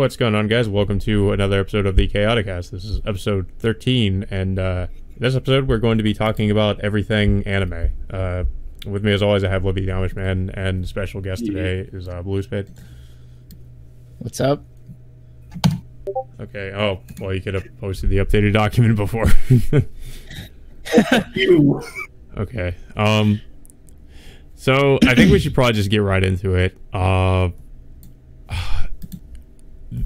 What's going on, guys? Welcome to another episode of the Kaotikast. This is episode 13, and this episode we're going to be talking about everything anime. With me, as always, I have Levy, the Amish Man, and special guest today is BlueSpade. What's up? Okay. Oh, well, you could have posted the updated document before. You. Okay. So I think we should probably just get right into it.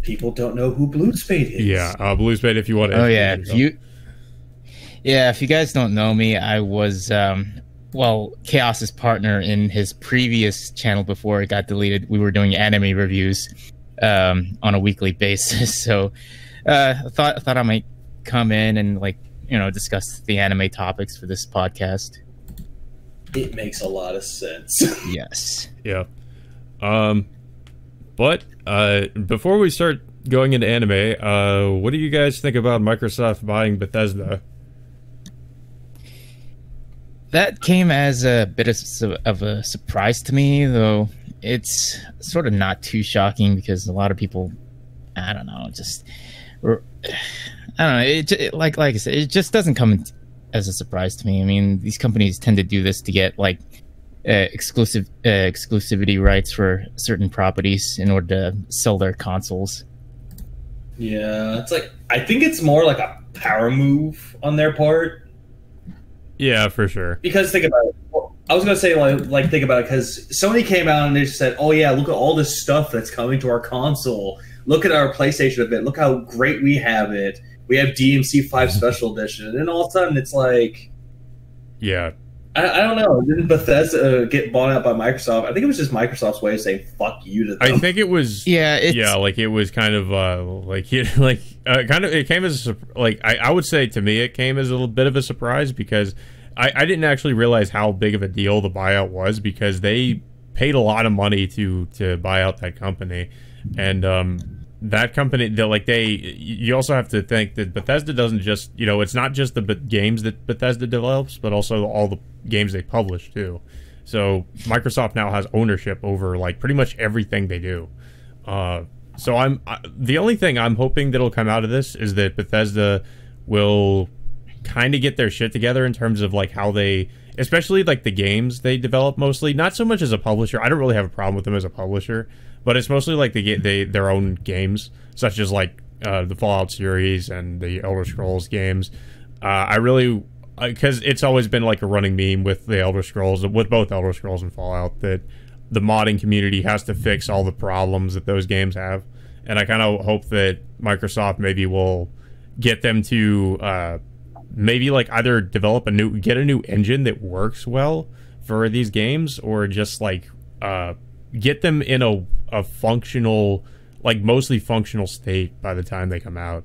People don't know who BlueSpade is. Yeah, BlueSpade, if you want to. Oh yeah, if you guys don't know me, I was Kaos's partner in his previous channel before it got deleted. We were doing anime reviews on a weekly basis, so I thought I might come in and discuss the anime topics for this podcast. It makes a lot of sense. Yes. Yeah. But before we start going into anime, what do you guys think about Microsoft buying Bethesda? That came as a bit of a surprise to me, though it's sort of not too shocking because a lot of people, I don't know, like I said, it just doesn't come as a surprise to me. I mean, these companies tend to do this to get exclusivity rights for certain properties in order to sell their consoles. Yeah, it's I think it's more like a power move on their part. Yeah, for sure. Because think about it. I was gonna say think about it because Sony came out and they just said, "Oh yeah, look at all this stuff that's coming to our console. Look at our PlayStation a bit. Look how great we have it. We have DMC 5 Special Edition." And then all of a sudden, it's like, yeah. I don't know. Didn't Bethesda get bought out by Microsoft? I think it was just Microsoft's way of saying "fuck you" to them. I think it was. It was kind of it came as I would say to me it came as a little bit of a surprise because I didn't actually realize how big of a deal the buyout was because they paid a lot of money to buy out that company, and that company you also have to think that Bethesda doesn't just it's not just the games that Bethesda develops but also all the games they publish too. So Microsoft now has ownership over pretty much everything they do. So the only thing I'm hoping that'll come out of this is that Bethesda will kind of get their shit together in terms of how they, especially the games they develop mostly, not so much as a publisher. I don't really have a problem with them as a publisher, but it's mostly their own games, such as the Fallout series and the Elder Scrolls games. I really, because it's always been a running meme with the Elder Scrolls, with both Elder Scrolls and Fallout, that the modding community has to fix all the problems that those games have. And I kind of hope that Microsoft maybe will get them to maybe either develop get a new engine that works well for these games, or just get them in a functional, mostly functional state by the time they come out.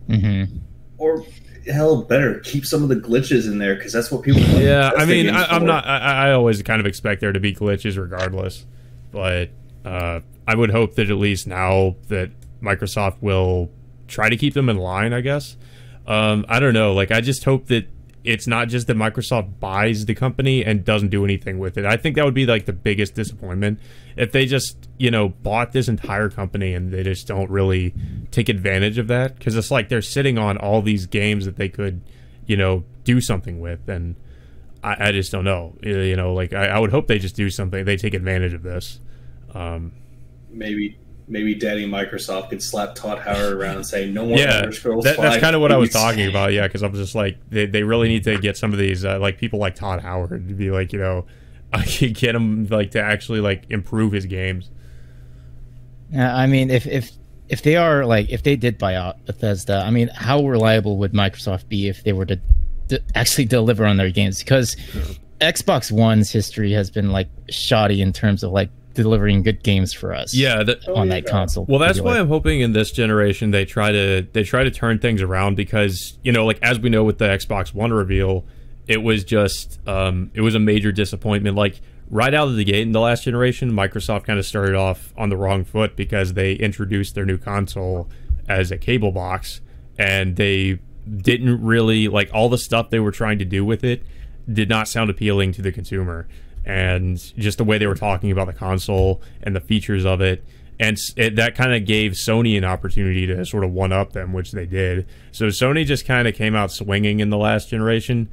Mm-hmm. Or hell, better keep some of the glitches in there because that's what people. Yeah, I mean, I always kind of expect there to be glitches regardless, but I would hope that at least now that Microsoft will try to keep them in line, I guess. I don't know. I just hope that it's not just that Microsoft buys the company and doesn't do anything with it. I think that would be the biggest disappointment if they just, bought this entire company and they just don't really take advantage of that. Because it's they're sitting on all these games that they could, do something with. And I just don't know. I would hope they just do something. They take advantage of this. Maybe Daddy Microsoft could slap Todd Howard around and say, "No more Elder Scrolls 5." That's kind of what I was talking about, yeah, because I'm just they really need to get some of these, people like Todd Howard to be get him, to actually, improve his games. I mean, if they are, if they did buy out Bethesda, I mean, how reliable would Microsoft be if they were to actually deliver on their games? Because Xbox One's history has been, shoddy in terms of, delivering good games for us. Yeah, on that console. Well, that's why I'm hoping in this generation they try to turn things around because as we know with the Xbox One reveal, it was just it was a major disappointment. Right out of the gate in the last generation, Microsoft kind of started off on the wrong foot because they introduced their new console as a cable box, and they didn't really all the stuff they were trying to do with it did not sound appealing to the consumer. And just the way they were talking about the console and the features of it and that kind of gave Sony an opportunity to sort of one up them, which they did. So Sony just kind of came out swinging in the last generation.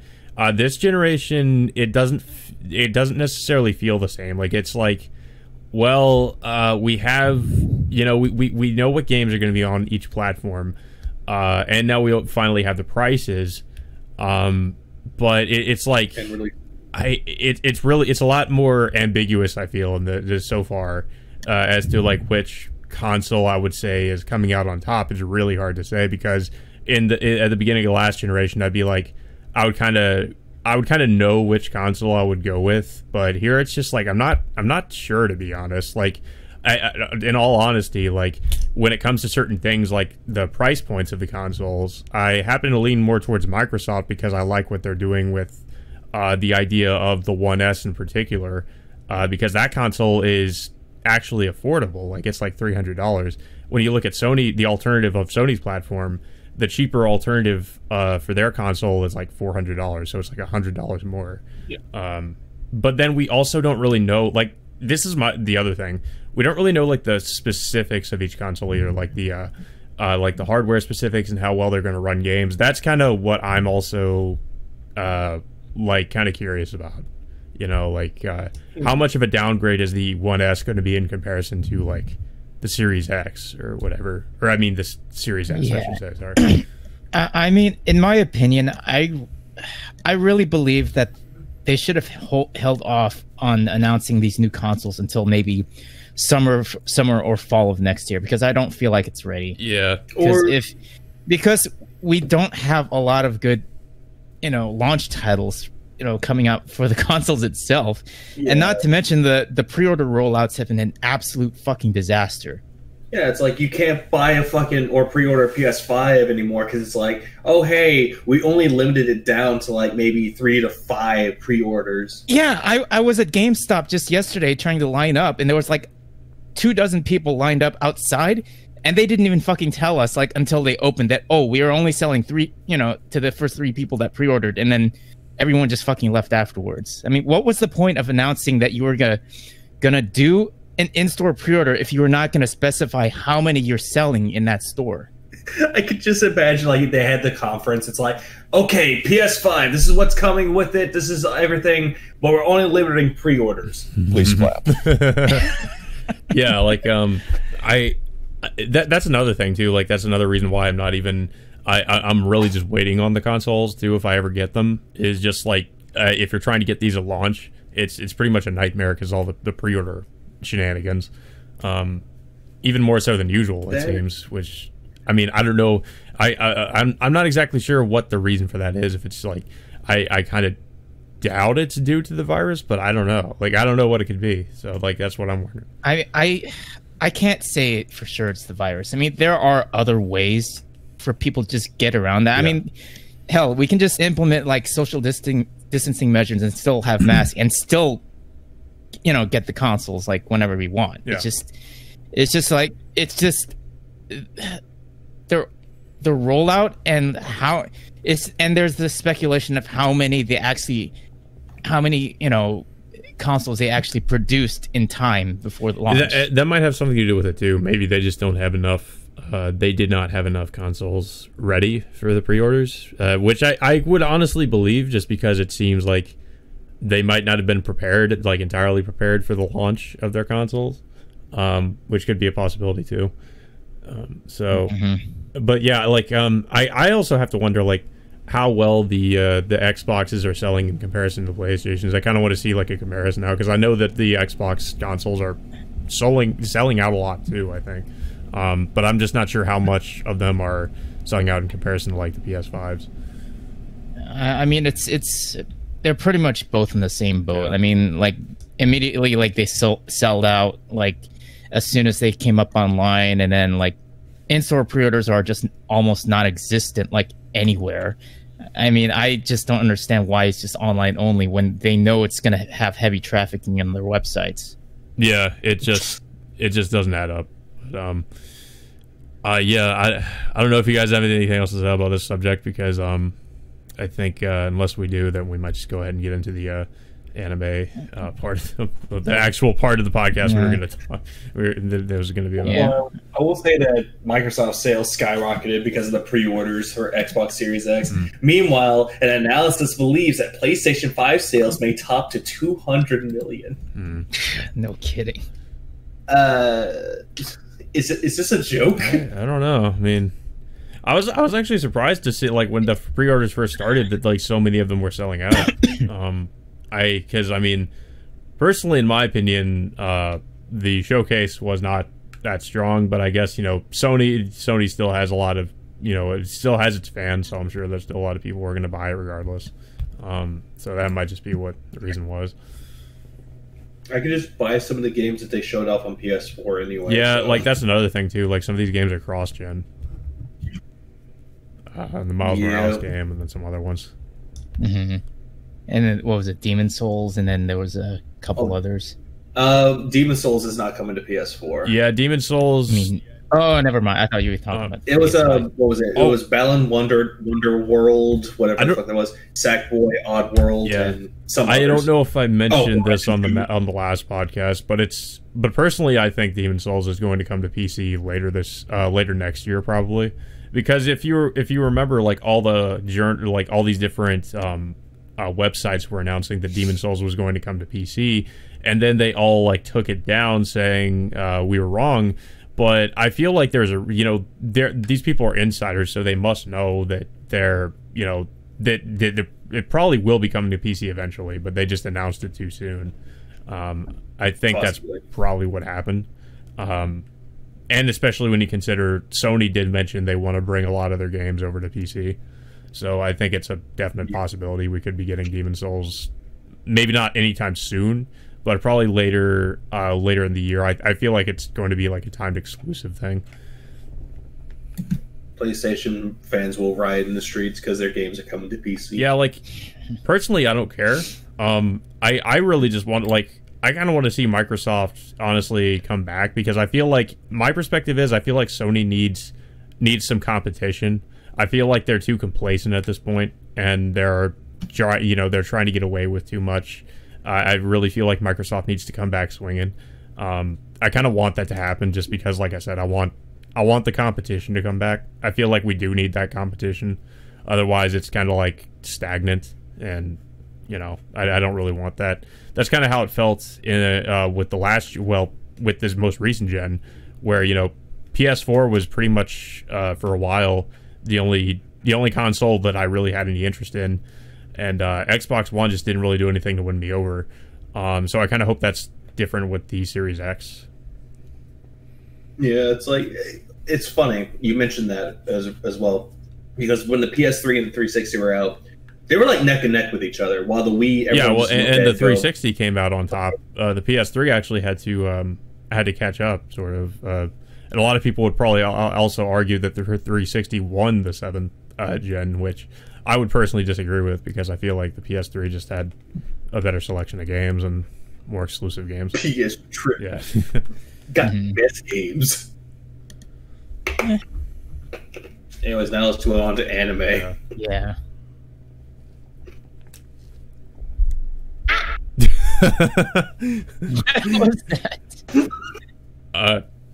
This generation, it doesn't necessarily feel the same. Like, it's like, well, we have, you know, we know what games are going to be on each platform, and now we finally have the prices. But it's like, it's a lot more ambiguous, I feel, in the so far, as to like which console I would say is coming out on top. Is really hard to say, because at the beginning of the last generation, I'd be like, I would kind of know which console I would go with, but here it's just like I'm not sure, to be honest. Like, in all honesty, like when it comes to certain things like the price points of the consoles, I happen to lean more towards Microsoft, because I like what they're doing with the idea of the One S in particular, because that console is actually affordable. Like, it's like $300. When you look at Sony, the alternative of Sony's platform, the cheaper alternative for their console is like $400, so it's like $100 more. Yeah. But then we also don't really know, like, this is the other thing. We don't really know like the specifics of each console either, like the hardware specifics and how well they're going to run games. That's kind of what I'm also like kind of curious about. You know, like how much of a downgrade is the One S going to be in comparison to like the Series X or whatever, or I mean the Series S, yeah. I should say. Sorry. I mean, in my opinion, I really believe that they should have held off on announcing these new consoles until maybe summer or fall of next year, because I don't feel like it's ready. Yeah. Because we don't have a lot of good, you know, launch titles, you know, coming out for the consoles itself. Yeah. And not to mention the pre-order rollouts have been an absolute fucking disaster. Yeah, it's like you can't buy a fucking or pre-order a PS5 anymore, because it's like, oh hey, we only limited it down to like maybe 3 to 5 pre-orders. Yeah, I was at GameStop just yesterday trying to line up, and there was like 24 people lined up outside, and they didn't even fucking tell us like until they opened that, oh, we are only selling 3, you know, to the first 3 people that pre-ordered, and then everyone just fucking left afterwards. I mean, what was the point of announcing that you were gonna do an in-store pre-order if you were not going to specify how many you're selling in that store? I could just imagine like they had the conference. It's like, okay, PS5, this is what's coming with it. This is everything, but we're only limiting pre-orders. Please clap. Yeah, like that's another thing too. Like, that's another reason why I'm not even. I'm really just waiting on the consoles too. If I ever get them, is just like if you're trying to get these at launch, it's pretty much a nightmare, because all the pre-order shenanigans, even more so than usual, it seems. Which, I mean, I don't know. I'm not exactly sure what the reason for that is. If it's like, I kind of doubt it's due to the virus, but I don't know. Like, I don't know what it could be. So, like, that's what I'm wondering. I can't say for sure it's the virus. I mean, there are other ways for people to just get around that. Yeah. I mean, hell, we can just implement like social distancing measures and still have masks and still, you know, get the consoles like whenever we want. Yeah. It's just the rollout and how it's, and there's the speculation of how many, you know, consoles they actually produced in time before the launch. That might have something to do with it too. Maybe they just don't have enough. They did not have enough consoles ready for the pre-orders, which I would honestly believe, just because it seems like they might not have been prepared, like entirely prepared for the launch of their consoles, which could be a possibility too. But yeah, like I also have to wonder like how well the Xboxes are selling in comparison to PlayStations. I kind of want to see like a comparison now, because I know that the Xbox consoles are selling out a lot too, I think. But I'm just not sure how much of them are selling out in comparison to like the PS5s. I mean, it's they're pretty much both in the same boat. Yeah. I mean, like immediately, like they sold out like as soon as they came up online, and then like in-store pre-orders are just almost non-existent like anywhere. I mean, I just don't understand why it's just online only when they know it's going to have heavy trafficking on their websites. Yeah, it just doesn't add up. Yeah, I don't know if you guys have anything else to say about this subject, because I think unless we do, then we might just go ahead and get into the anime part of the actual part of the podcast we were going to talk. There was going to be about. Well, I will say that Microsoft sales skyrocketed because of the pre-orders for Xbox Series X. Meanwhile, an analysis believes that PlayStation 5 sales may top to 200 million. No kidding. Is this a joke? I don't know. I mean, I was actually surprised to see, like, when the pre-orders first started, that like so many of them were selling out. Because I mean, personally, in my opinion, the showcase was not that strong. But I guess, you know, Sony still has a lot of, you know, it still has its fans, so I'm sure there's still a lot of people who are going to buy it regardless. So that might just be what the reason was. I could just buy some of the games that they showed off on PS4 anyway. Yeah, so. like that's another thing too. Like some of these games are cross-gen. The Miles Morales game, and then some other ones. And then what was it? Demon Souls, and then there was a couple others. Demon Souls is not coming to PS4. Yeah, Demon Souls. I mean, oh, never mind. I thought you were talking about. It was what was it? It was Balan Wonder World, whatever the fuck that was. Sackboy, Oddworld, and some. I don't know if I mentioned this on the last podcast, but personally, I think Demon Souls is going to come to PC later next year probably, because if you remember, like all these different websites were announcing that Demon Souls was going to come to PC, and then they all like took it down saying we were wrong. But I feel like there's these people are insiders, so they must know that that it probably will be coming to PC eventually, but they just announced it too soon. I think that's probably what happened. And especially when you consider Sony did mention they want to bring a lot of their games over to PC. So I think it's a definite possibility we could be getting Demon Souls, maybe not anytime soon, but probably later in the year. I feel like it's going to be like a timed exclusive thing. PlayStation fans will riot in the streets because their games are coming to PC. Yeah, like, personally, I don't care. I really just want, like, I kind of want to see Microsoft honestly come back, because I feel like, my perspective is, I feel like Sony needs some competition. I feel like they're too complacent at this point, and they're trying to get away with too much. I really feel like Microsoft needs to come back swinging. I kind of want that to happen, just because, like I said, I want the competition to come back. I feel like we do need that competition. Otherwise, it's kind of like stagnant, and I don't really want that. That's kind of how it felt with with this most recent gen, where PS4 was pretty much for a while the only console that I really had any interest in, and Xbox One just didn't really do anything to win me over. So I kind of hope that's different with the Series X. Yeah, it's funny you mentioned that as well, because when the PS3 and the 360 were out, they were like neck and neck with each other. While the Wii, and the 360 came out on top. The PS3 actually had to catch up, sort of. And a lot of people would probably also argue that the 360 won the 7th gen, which I would personally disagree with, because I feel like the PS3 just had a better selection of games and more exclusive games. PS3. Yeah. Got best games. Anyways, now let's move on to anime. Yeah. What was that?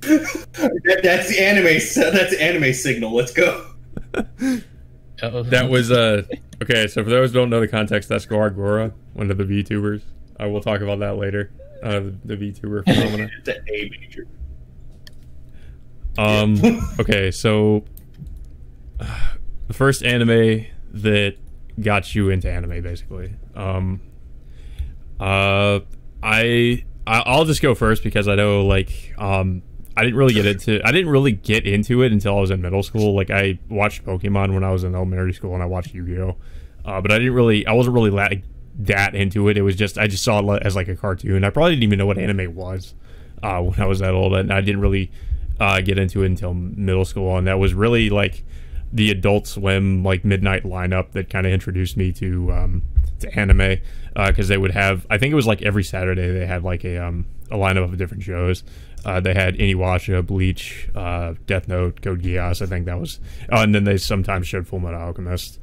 That's the anime. That's the anime signal. Let's go. That was okay. So for those who don't know the context, that's Gora, one of the VTubers. I will talk about that later. The VTuber phenomenon. It's an A major. Okay, so the first anime that got you into anime, basically. I'll just go first, because I know, like, I didn't really get into it until I was in middle school. Like, I watched Pokemon when I was in elementary school, and I watched Yu-Gi-Oh! But I wasn't really that into it. It was just, I just saw it as like a cartoon. I probably didn't even know what anime was when I was that old, and I didn't really get into it until middle school. And that was really like the Adult Swim like midnight lineup that kind of introduced me to anime, because they would have, I think it was like every Saturday they had like a lineup of different shows. They had Inuyasha, Bleach, Death Note, Code Geass. I think that was, and then they sometimes showed Fullmetal Alchemist.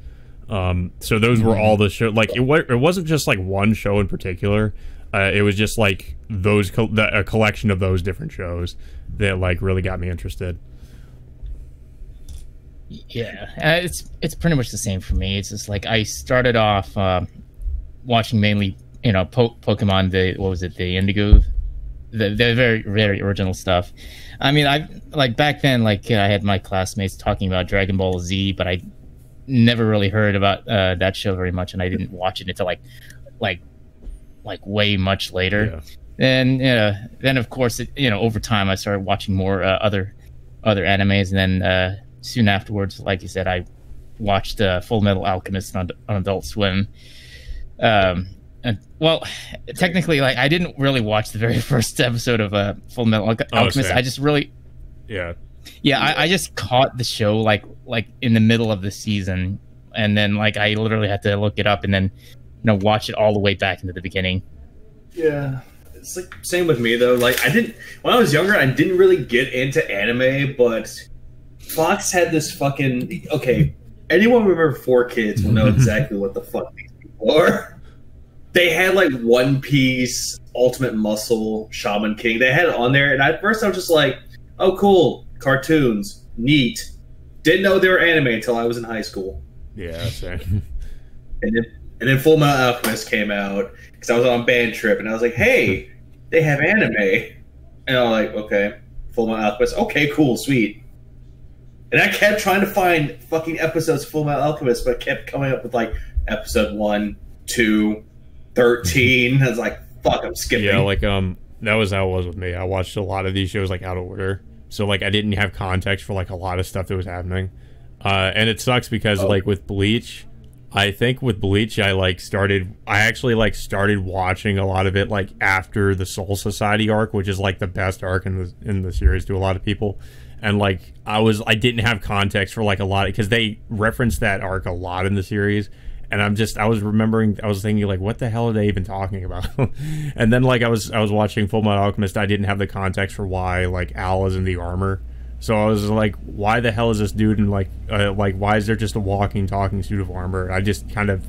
So those were all the show. Like it wasn't just like one show in particular. It was just like a collection of those different shows that like really got me interested. Yeah, it's pretty much the same for me. It's just like I started off watching mainly, Pokemon. The Indigo, the very very original stuff. I mean, I like back then, like I had my classmates talking about Dragon Ball Z, but I never really heard about that show very much, and I didn't watch it until like way much later. Yeah. Then of course, over time I started watching more other animes, and then soon afterwards, like you said, I watched Full Metal Alchemist on Adult Swim. Well, technically, like I didn't really watch the very first episode of Full Metal Alchemist. I just really, I just caught the show like in the middle of the season, and then like I literally had to look it up and then watch it all the way back into the beginning. Yeah, it's like same with me though. Like when I was younger, I didn't really get into anime, but Fox had this fucking anyone remember 4Kids will know exactly what the fuck these people are. They had like One Piece, Ultimate Muscle, Shaman King. They had it on there, and at first I was just like, "Oh, cool, cartoons, neat." Didn't know they were anime until I was in high school. Yeah, same. And then Full Metal Alchemist came out because I was on a band trip, and I was like, "Hey, they have anime," and I'm like, "Okay, Full Metal Alchemist, okay, cool, sweet." And I kept trying to find fucking episodes of Full Metal Alchemist, but kept coming up with like episode 1, 2, 13. I was like, fuck, I'm skipping. Yeah, like that was how it was with me. I watched a lot of these shows like out of order, so like I didn't have context for like a lot of stuff that was happening, and it sucks because like with Bleach, I think with Bleach I actually started watching a lot of it like after the Soul Society arc, which is like the best arc in the series to a lot of people. And like I didn't have context for like a lot because they referenced that arc a lot in the series, and I was thinking like, what the hell are they even talking about? And then like I was watching Full Metal Alchemist, I didn't have the context for why like Al is in the armor, so I was like, why the hell is this dude in like why is there just a walking talking suit of armor? I just kind of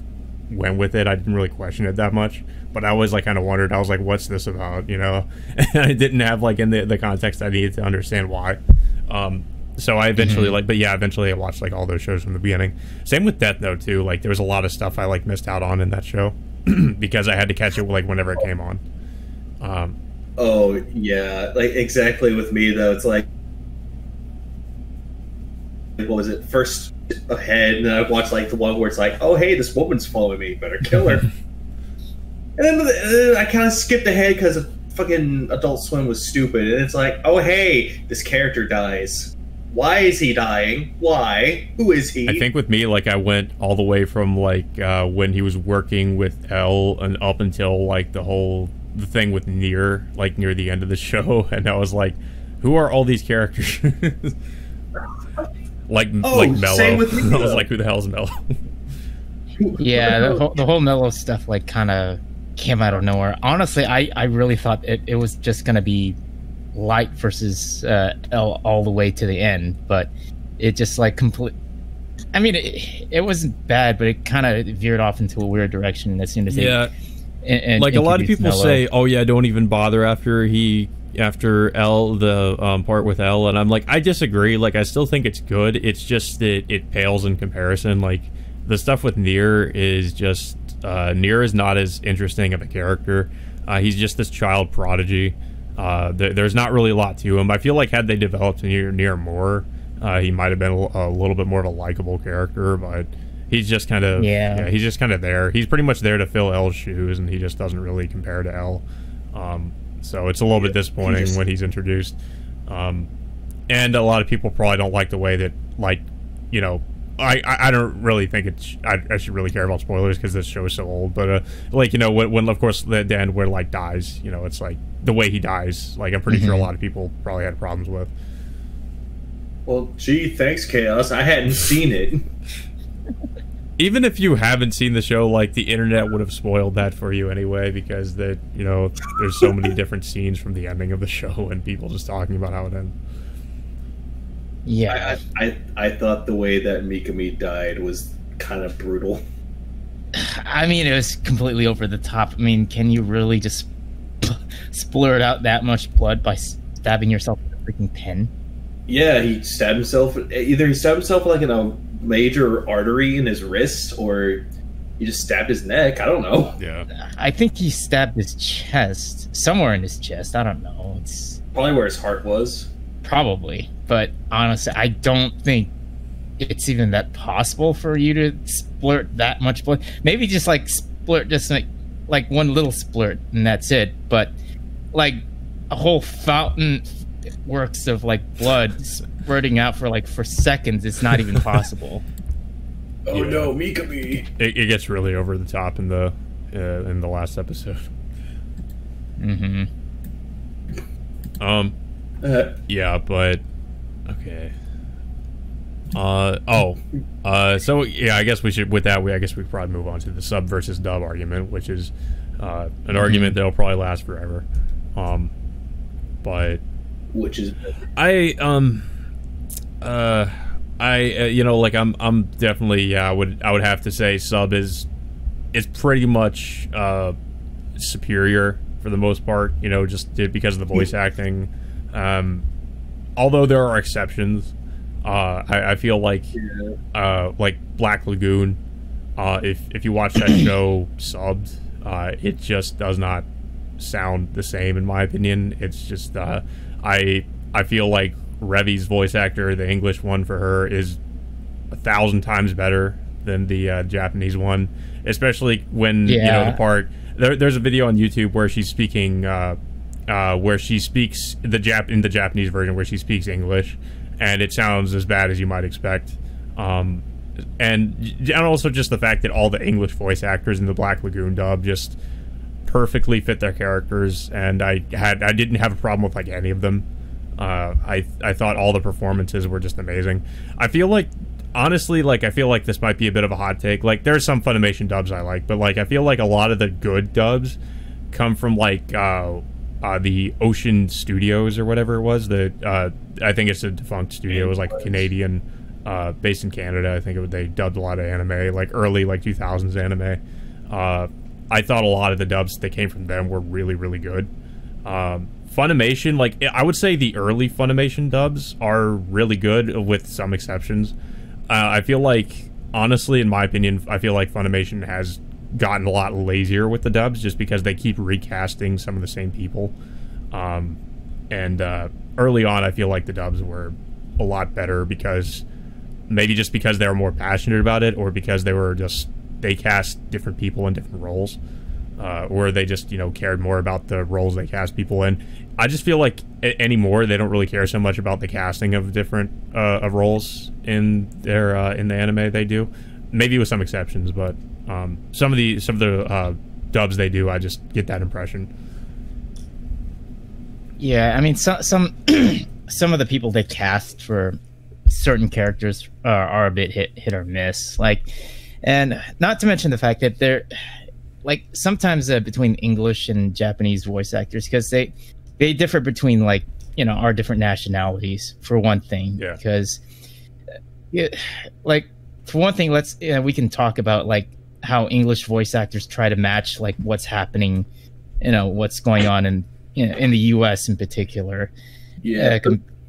went with it. I didn't really question it that much, but I always like kind of wondered. I was like, what's this about? And I didn't have like in the context I needed to understand why. So I eventually eventually I watched like all those shows from the beginning. Same with Death Note too. Like there was a lot of stuff I like missed out on in that show because I had to catch it like whenever it came on. Oh yeah, like exactly with me though. It's like, what was it? First ahead, and then I watched like the one where it's like, oh hey, this woman's following me, better kill her. And then I kind of skipped ahead because fucking Adult Swim was stupid, and it's like, oh hey, this character dies. Why is he dying? Why? Who is he? I think with me, like I went all the way from like when he was working with L and up until like the thing with Nier, like near the end of the show, and I was like, who are all these characters? like Mello. Same with me, I was like, who the hell is Mello? Yeah, the whole Mello stuff like kind of came out of nowhere. Honestly, I really thought it was just gonna be Light versus L all the way to the end, but it just like I mean, it wasn't bad, but it kind of veered off into a weird direction as soon as and like a lot of people say, oh yeah, don't even bother after L, the part with L, and I'm like, I disagree. Like I still think it's good. It's just that it pales in comparison. Like the stuff with Nier is just Nier is not as interesting of a character. He's just this child prodigy. There's not really a lot to him. I feel like had they developed Nier more, he might have been a little bit more of a likable character, but he's just kind of he's just kind of there. He's pretty much there to fill L's shoes, and he just doesn't really compare to L. So it's a little bit disappointing when he's introduced. And a lot of people probably don't like the way that, like, I don't really think I should really care about spoilers because this show is so old, but like when of course the end where like dies, it's like the way he dies, like I'm pretty sure a lot of people probably had problems with. Well, gee, thanks, Chaos. I hadn't seen it. Even if you haven't seen the show, like the internet would have spoiled that for you anyway, because there's so many different scenes from the ending of the show and people just talking about how it ends. Yeah, I thought the way that Mikami died was kind of brutal. I mean, it was completely over the top. I mean, can you really just splurt out that much blood by stabbing yourself with a freaking pen? Yeah, he stabbed himself. Either he stabbed himself like in a major artery in his wrist, or he just stabbed his neck. I don't know. Yeah, I think he stabbed his chest, somewhere in his chest. I don't know. It's Probably where his heart was. probably, but honestly, I don't think it's even that possible for you to splurt that much blood. Maybe just like splurt, just like one little splurt, and that's it. But like a whole fountain works of like blood spurting out for seconds, it's not even possible. Oh Yeah. no, Mikami! it gets really over the top in the last episode. Mm-hmm. Yeah, but okay. So yeah, I guess we should. With that, I guess we could probably move on to the sub versus dub argument, which is an argument that'll probably last forever. But Which is I'm definitely I would have to say sub is pretty much superior for the most part, just because of the voice acting. Although there are exceptions, I feel like Black Lagoon, if you watch that show subbed, it just does not sound the same in my opinion. It's just I feel like Revy's voice actor, the English one for her, is 1,000 times better than the Japanese one, especially when the part there's a video on YouTube where she's speaking where she speaks in the Japanese version where she speaks English, and it sounds as bad as you might expect. And also just the fact that all the English voice actors in the Black Lagoon dub just perfectly fit their characters, and I didn't have a problem with like any of them. I thought all the performances were just amazing. I feel like, honestly, I feel like this might be a bit of a hot take. Like, there's some Funimation dubs I like, but I feel like a lot of the good dubs come from the Ocean Studios or whatever it was. I think it's a defunct studio. It was like Canadian, based in Canada. I think they dubbed a lot of anime, like early 2000s anime. I thought a lot of the dubs that came from them were really, really good. Funimation, I would say the early Funimation dubs are really good, with some exceptions. I feel like, honestly, in my opinion, I feel like Funimation has gotten a lot lazier with the dubs just because they keep recasting some of the same people. And early on, I feel like the dubs were a lot better because they were more passionate about it, or because they cast different people in different roles, or they just cared more about the roles they cast people in. I just feel like anymore they don't really care so much about the casting of different of roles in their in the anime they do, maybe with some exceptions, but some of the dubs they do, I just get that impression. Yeah, I mean, some some of the people they cast for certain characters are a bit hit or miss. And not to mention the fact that they're sometimes between English and Japanese voice actors, because they differ between our different nationalities, for one thing. Yeah. Because for one thing, we can talk about how English voice actors try to match what's happening, what's going on in the US in particular. Yeah.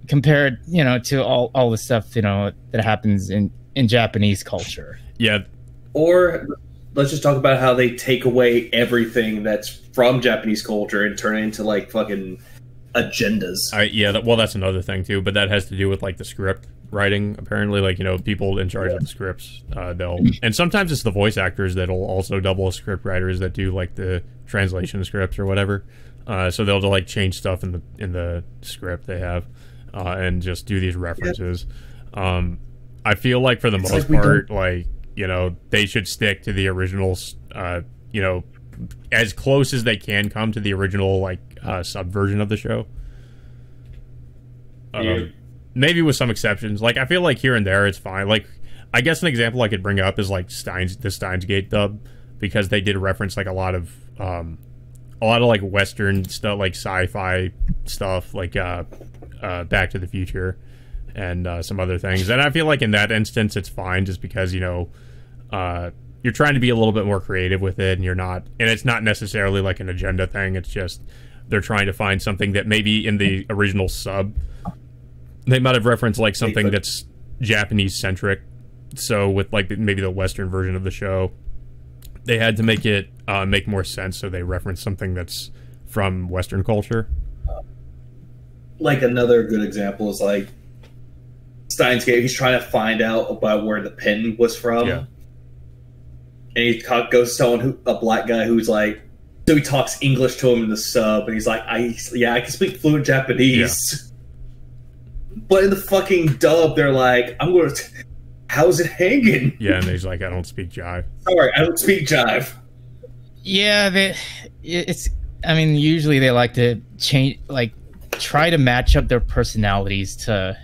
Compared to all the stuff that happens in Japanese culture. Yeah. Or let's just talk about how they take away everything that's from Japanese culture and turn it into fucking agendas. That's another thing too, but that has to do with the script writing. Apparently, people in charge of the scripts, and sometimes it's the voice actors that'll also double as script writers that do the translation scripts or whatever. So they'll change stuff in the script they have, and just do these references. I feel like for the most part, they should stick to the originals, as close as they can come to the original subversion of the show. Maybe with some exceptions. I feel like here and there it's fine. I guess an example I could bring up is the Steins Gate dub, because they did reference a lot of Western stuff, sci-fi stuff, Back to the Future and some other things. And I feel like in that instance it's fine, just because you're trying to be a little bit more creative with it, and you're not, and it's not necessarily like an agenda thing. It's just they're trying to find something that maybe in the original sub they might have referenced like something that's Japanese centric. So with like maybe the Western version of the show, they had to make it make more sense. So they referenced something that's from Western culture. Like another good example is like Steins Gate. He's trying to find out about where the pin was from. Yeah. And he goes to someone a black guy who's like, so he talks English to him in the sub, and he's like, I can speak fluent Japanese. Yeah. But in the fucking dub, they're like, how's it hanging? Yeah, and he's like, I don't speak jive. Sorry, I don't speak jive. Yeah, I mean, usually they like to try to match up their personalities to,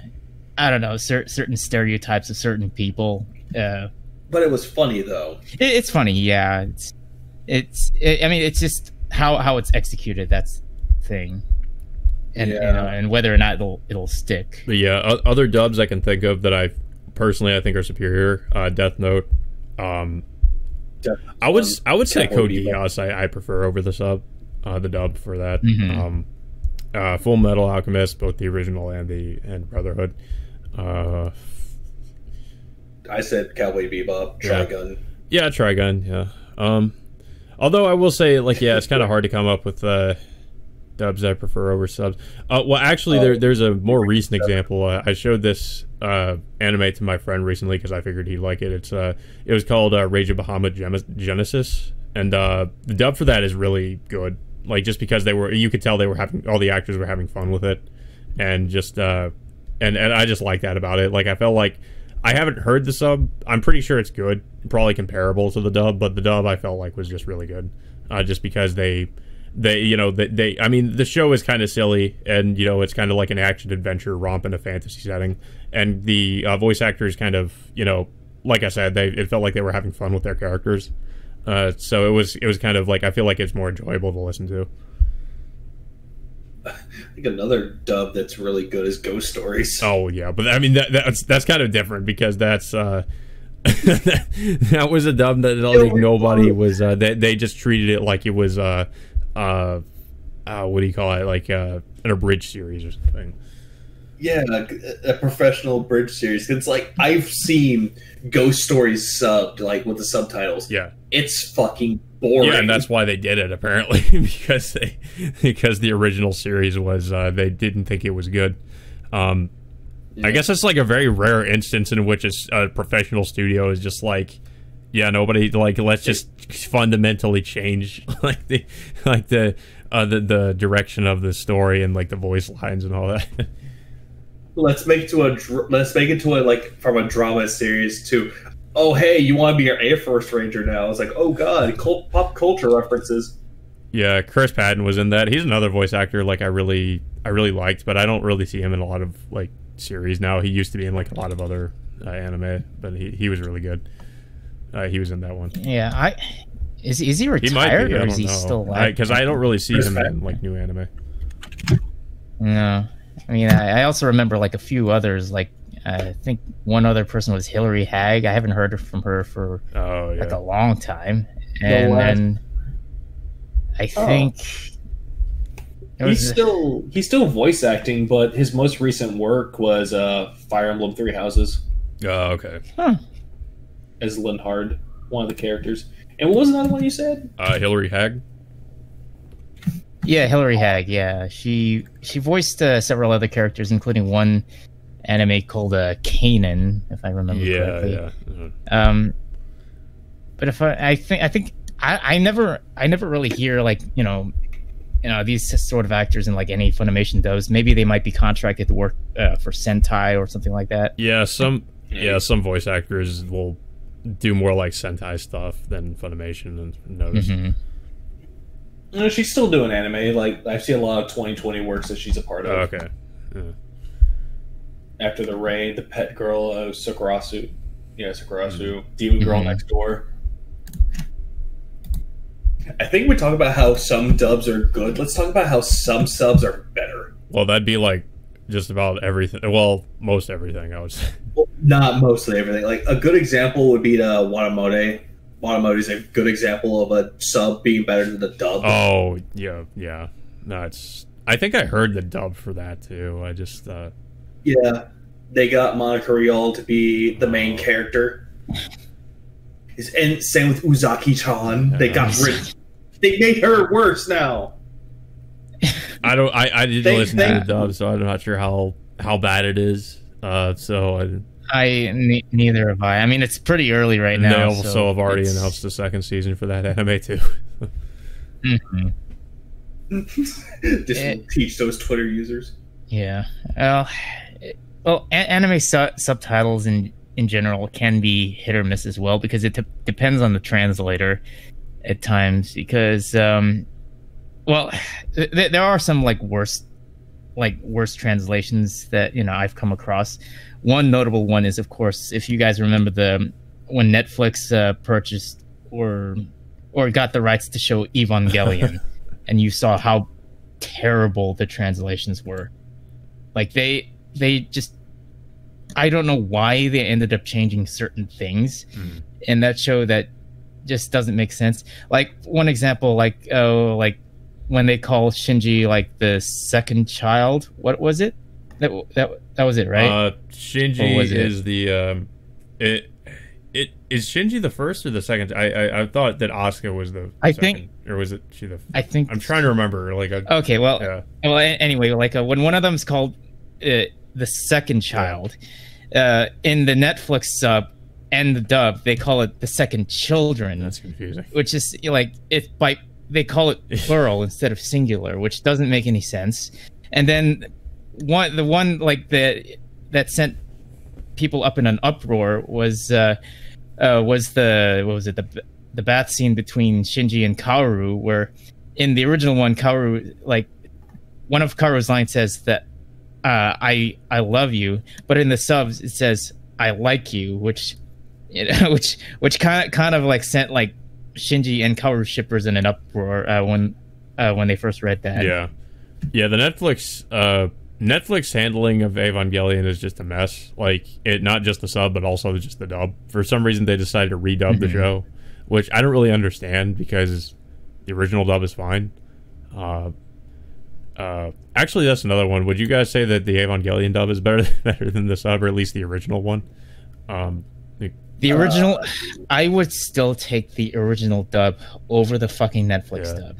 I don't know, certain stereotypes of certain people. But it was funny though. It's funny, yeah. I mean, it's just how it's executed. That's the thing, and and whether or not it'll stick. But yeah, other dubs I can think of that I think are superior. Death Note. I would say Kaotikast I prefer over the sub, the dub for that. Mm-hmm. Full Metal Alchemist, both the original and Brotherhood. I said Cowboy Bebop, Trigun. Yeah, Trigun, yeah. Although I will say, like, yeah, it's kind of hard to come up with dubs I prefer over subs. Well, actually, there's a more recent example. I showed this anime to my friend recently because I figured he'd like it. It was called Rage of Bahamut Genesis, and the dub for that is really good. Like, just because you could tell all the actors were having fun with it, and just and I just like that about it. Like, I felt like I haven't heard the sub. I'm pretty sure it's good, probably comparable to the dub, but the dub I felt like was just really good, just because they I mean, the show is kind of silly, and it's kind of like an action adventure romp in a fantasy setting, and the voice actors kind of like I said, it felt like they were having fun with their characters, so it was kind of like, I feel like it's more enjoyable to listen to. I think another dub that's really good is Ghost Stories. Oh yeah, but I mean that's kind of different because that's that was a dub that like nobody was. They just treated it like it was what do you call it, like an abridged series or something. Yeah, a professional bridge series. It's like, I've seen Ghost Stories subbed, like with the subtitles. Yeah, it's fucking boring. Yeah, and that's why they did it apparently because the original series was they didn't think it was good. Yeah. I guess it's like a very rare instance in which a professional studio is just like, yeah, nobody, like, let's just fundamentally change the direction of the story and like the voice lines and all that. Let's make it to a like from a drama series to, oh hey, you want to be our Air Force Ranger now? It's like, oh god, pop culture references. Yeah, Chris Patton was in that. He's another voice actor like I really liked, but I don't really see him in a lot of like series now. He used to be in like a lot of other anime, but he was really good. He was in that one. Yeah, is he retired or is he still alive? Because I don't really see him in like new anime. No. I mean, I also remember like a few others. Like, I think one other person was Hilary Hagg. I haven't heard from her for like a long time. And then I think he's still voice acting, but his most recent work was Fire Emblem Three Houses. Oh, okay. Huh. As Linhard, one of the characters. And what was another one you said? Hilary Hagg. Yeah, Hilary Hagg. Yeah, she voiced several other characters, including one anime called Kanan, if I remember correctly. Yeah. Mm-hmm. But if I never really hear like these sort of actors in like any Funimation dubs. Maybe they might be contracted to work for Sentai or something like that. Yeah, some voice actors will do more like Sentai stuff than Funimation and notice. Mm-hmm. No, she's still doing anime. Like, I see a lot of 2020 works that she's a part of. Okay. Yeah. After the Rain, the Pet Girl, Sakurasu. Yeah, Sakurasu. Demon Girl Next Door. I think we talk about how some dubs are good. Let's talk about how some subs are better. Well, that'd be like just about everything. Well, most everything, I would say. Well, not mostly everything. Like a good example would be the Watamote. Watamote is a good example of a sub being better than the dub. Oh yeah. No, it's. I think I heard the dub for that too. I just. Yeah, they got Monica Rial to be the main character. And same with Uzaki-chan. They got rid. They made her worse now. I didn't listen to the dub, so I'm not sure how bad it is. Neither have I. I mean, it's pretty early right now. They also have already announced the second season for that anime too. Just teach those Twitter users. Yeah. Well, anime subtitles in general can be hit or miss as well, because it depends on the translator at times. Because, there are some worse translations that I've come across. One notable one is, of course, if you guys remember when Netflix purchased or got the rights to show Evangelion, and you saw how terrible the translations were. Like they just, I don't know why they ended up changing certain things in that show that just doesn't make sense. Like one example, when they call Shinji the second child. What was it? That was it, right? Shinji is the is Shinji the first or the second? I thought that Asuka was the second, or was it she the? I think I'm trying to remember. Okay, well, yeah. Well, anyway, when one of them's called the second child, in the Netflix sub and the dub, they call it the second children. That's confusing. Which is they call it plural instead of singular, which doesn't make any sense. And then the one that sent people up in an uproar was the bath scene between Shinji and Kaoru, where in the original one, Kaoru, one of Kaoru's lines says that I love you, but in the subs it says I like you, which kind of sent Shinji and Kaoru shippers in an uproar when they first read that. Yeah. The Netflix handling of Evangelion is just a mess. Not just the sub, but also just the dub. For some reason, they decided to redub the show, which I don't really understand, because the original dub is fine. Actually, that's another one. Would you guys say that the Evangelion dub is better than the sub, or at least the original one? The original, I would still take the original dub over the fucking Netflix dub,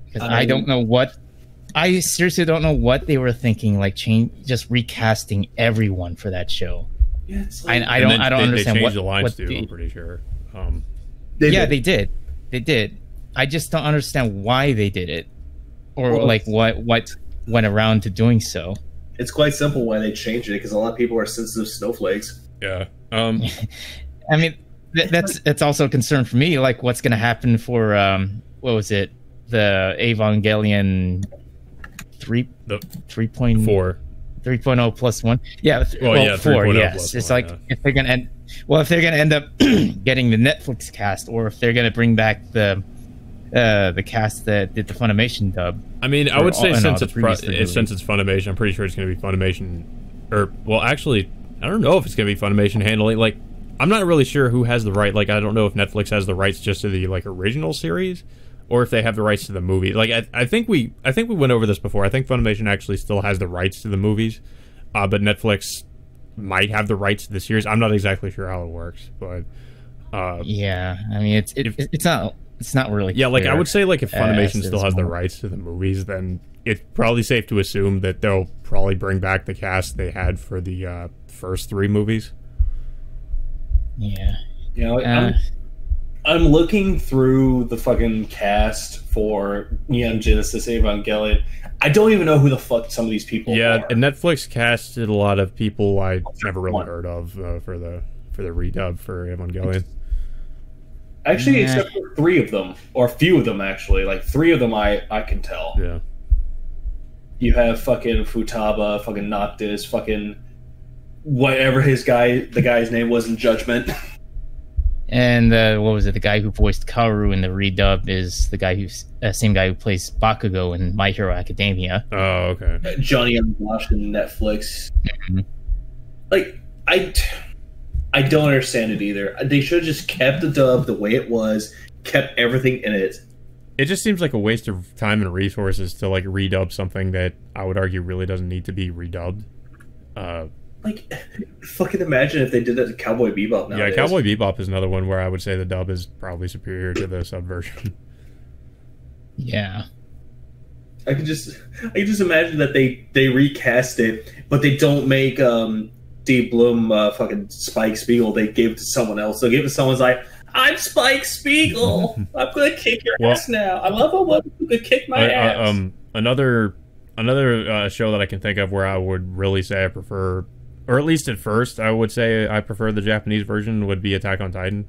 because I seriously don't know what they were thinking, just recasting everyone for that show. Yeah, I don't understand they what changed the lines too. I'm pretty sure. They did. I just don't understand why they did it, or what went around to doing so. It's quite simple why they changed it, because a lot of people are sensitive snowflakes. Yeah. I mean, that's also a concern for me. What's going to happen for what was it? The Evangelion 3.4. 3.0 plus 1. Yeah. 4. Yes. It's if they're going to end. Well, if they're going to end up getting the Netflix cast, or if they're going to bring back the cast that did the Funimation dub. I mean, I would say since it's Funimation, I'm pretty sure it's going to be Funimation. Actually, I don't know if it's going to be Funimation handling. I'm not really sure who has the right. I don't know if Netflix has the rights just to the original series, or if they have the rights to the movie. I think we went over this before. I think Funimation actually still has the rights to the movies, but Netflix might have the rights to the series. I'm not exactly sure how it works, but yeah, I mean it's not really. Yeah, I would say if Funimation still has the rights to the movies, then it's probably safe to assume that they'll probably bring back the cast they had for the first 3 movies. Yeah. I'm looking through the fucking cast for Neon Genesis Evangelion. I don't even know who the fuck some of these people are. Yeah, and Netflix casted a lot of people I never really heard of for the redub for Evangelion. Actually, except for 3 of them, or a few of them actually. 3 of them I can tell. Yeah. You have fucking Futaba, fucking Noctis, fucking whatever the guy's name was in Judgment. And what was it? The guy who voiced Kaoru in the redub is the guy who's same guy who plays Bakugo in My Hero Academia. Oh, okay. Johnny on Netflix. Mm-hmm. Like, I don't understand it either. They should have just kept the dub the way it was, kept everything in it. It just seems like a waste of time and resources to like redub something that I would argue really doesn't need to be redubbed. Like, fucking imagine if they did that to Cowboy Bebop nowadays. Yeah, Cowboy Bebop is another one where I would say the dub is probably superior to the sub version. Yeah. I can just imagine that they recast it, but they don't make Steve Bloom fucking Spike Spiegel. They gave it to someone else. They gave it to someone's like, I'm Spike Spiegel. I'm gonna kick your ass now. I love a woman who could kick my ass. Another show that I can think of where I would really say I prefer, or at least at first I would say I prefer the Japanese version, would be Attack on Titan,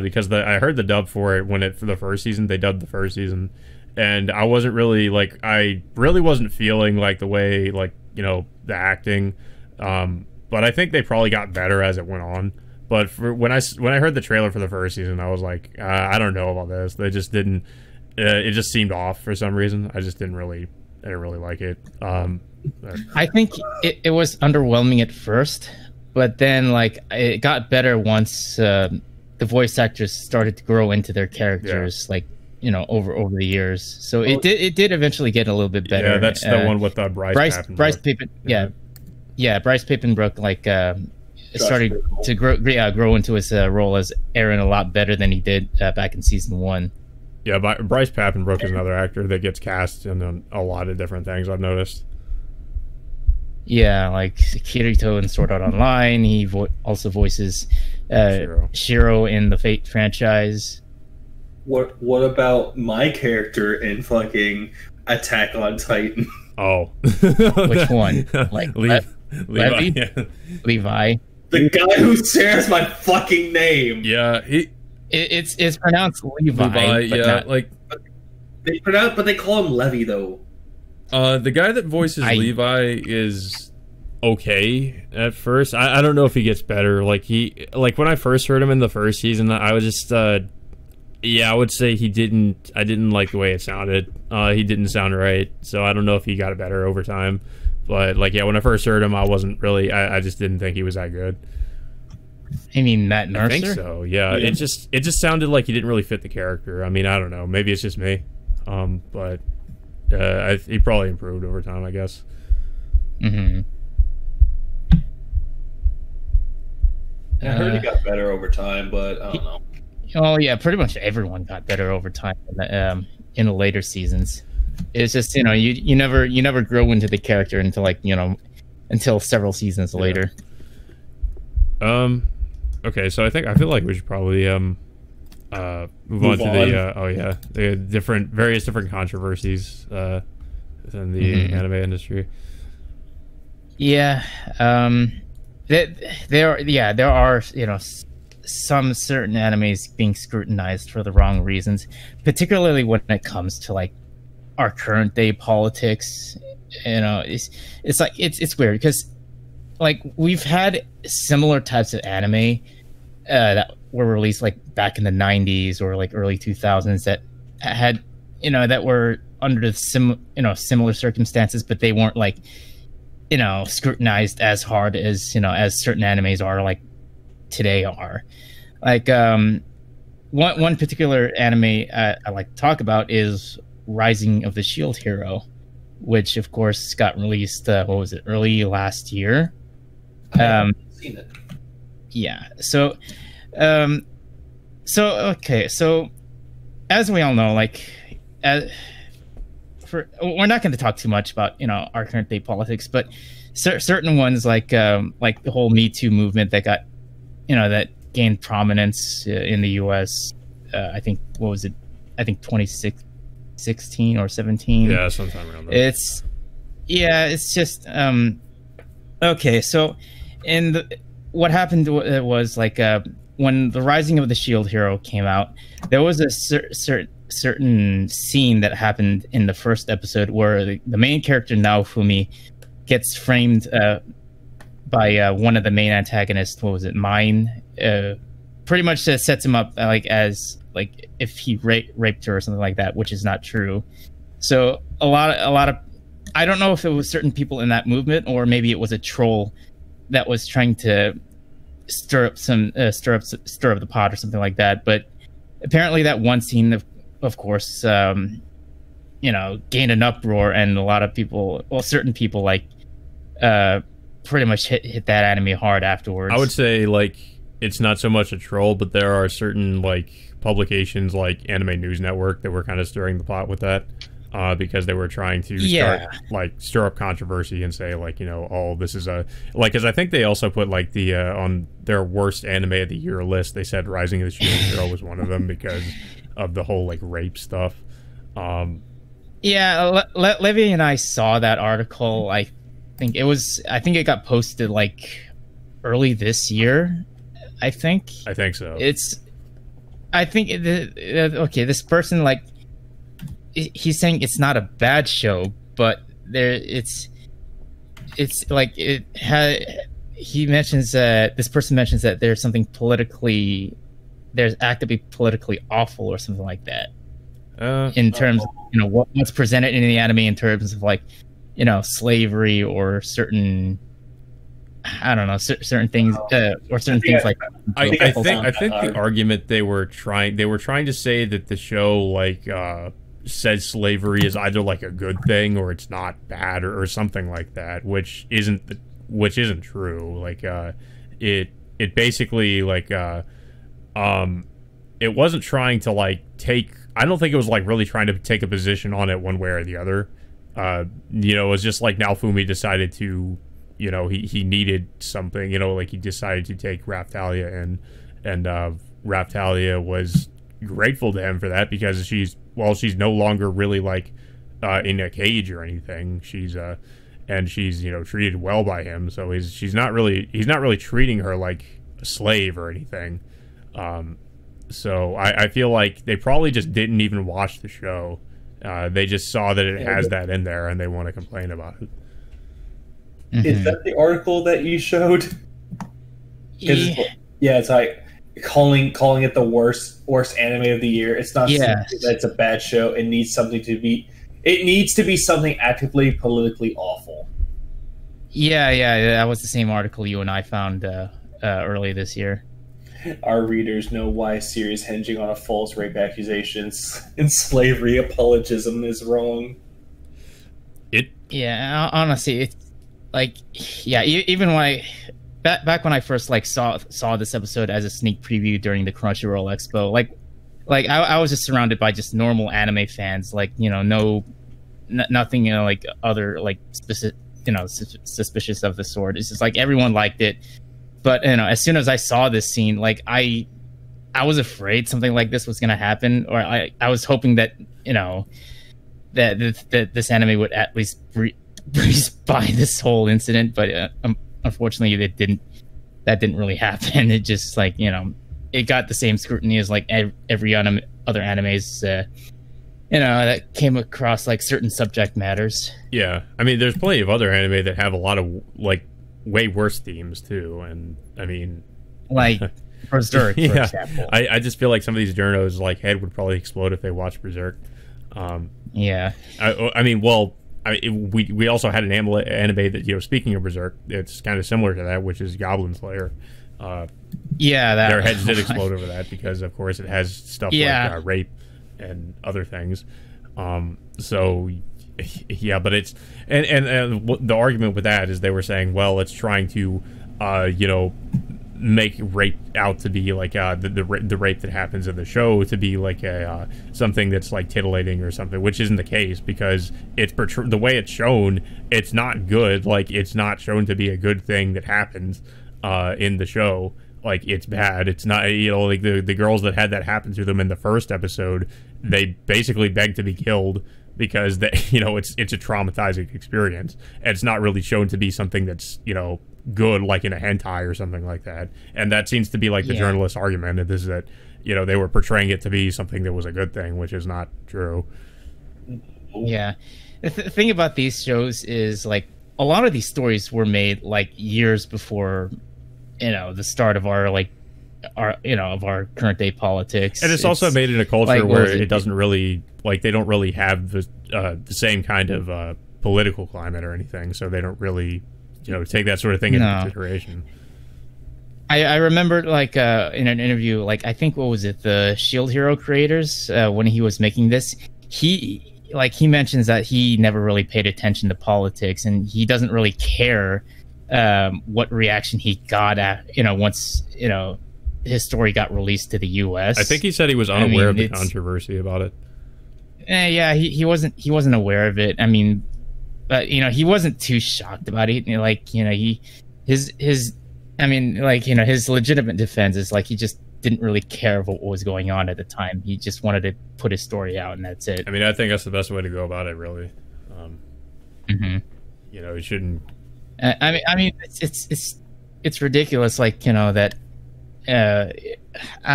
because I heard the dub for it for the first season. They dubbed the first season, and I wasn't really I really wasn't feeling like the way the acting, but I think they probably got better as it went on. But when I heard the trailer for the first season, I was like, I don't know about this. They just didn't. It just seemed off for some reason. I didn't really like it. I think it was underwhelming at first, but then it got better once the voice actors started to grow into their characters, over the years. So it did eventually get a little bit better. Yeah, that's the one with Bryce Papenbrook. Yeah, Bryce Papenbrook started to grow into his role as Eren a lot better than he did back in season 1. Yeah, Bryce Papenbrook is another actor that gets cast in a lot of different things, I've noticed. Yeah, like Kirito in Sword Art Online. He also voices Shiro in the Fate franchise. What about my character in fucking Attack on Titan? Oh. Which one? Levy? Yeah. Levi? The guy who shares my fucking name. Yeah, it's pronounced Levi. Yeah, but they call him Levy though. The guy that voices Levi is okay at first. I don't know if he gets better. When I first heard him in the first season, I was just I would say I didn't like the way it sounded. He didn't sound right. So I don't know if he got better over time. But when I first heard him, I wasn't really. I just didn't think he was that good. I mean, Matt Mercer? I think so. Yeah. It just sounded like he didn't really fit the character. I mean, I don't know. Maybe it's just me. But he probably improved over time, I guess. Mm-hmm. I heard he got better over time, but I don't know. Oh yeah, pretty much everyone got better over time in the later seasons. It's just you never grow into the character until until several seasons later. Okay, so I feel like we should probably move on to the various different controversies within the anime industry. Yeah, there are some certain animes being scrutinized for the wrong reasons, particularly when it comes to our current day politics. It's weird because we've had similar types of anime that were released back in the 90s or early 2000s that had that were under similar circumstances, but they weren't scrutinized as hard as as certain animes are today are. One particular anime I like to talk about is Rising of the Shield Hero, which of course got released early last year. I haven't seen it. Yeah. So as we all know, we're not going to talk too much about our current day politics, but certain ones like the whole Me Too movement that got that gained prominence in the U.S. I think 2016 or 17. Yeah, sometime around there. It's just okay. So what happened was when the Rising of the Shield Hero came out, there was a certain scene that happened in the first episode where the main character Naofumi gets framed by one of the main antagonists. What was it? Mine pretty much sets him up like as like if he raped her or something like that, which is not true. So a lot of I don't know if it was certain people in that movement or maybe it was a troll that was trying to stir up the pot or something like that. But apparently that one scene, of course, gained an uproar, and a lot of people, well, certain people like pretty much hit that anime hard afterwards. I would say like it's not so much a troll, but there are certain like publications like Anime News Network that were kind of stirring the pot with that. Because they were trying to stir up controversy and say like, oh, this is a like, because I think they also put like the on their worst anime of the year list, they said Rising of the Shield Hero was one of them because of the whole like rape stuff. Levy and I saw that article. I think it got posted like early this year. I think so. This person like. He's saying it's not a bad show, but it's like he mentions this person mentions that there's actively politically awful or something like that. In terms of, what's presented in the anime in terms of like, slavery or certain, I don't know, certain things or certain things like that. I think the argument they were trying to say that the show like said slavery is either like a good thing or it's not bad or something like that, which isn't true. Like it basically like it wasn't trying to like take. I don't think it was like really trying to take a position on it one way or the other. It was just like Naofumi decided to, he needed something. Like he decided to take Raphtalia in, and Raphtalia was grateful to him for that because she's no longer really like in a cage or anything. She's treated well by him, so he's not really treating her like a slave or anything. So I feel like they probably just didn't even watch the show. They just saw that it has that in there and they want to complain about it. Mm-hmm. Is that the article that you showed? It's like calling it the worst anime of the year. It's not something that's a bad show. It needs to be something actively politically awful. Yeah, that was the same article you and I found early this year. Our readers know why a series hinging on a false rape accusations and slavery apologism is wrong. Honestly, it's like, even when back when I first like saw this episode as a sneak preview during the Crunchyroll Expo, like I was just surrounded by just normal anime fans, like nothing like other like specific suspicious of the sort. It's just like everyone liked it, but as soon as I saw this scene, like I was afraid something like this was gonna happen, or I was hoping that that this anime would at least breeze by this whole incident, but unfortunately, that didn't really happen. It just like it got the same scrutiny as like every other animes, that came across like certain subject matters. Yeah, I mean, there's plenty of other anime that have a lot of like way worse themes too, and I mean, like Berserk, for example. I just feel like some of these journos like head would probably explode if they watched Berserk. We also had an anime that, speaking of Berserk, it's kind of similar to that, which is Goblin Slayer. Their heads did explode over that because, of course, it has stuff like rape and other things. But it's and the argument with that is they were saying, well, it's trying to, make rape out to be like the rape that happens in the show to be like a something that's like titillating or something, which isn't the case because it's the way it's shown, it's not good. Like it's not shown to be a good thing that happens in the show. Like it's bad. It's not, like the girls that had that happen to them in the first episode, they basically begged to be killed because it's a traumatizing experience. And it's not really shown to be something that's good, like in a hentai or something like that. And that seems to be like the journalist's argument, is that they were portraying it to be something that was a good thing, which is not true. The thing about these shows is like a lot of these stories were made like years before the start of our like our of our current day politics. And it's also made in a culture like, where it doesn't really they don't really have the same kind of political climate or anything, so they don't really take that sort of thing into consideration. I remember in an interview, I think what was it, the Shield Hero creators, when he was making this, he mentions that he never really paid attention to politics, and he doesn't really care what reaction he got at once his story got released to the U.S. I think he said he was unaware of the controversy about it. Yeah, he wasn't aware of it. I mean, but he wasn't too shocked about it. His legitimate defense is he just didn't really care what was going on at the time. He just wanted to put his story out, and that's it. I mean, I think that's the best way to go about it, really. It shouldn't. I mean, it's ridiculous. That I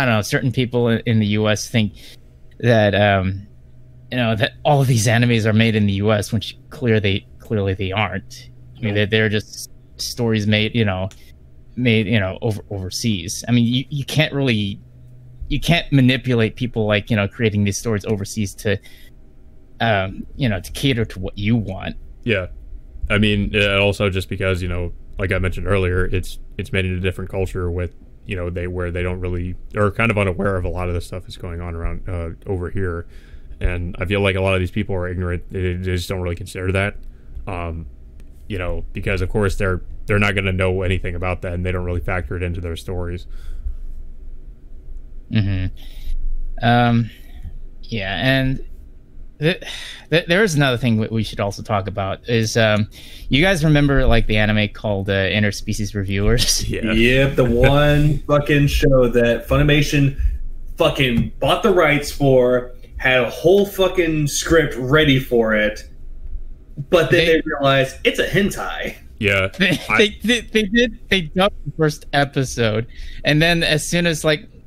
don't know. Certain people in the U.S. think that that all of these animes are made in the U.S., which clearly they aren't. I mean, they're just stories made overseas. I mean, you can't manipulate people creating these stories overseas to to cater to what you want. Yeah, I mean, also just because like I mentioned earlier, it's made in a different culture with where they don't really, are kind of unaware of a lot of the stuff that's going on around over here, and I feel like a lot of these people are ignorant. They just don't really consider that, because of course they're not going to know anything about that, and they don't really factor it into their stories. Yeah, and there is another thing we should also talk about is you guys remember the anime called Interspecies Reviewers? Yeah. Yep, the one fucking show that Funimation fucking bought the rights for, had a whole fucking script ready for it, but then they realized it's a hentai. Yeah, they dubbed the first episode, and then as soon as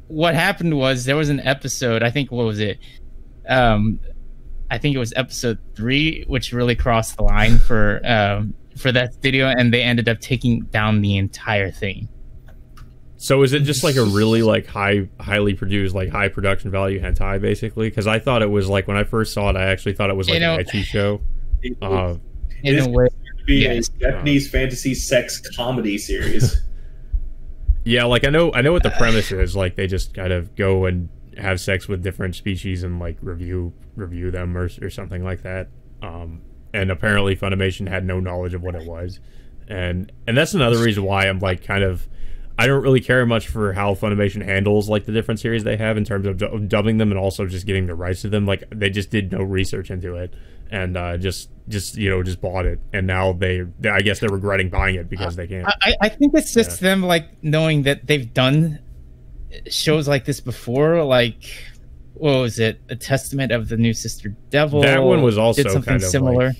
what happened was there was an episode, I think, what was it? I think it was episode 3, which really crossed the line for that studio, and they ended up taking down the entire thing. So is it just a really highly produced, high production value hentai, basically? Because I thought it was when I first saw it, I actually thought it was an ecchi show. In a way, be a Japanese fantasy sex comedy series. Yeah, I know what the premise is. They just kind of go and have sex with different species and review them or something like that. And apparently Funimation had no knowledge of what it was, and that's another reason why I'm I don't really care much for how Funimation handles the different series they have in terms of dubbing them and also just getting the rights to them. They just did no research into it, and just bought it, and now I guess they're regretting buying it because they can't. I think it's just them knowing that they've done shows like this before. What was it? A Testament of the New Sister Devil. That one was also did something kind of similar.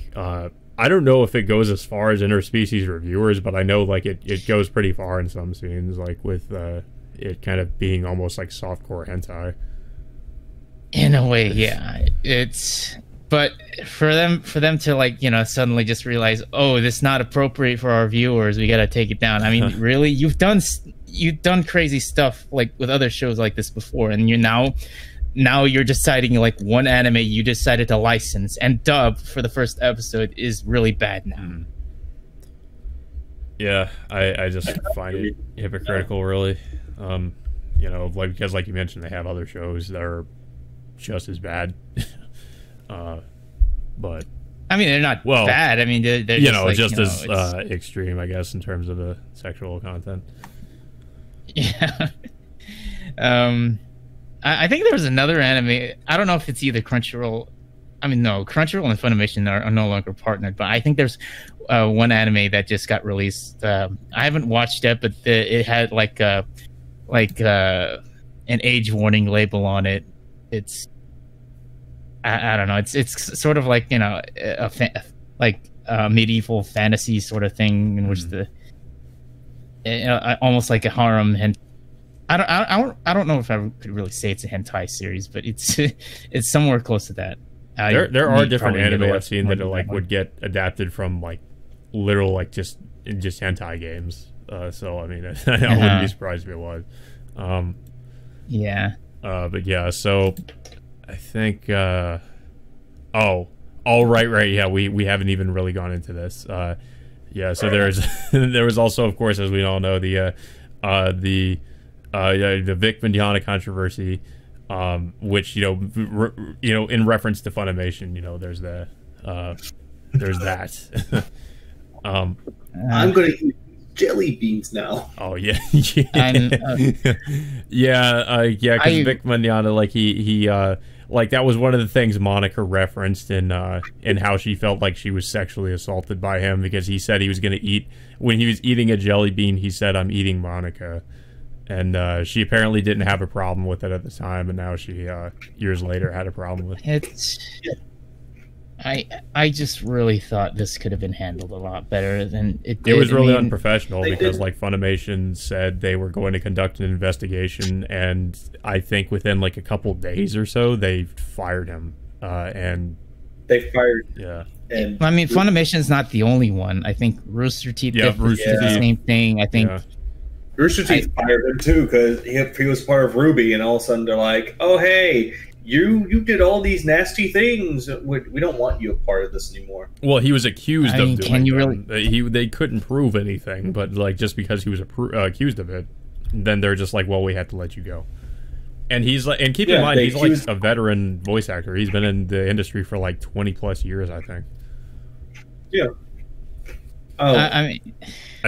I don't know if it goes as far as Interspecies Reviewers, but I know it goes pretty far in some scenes, with it kind of being almost softcore hentai. In a way, yeah. But for them to suddenly just realize, oh, this is not appropriate for our viewers, we gotta take it down. I mean, really, you've done crazy stuff with other shows like this before, and now you're deciding one anime you decided to license and dub for the first episode is really bad now. Yeah, I just find it hypocritical, really. Because you mentioned, they have other shows that are just as bad. But I mean, they're not bad. I mean, they're just as extreme, I guess, in terms of the sexual content. Yeah. I think there was another anime. I don't know if it's either Crunchyroll. I mean, no, Crunchyroll and Funimation are no longer partnered. But I think there's one anime that just got released. I haven't watched it, but it had an age warning label on it. It's I don't know. It's sort of a medieval fantasy sort of thing in which almost like a harem, and I don't know if I could really say it's a hentai series, but it's somewhere close to that. There are different anime I've seen that would get adapted from literal just hentai games. So I mean, I wouldn't be surprised if it was. Yeah. But yeah, so I think. Right. Yeah, we haven't even really gone into this. Yeah, so there's there was also, of course, as we all know, the Vic Mignogna controversy, which in reference to Funimation, there's that. I'm gonna eat jelly beans now. Oh yeah, yeah, because Vic Mignogna, like he like that was one of the things Monica referenced in how she felt like she was sexually assaulted by him, because he said he was going to eat, when he was eating a jelly bean, he said, "I'm eating Monica," and she apparently didn't have a problem with it at the time, and now she years later had a problem with it. I just really thought this could have been handled a lot better than it did. It was really unprofessional, because like Funimation said they were going to conduct an investigation, and I think within like a couple days or so they fired him. And they fired. Yeah. And I mean, Funimation's not the only one. I think Rooster Teeth did the same thing. I think Rooster Teeth fired him too, because he was part of Ruby, and all of a sudden they're like, "Oh hey, you did all these nasty things. We don't want you a part of this anymore." Well, he was accused of doing can you them. They couldn't prove anything, but like just because he was accused of it, then they're just like, well, we have to let you go. And he's like, and keep in mind, he's like a veteran voice actor. He's been in the industry for like 20+ years, I think. Yeah. Oh, I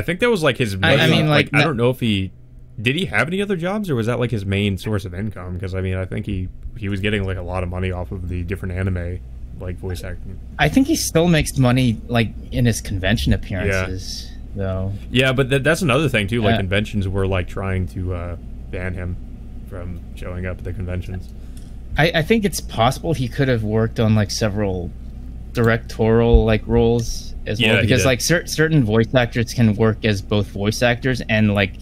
think that was like his. I don't know if he have any other jobs, or was that like his main source of income? Because I mean, I think he was getting like a lot of money off of the different anime like voice acting. I think he still makes money like in his convention appearances, though. Yeah, but that's another thing too. Like conventions were like trying to ban him from showing up at the conventions. I think it's possible he could have worked on like several directorial like roles as well, because like certain voice actors can work as both voice actors and like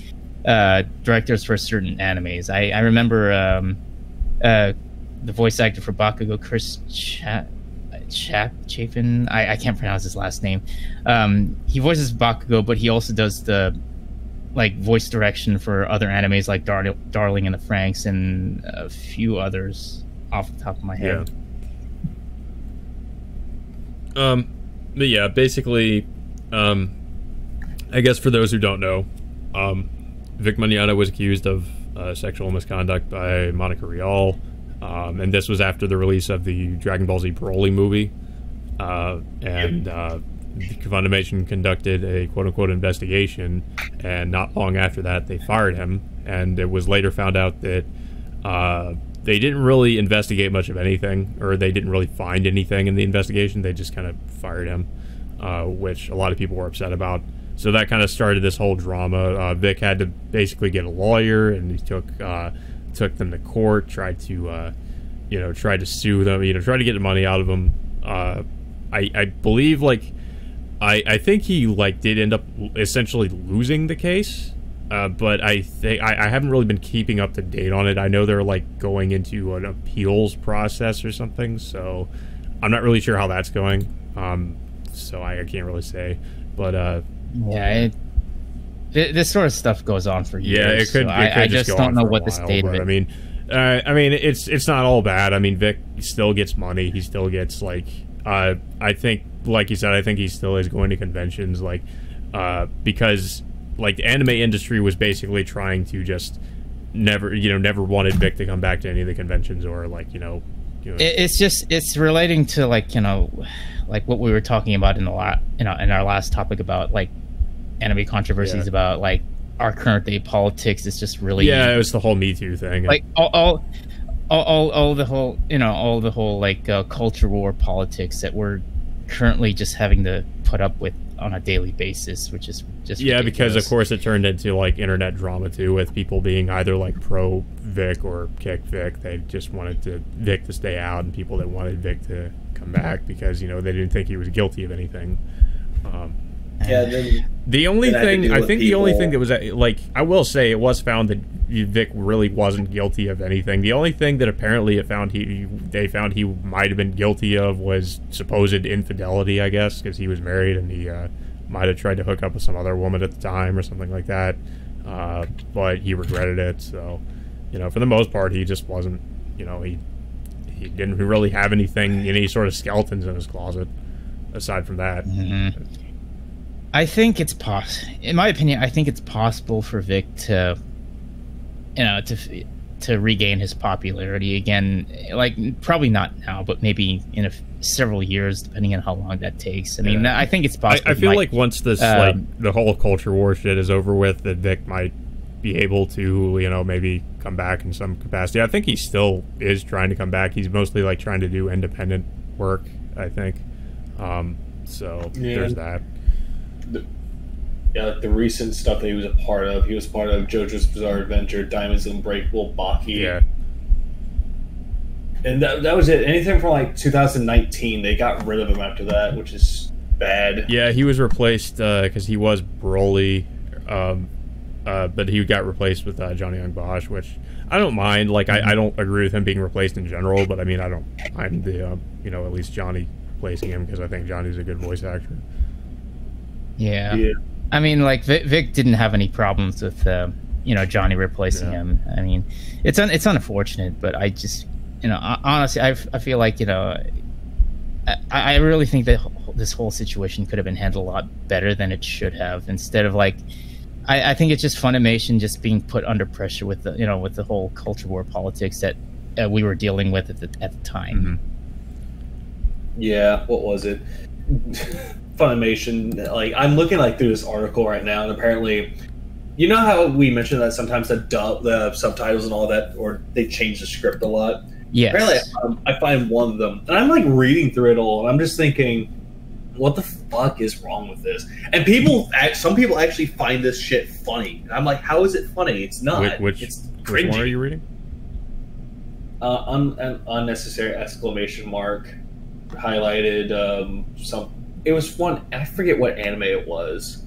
directors for certain animes. I remember the voice actor for Bakugo, Chris Chapin. I can't pronounce his last name. He voices Bakugo, but he also does the like voice direction for other animes like Darling in the Franxx and a few others off the top of my head. But yeah, basically, I guess for those who don't know, Vic Mignogna was accused of sexual misconduct by Monica Rial, and this was after the release of the Dragon Ball Z Broly movie, and Funimation conducted a quote-unquote investigation, and not long after that they fired him, and it was later found out that they didn't really investigate much of anything, or they didn't really find anything in the investigation. They just kind of fired him, which a lot of people were upset about. So that kind of started this whole drama. Vic had to basically get a lawyer, and he took them to court, tried to sue them, try to get the money out of them. I believe, like, I think he like did end up essentially losing the case, but I think I haven't really been keeping up to date on it. I know they're like going into an appeals process or something, so I'm not really sure how that's going. So I can't really say, but this sort of stuff goes on for years. Yeah, it could. So I just don't know what the state of it. I mean, it's not all bad. I mean, Vic still gets money. He still gets like. I think, like you said, I think he still is going to conventions, like, because like the anime industry was basically trying to just never wanted Vic to come back to any of the conventions, or like it's relating to like like what we were talking about in our last topic about like anime controversies about like our current day politics. It's just really it was the whole Me Too thing, like all the whole like culture war politics that we're currently just having to put up with on a daily basis, which is just ridiculous. Because of course it turned into like internet drama too, with people being either like pro Vic or kick Vic. They just wanted Vic to stay out, and people that wanted Vic to come back because they didn't think he was guilty of anything. The only thing that was like, I will say, it was found that Vic really wasn't guilty of anything. The only thing that apparently they found he might have been guilty of was supposed infidelity, I guess, because he was married and he might have tried to hook up with some other woman at the time or something like that. but he regretted it. So, you know, for the most part, he just wasn't, you know, he didn't really have any sort of skeletons in his closet aside from that. Mm-hmm. I think it's in my opinion, I think it's possible for Vic to, you know, to regain his popularity again. Like, probably not now, but maybe in several years, depending on how long that takes. I mean, I think it's possible. I feel like once this, like, the whole culture war shit is over with, that Vic might be able to, you know, maybe come back in some capacity. I think he still is trying to come back. He's mostly, like, trying to do independent work, I think. So there's that. Like the recent stuff that he was a part of. He was part of JoJo's Bizarre Adventure, Diamonds Unbreakable, Baki. Yeah. And that was it. Anything from like 2019, they got rid of him after that, which is bad. Yeah, he was replaced because he was Broly, but he got replaced with Johnny Young Bosch, which I don't mind. Like, I don't agree with him being replaced in general, but I mean, I don't mind the you know, at least Johnny replacing him, because I think Johnny's a good voice actor. Yeah. I mean, like, Vic didn't have any problems with you know, Johnny replacing him. I mean, it's unfortunate, but I just, you know, honestly, I feel like, you know, I really think that this whole situation could have been handled a lot better than it should have. Instead of, like, I think it's just Funimation just being put under pressure with the, you know, with the whole culture war politics that we were dealing with at the time. Mm-hmm. Yeah, what was it? Funimation. Like, I'm looking like through this article right now, and apparently, you know how we mentioned that sometimes the subtitles and all that, or they change the script a lot. Yes. Apparently, I find one of them, and I'm like reading through it all, and I'm just thinking, what the fuck is wrong with this? And some people actually find this shit funny. And I'm like, how is it funny? It's not. Which one are you reading? An unnecessary exclamation mark highlighted some. It was one. I forget what anime it was.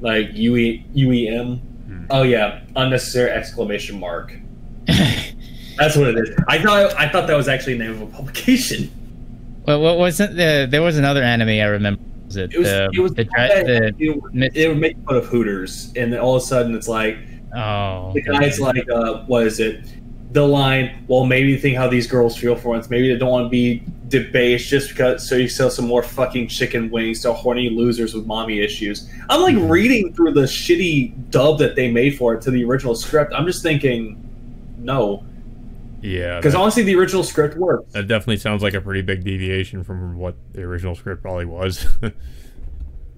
Like UEM. Oh yeah, unnecessary exclamation mark. That's what it is. I thought that was actually the name of a publication. Well, what wasn't there was another anime I remember. It would make fun of Hooters, and then all of a sudden it's like, the guy's like, what is it? The line, well, maybe think how these girls feel for once. Maybe they don't want to be debased just because, so you sell some more fucking chicken wings to horny losers with mommy issues. I'm like reading through the shitty dub that they made for it to the original script. I'm just thinking, no. Yeah. Because honestly, the original script works. That definitely sounds like a pretty big deviation from what the original script probably was.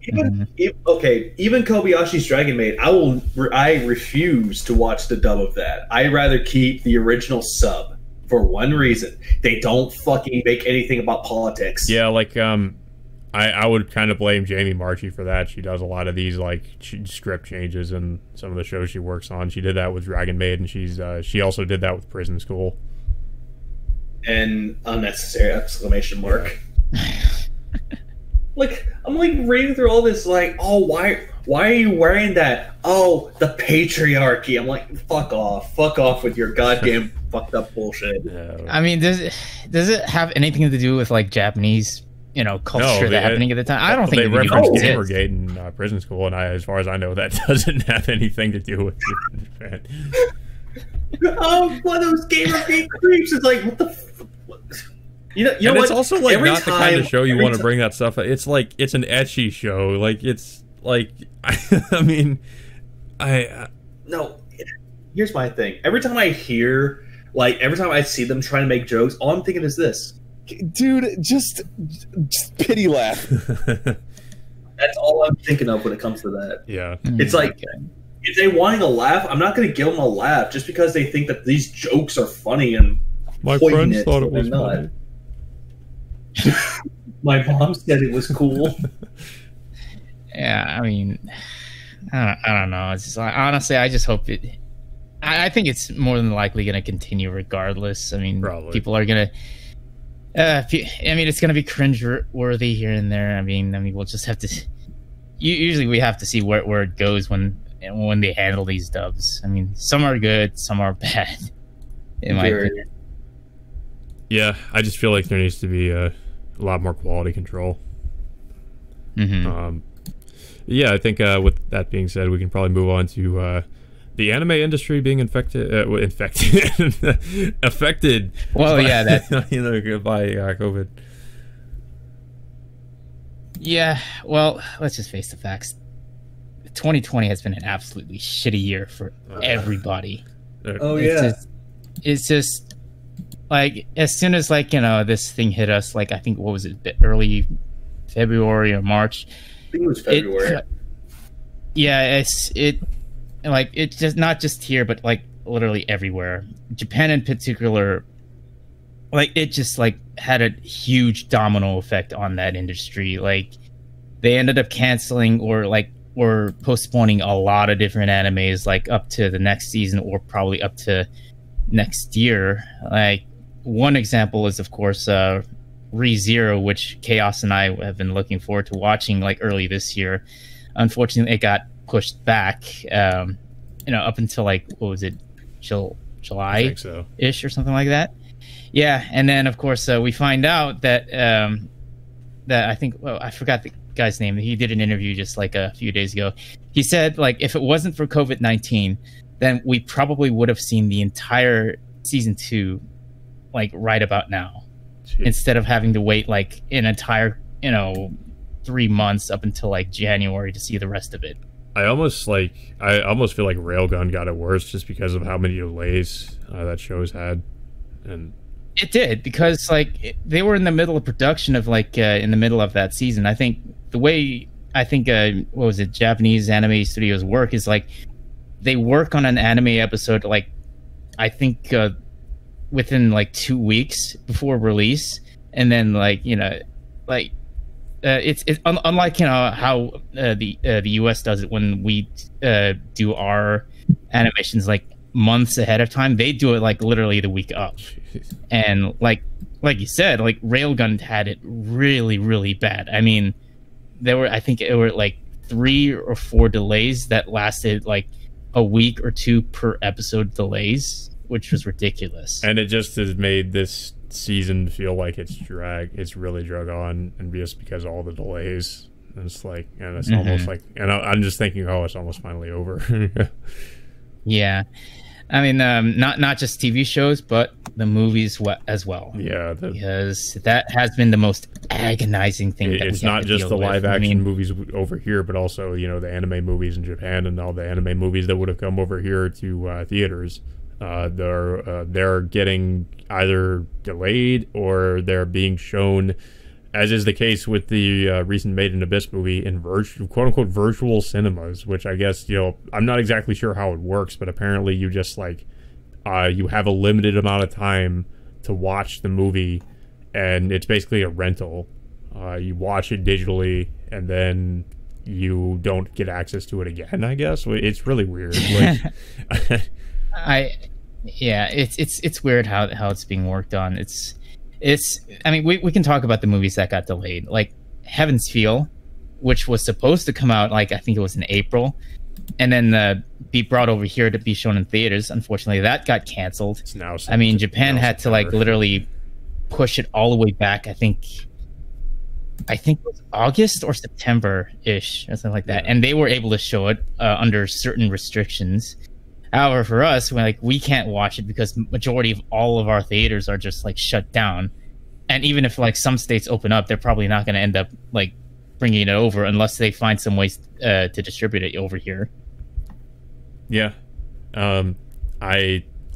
Even Kobayashi's Dragon Maid, I refuse to watch the dub of that. I'd rather keep the original sub for one reason: they don't fucking make anything about politics. Yeah, like I would kind of blame Jamie Marchi for that. She does a lot of these like script changes in some of the shows she works on. She did that with Dragon Maid, and she also did that with Prison School. And unnecessary exclamation mark. Like, I'm like reading through all this, like, oh, why are you wearing that? Oh, the patriarchy. I'm like, fuck off with your goddamn fucked up bullshit. Yeah. I mean, does it have anything to do with like Japanese, you know, culture that happening at the time? I don't think they it referenced exists. Gamergate in Prison School, and as far as I know, that doesn't have anything to do with Japan. Oh, one of those Gamergate creeps is like, what the fuck? You know and what? it's also like every not time, the kind of show you want to time, bring that stuff up. It's like it's an ecchi show. Like it's like I mean, no. Here's my thing. Every time I see them trying to make jokes, all I'm thinking is this, dude. Just pity laugh. That's all I'm thinking of when it comes to that. Yeah, it's like if they wanting a laugh, I'm not going to give them a laugh just because they think that these jokes are funny and my friends thought it was funny. My mom said it was cool. Yeah, I mean, I don't know. It's just like, honestly, I just hope it. I think it's more than likely going to continue regardless. I mean, probably. People are going to. I mean, it's going to be cringe-worthy here and there. I mean, we'll just have to. Usually, we have to see where it goes when they handle these dubs. I mean, some are good, some are bad. In my opinion. Yeah, I just feel like there needs to be a lot more quality control. Mm-hmm. Yeah, I think with that being said, we can probably move on to the anime industry being affected. Well, by, yeah, that by COVID. Yeah, well, let's just face the facts. 2020 has been an absolutely shitty year for everybody. Oh yeah, it's just like as soon as this thing hit us, like I think what was it, early February or March? I think it was February. It's just not just here, but like literally everywhere. Japan in particular, like it just like had a huge domino effect on that industry. Like they ended up canceling or postponing a lot of different animes, like up to the next season or probably up to next year. Like one example is of course ReZero, which Chaos and I have been looking forward to watching like early this year. Unfortunately, it got pushed back, up until like what was it, July-ish so. Or something like that. Yeah, and then of course we find out that I think I forgot the guy's name. He did an interview just like a few days ago. He said like if it wasn't for COVID-19, then we probably would have seen the entire season 2 like right about now. Jeez. Instead of having to wait like an entire 3 months up until like January to see the rest of it. I almost feel like Railgun got it worse just because of how many delays that show's had. And it did, because like they were in the middle of production of like in the middle of that season. I think the way Japanese anime studios work is like they work on an anime episode like I think within like 2 weeks before release, and then it's unlike how the US does it when we do our animations like months ahead of time. They do it like literally the week up. And like you said, like Railgun had it really, really bad. I mean, there were like 3 or 4 delays that lasted like a week or 2 per episode delays, which was ridiculous. And it just has made this season feel like it's really drug on, and just because of all the delays. And it's like, and it's almost like, and I'm just thinking, oh, it's almost finally over. Yeah. I mean, not just TV shows, but the movies as well. Yeah, because that has been the most agonizing thing. It's not just the live action movies over here, but also the anime movies in Japan and all the anime movies that would have come over here to theaters. They're getting either delayed or they're being shown, as is the case with the recent Made in Abyss movie, in quote-unquote virtual cinemas, which I guess, I'm not exactly sure how it works, but apparently you just, you have a limited amount of time to watch the movie, and it's basically a rental. You watch it digitally, and then you don't get access to it again, I guess. It's really weird. It's weird how it's being worked on. I mean, we can talk about the movies that got delayed, like Heaven's Feel, which was supposed to come out, like, I think it was in April, and then be brought over here to be shown in theaters. Unfortunately, that got canceled. It's now Japan had to, like, literally push it all the way back, I think it was August or September-ish, or something like that, and they were able to show it under certain restrictions. However, for us, we can't watch it because majority of all of our theaters are just like shut down. And even if like some states open up, they're probably not going to end up like bringing it over unless they find some ways to distribute it over here. Yeah, I'm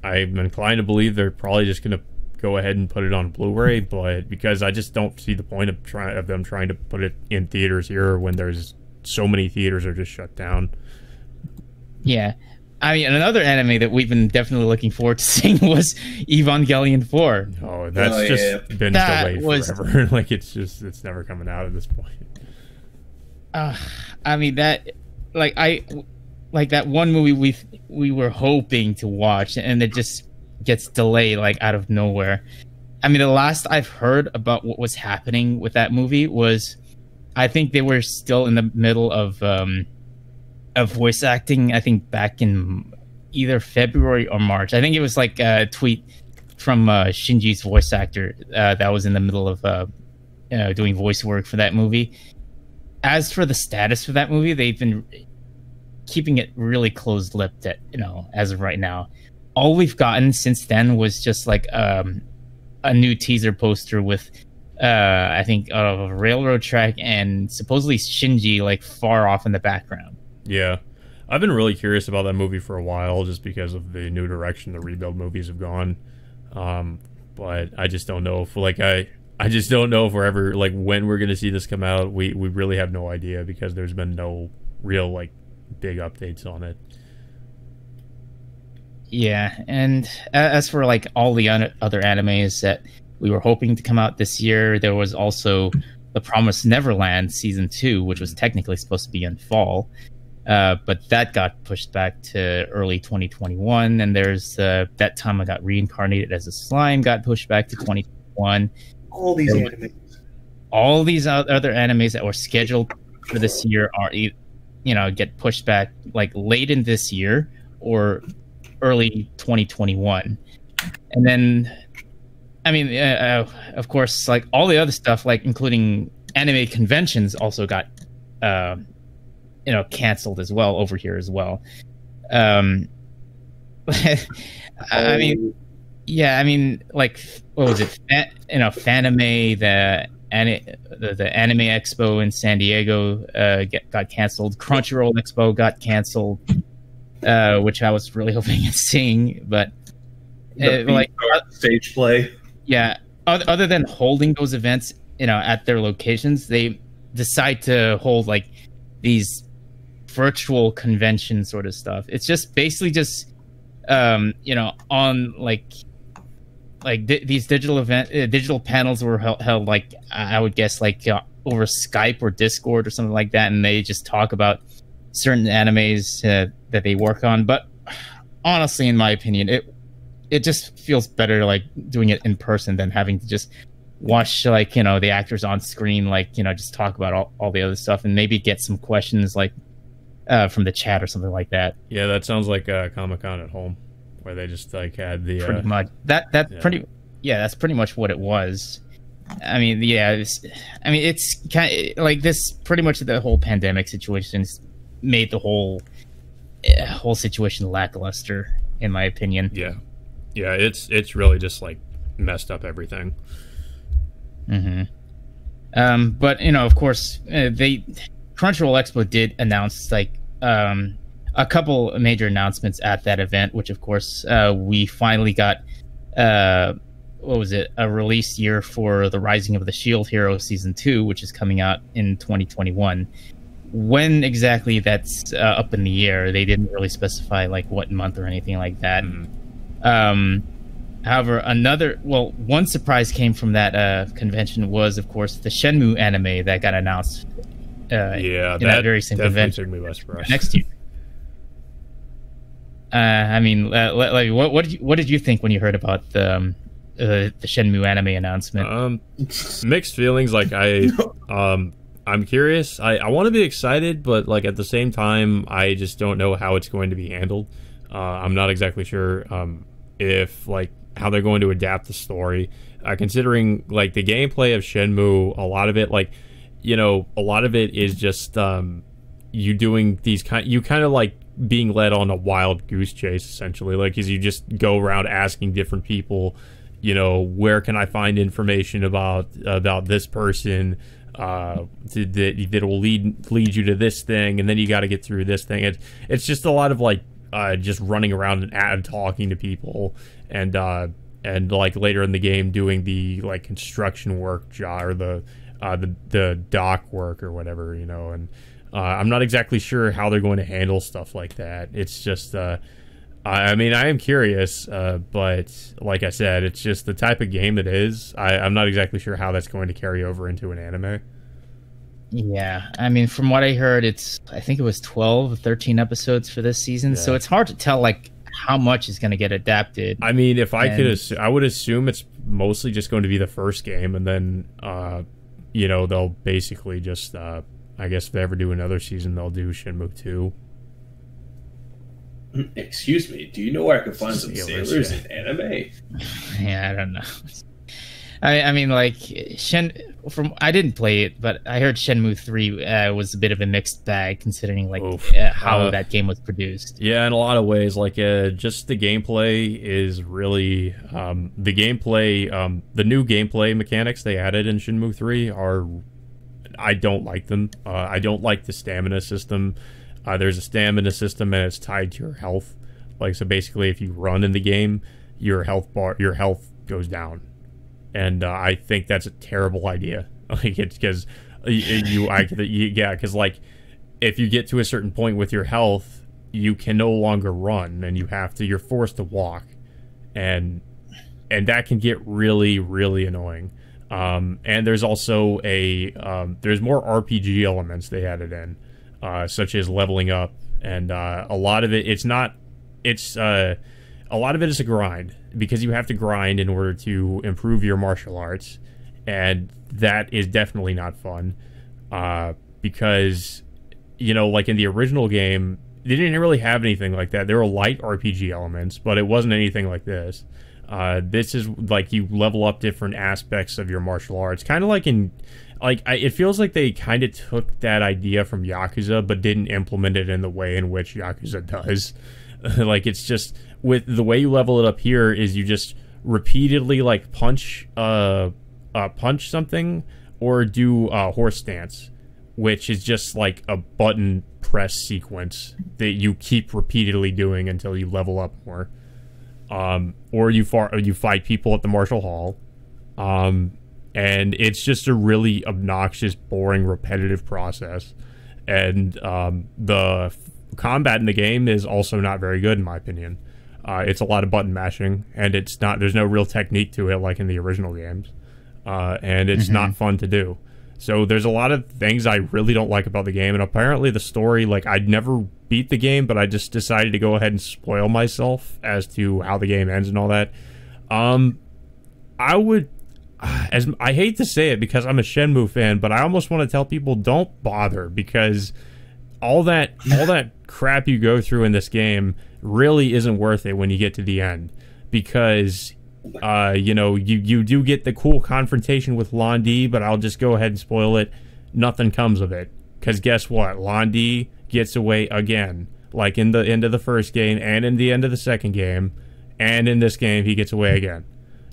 inclined to believe they're probably just going to go ahead and put it on Blu-ray, but because I just don't see the point of them trying to put it in theaters here when there's so many theaters are just shut down. Yeah. I mean, another anime that we've been definitely looking forward to seeing was Evangelion 4. Oh, that's been delayed forever. Like, it's never coming out at this point. I mean, that one movie we were hoping to watch, and it just gets delayed like out of nowhere. I mean, the last I've heard about what was happening with that movie was, I think they were still in the middle of voice acting, I think back in either February or March. I think it was like a tweet from Shinji's voice actor that was in the middle of doing voice work for that movie. As for the status for that movie, they've been keeping it really closed-lipped as of right now. All we've gotten since then was just like a new teaser poster with I think a railroad track and supposedly Shinji like far off in the background. Yeah. I've been really curious about that movie for a while just because of the new direction the Rebuild movies have gone. But I just don't know if I just don't know if we're ever like when we're going to see this come out. We really have no idea because there's been no real like big updates on it. Yeah, and as for like all the other animes that we were hoping to come out this year, there was also The Promised Neverland Season 2, which was technically supposed to be in fall. But that got pushed back to early 2021, and there's That Time I Got Reincarnated as a Slime got pushed back to 2021. All these animes. All these other animes that were scheduled for this year are, get pushed back like late in this year or early 2021. And then, I mean, of course, like all the other stuff, like including anime conventions, also got canceled as well over here as well. I mean, like, what was it? Fanime, the Anime Expo in San Diego got canceled. Crunchyroll Expo got canceled, which I was really hoping at seeing, but stage play. Yeah, other than holding those events, at their locations, they decide to hold like these virtual convention sort of stuff. It's just basically just on these digital panels were held like I would guess like over Skype or Discord or something like that, and they just talk about certain animes that they work on. But honestly, in my opinion, it just feels better like doing it in person than having to just watch like the actors on screen like just talk about all the other stuff and maybe get some questions like from the chat or something like that. Yeah, that sounds like Comic-Con at home, where they just like had the pretty much that's pretty much what it was. I mean, it's kind of like this. Pretty much the whole pandemic situation made the whole situation lackluster, in my opinion. Yeah, it's really just like messed up everything. But of course, Crunchyroll Expo did announce like a couple of major announcements at that event, which of course we finally got what was it, a release year for The Rising of the Shield Hero Season 2, which is coming out in 2021. When exactly that's up in the air, they didn't really specify like what month or anything like that. However, one surprise came from that convention was, of course, the Shenmue anime that got announced that very same convention next year. I mean, what did you think when you heard about the Shenmue anime announcement? Mixed feelings. Like I'm curious. I want to be excited, but like at the same time, I just don't know how it's going to be handled. I'm not exactly sure if like how they're going to adapt the story, considering like the gameplay of Shenmue. A lot of it, like a lot of it is just you doing these you kind of like being led on a wild goose chase essentially, like as you just go around asking different people, where can I find information about this person that will lead you to this thing, and then you got to get through this thing. It's just a lot of like just running around and talking to people, and like later in the game doing the like construction work job or the dock work or whatever, and I'm not exactly sure how they're going to handle stuff like that. It's just I mean, I am curious, but like I said, it's just the type of game it is. I'm not exactly sure how that's going to carry over into an anime. Yeah, I mean, from what I heard, I think it was 12 or 13 episodes for this season, so it's hard to tell like how much is going to get adapted. I mean, if I could, I would assume it's mostly just going to be the first game, and then they'll basically just I guess if they ever do another season, they'll do Shenmue 2. Excuse me, do you know where I can find some sailors in anime? Yeah, I don't know. I mean, like I didn't play it, but I heard Shenmue 3 was a bit of a mixed bag considering like how that game was produced. Yeah, in a lot of ways, like just the gameplay is really the gameplay. The new gameplay mechanics they added in Shenmue 3 are, I don't like them. I don't like the stamina system. There's a stamina system and it's tied to your health. Like, so basically, if you run in the game, your health goes down. And I think that's a terrible idea. Like, it's because because like if you get to a certain point with your health, you can no longer run, and you're forced to walk, and that can get really, really annoying. And there's also there's more RPG elements they added in, such as leveling up, and a lot of it a lot of it is a grind, because you have to grind in order to improve your martial arts, and that is definitely not fun, because, you know, like in the original game, they didn't really have anything like that. There were light RPG elements, but it wasn't anything like this. This is like you level up different aspects of your martial arts, kind of like it feels like they kind of took that idea from Yakuza, but didn't implement it in the way in which Yakuza does. Like, it's just, with the way you level it up here is you just repeatedly like punch something or do a horse stance, which is just like a button press sequence that you keep repeatedly doing until you level up more. Or you fight people at the martial hall, and it's just a really obnoxious, boring, repetitive process. And the combat in the game is also not very good, in my opinion. It's a lot of button mashing, and there's no real technique to it like in the original games, and it's not fun to do. So there's a lot of things I really don't like about the game, and apparently the story, like, I'd never beat the game, but I just decided to go ahead and spoil myself as to how the game ends and all that. I hate to say it because I'm a Shenmue fan, but I almost want to tell people don't bother, because all that crap you go through in this game really isn't worth it when you get to the end, because you know, you do get the cool confrontation with Londi, but I'll just go ahead and spoil it. Nothing comes of it, because guess what? Londi gets away again, like in the end of the first game and in the end of the second game, and in this game he gets away again.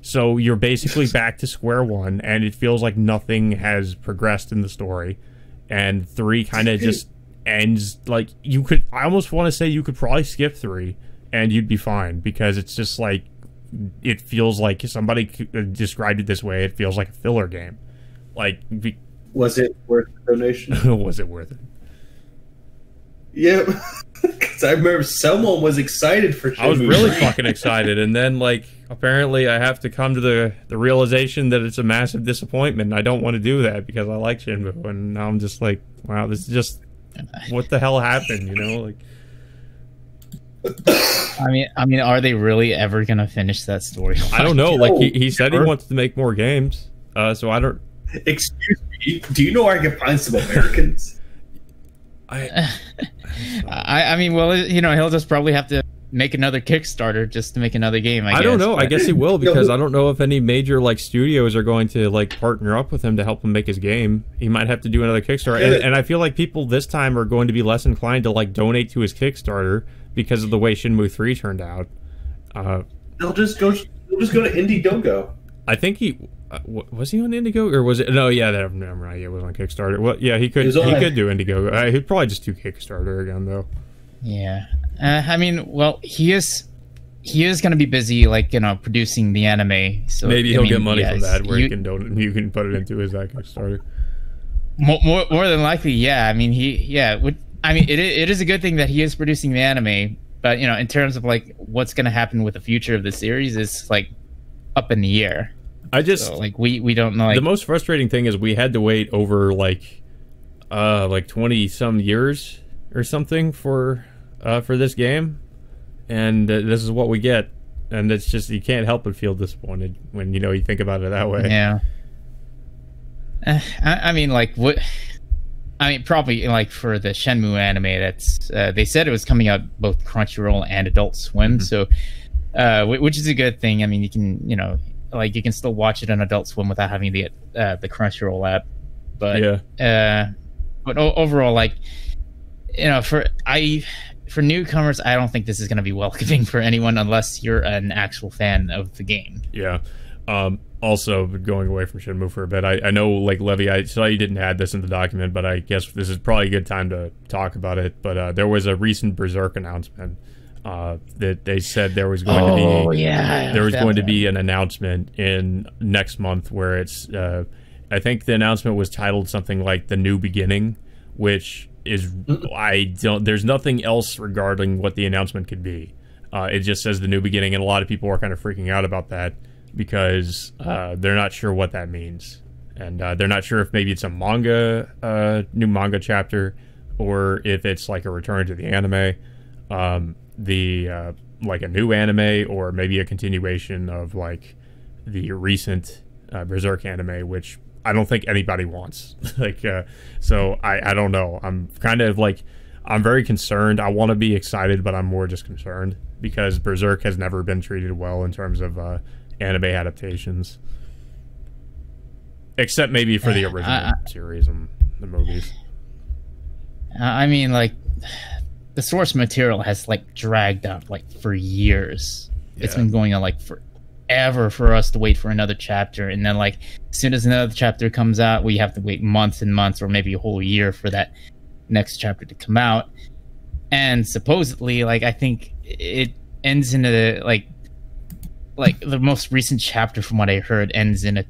So you're basically back to square one, and it feels like nothing has progressed in the story, and 3 kind of just ends like I almost want to say you could probably skip 3 and you'd be fine, because it's just like, it feels like, somebody described it this way, it feels like a filler game. Like, was it worth the donation? Was it worth it? Yeah, because I remember someone was excited for Shenmue. I was really fucking excited, and then, like, apparently I have to come to the realization that it's a massive disappointment, and I don't want to do that because I like Shenmue, and now I'm just like, wow, this is just, what the hell happened, you know? Like, I mean, are they really ever gonna finish that story? I don't know. Like, he said he wants to make more games, so I don't. Excuse me. Do you know where I can find some Americans? I mean, well, you know, he'll just probably have to make another Kickstarter just to make another game. I guess. Don't know. But I guess he will, because I don't know if any major like studios are going to like partner up with him to help him make his game. He might have to do another Kickstarter, and I feel like people this time are going to be less inclined to like donate to his Kickstarter because of the way Shenmue 3 turned out. They'll just go to Indiegogo. I think he was he on Indiegogo, or was it? No, yeah, never mind. Yeah, it was on Kickstarter. Well, yeah, he could do Indiegogo. He'd probably just do Kickstarter again, though. Yeah, I mean, well, he is going to be busy, like, you know, producing the anime. So maybe he'll get money from that, where you can put it into his Kickstarter. More than likely, yeah. I mean, it is a good thing that he is producing the anime, but, you know, in terms of like what's going to happen with the future of the series is like up in the air. We don't know. Like, the most frustrating thing is we had to wait over like 20 some years or something for this game, and this is what we get, and it's just, you can't help but feel disappointed when, you know, you think about it that way. Yeah. I mean, like, what? I mean, probably like for the Shenmue anime, that's they said it was coming out both Crunchyroll and Adult Swim, so which is a good thing. I mean, you can, you know, like you can still watch it on Adult Swim without having the Crunchyroll app. But overall, like, you know, for newcomers, I don't think this is going to be welcoming for anyone unless you're an actual fan of the game. Yeah. Also, going away from Shenmue for a bit, I know, like, Levy, I saw you didn't add this in the document, but I guess this is probably a good time to talk about it. But there was a recent Berserk announcement that they said there was going to be an announcement in next month where it's I think the announcement was titled something like The New Beginning, which is there's nothing else regarding what the announcement could be. It just says The New Beginning, and a lot of people are kind of freaking out about that because they're not sure what that means, and they're not sure if maybe it's a new manga chapter, or if it's like a return to the anime, like a new anime, or maybe a continuation of like the recent Berserk anime, which I don't think anybody wants. So I don't know. I'm kind of like, I'm very concerned. I want to be excited, but I'm more just concerned because Berserk has never been treated well in terms of anime adaptations, except maybe for the original series and the movies. I mean, like, the source material has like dragged out like for years. Yeah. It's been going on like forever for us to wait for another chapter, and then like as soon as another chapter comes out, we have to wait months and months, or maybe a whole year for that next chapter to come out. And supposedly, like, I think it ends in a like the most recent chapter, from what I heard, ends in a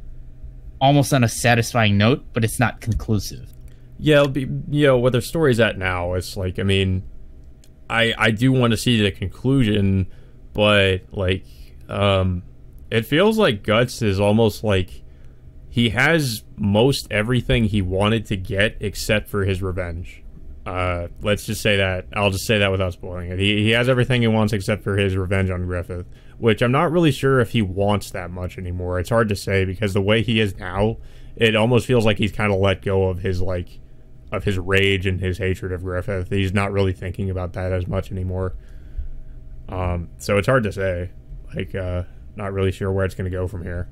almost on a satisfying note, but it's not conclusive. Yeah, it'll be, you know, where the story's at now, it's like, I mean, I do want to see the conclusion, but like it feels like Guts is almost like he has most everything he wanted to get except for his revenge. Let's just say that. I'll just say that without spoiling it. He has everything he wants except for his revenge on Griffith, which I'm not really sure if he wants that much anymore. It's hard to say because the way he is now, it almost feels like he's kind of let go of his his rage and his hatred of Griffith. He's not really thinking about that as much anymore. So it's hard to say. Like, not really sure where it's going to go from here.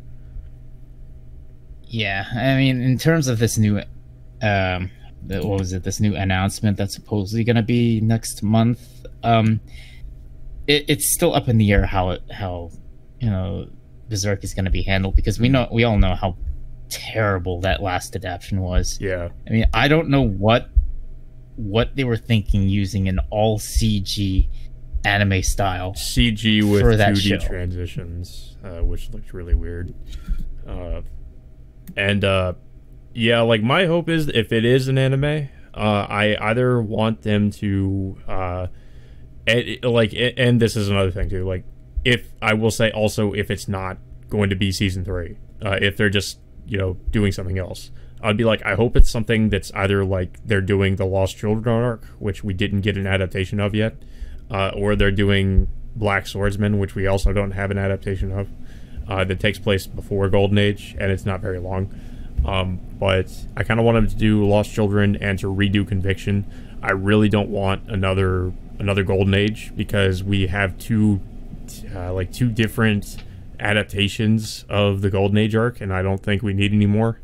Yeah, I mean, in terms of this new this new announcement that's supposedly going to be next month, it's still up in the air how you know Berserk is going to be handled, because we all know how terrible that last adaptation was. Yeah, I mean, I don't know what they were thinking using an all CG anime style CG with for that 2D show. transitions, which looked really weird. Yeah, like, my hope is, if it is an anime, I either want them to and this is another thing too, like, if I will say also, if it's not going to be season 3, if they're just, you know, doing something else, I'd be like, I hope it's something that's either like they're doing the Lost Children arc, which we didn't get an adaptation of yet, or they're doing Black Swordsman, which we also don't have an adaptation of, that takes place before Golden Age, and it's not very long. But I kind of want them to do Lost Children and to redo Conviction. I really don't want another Golden Age, because we have two different adaptations of the Golden Age arc, and I don't think we need any more.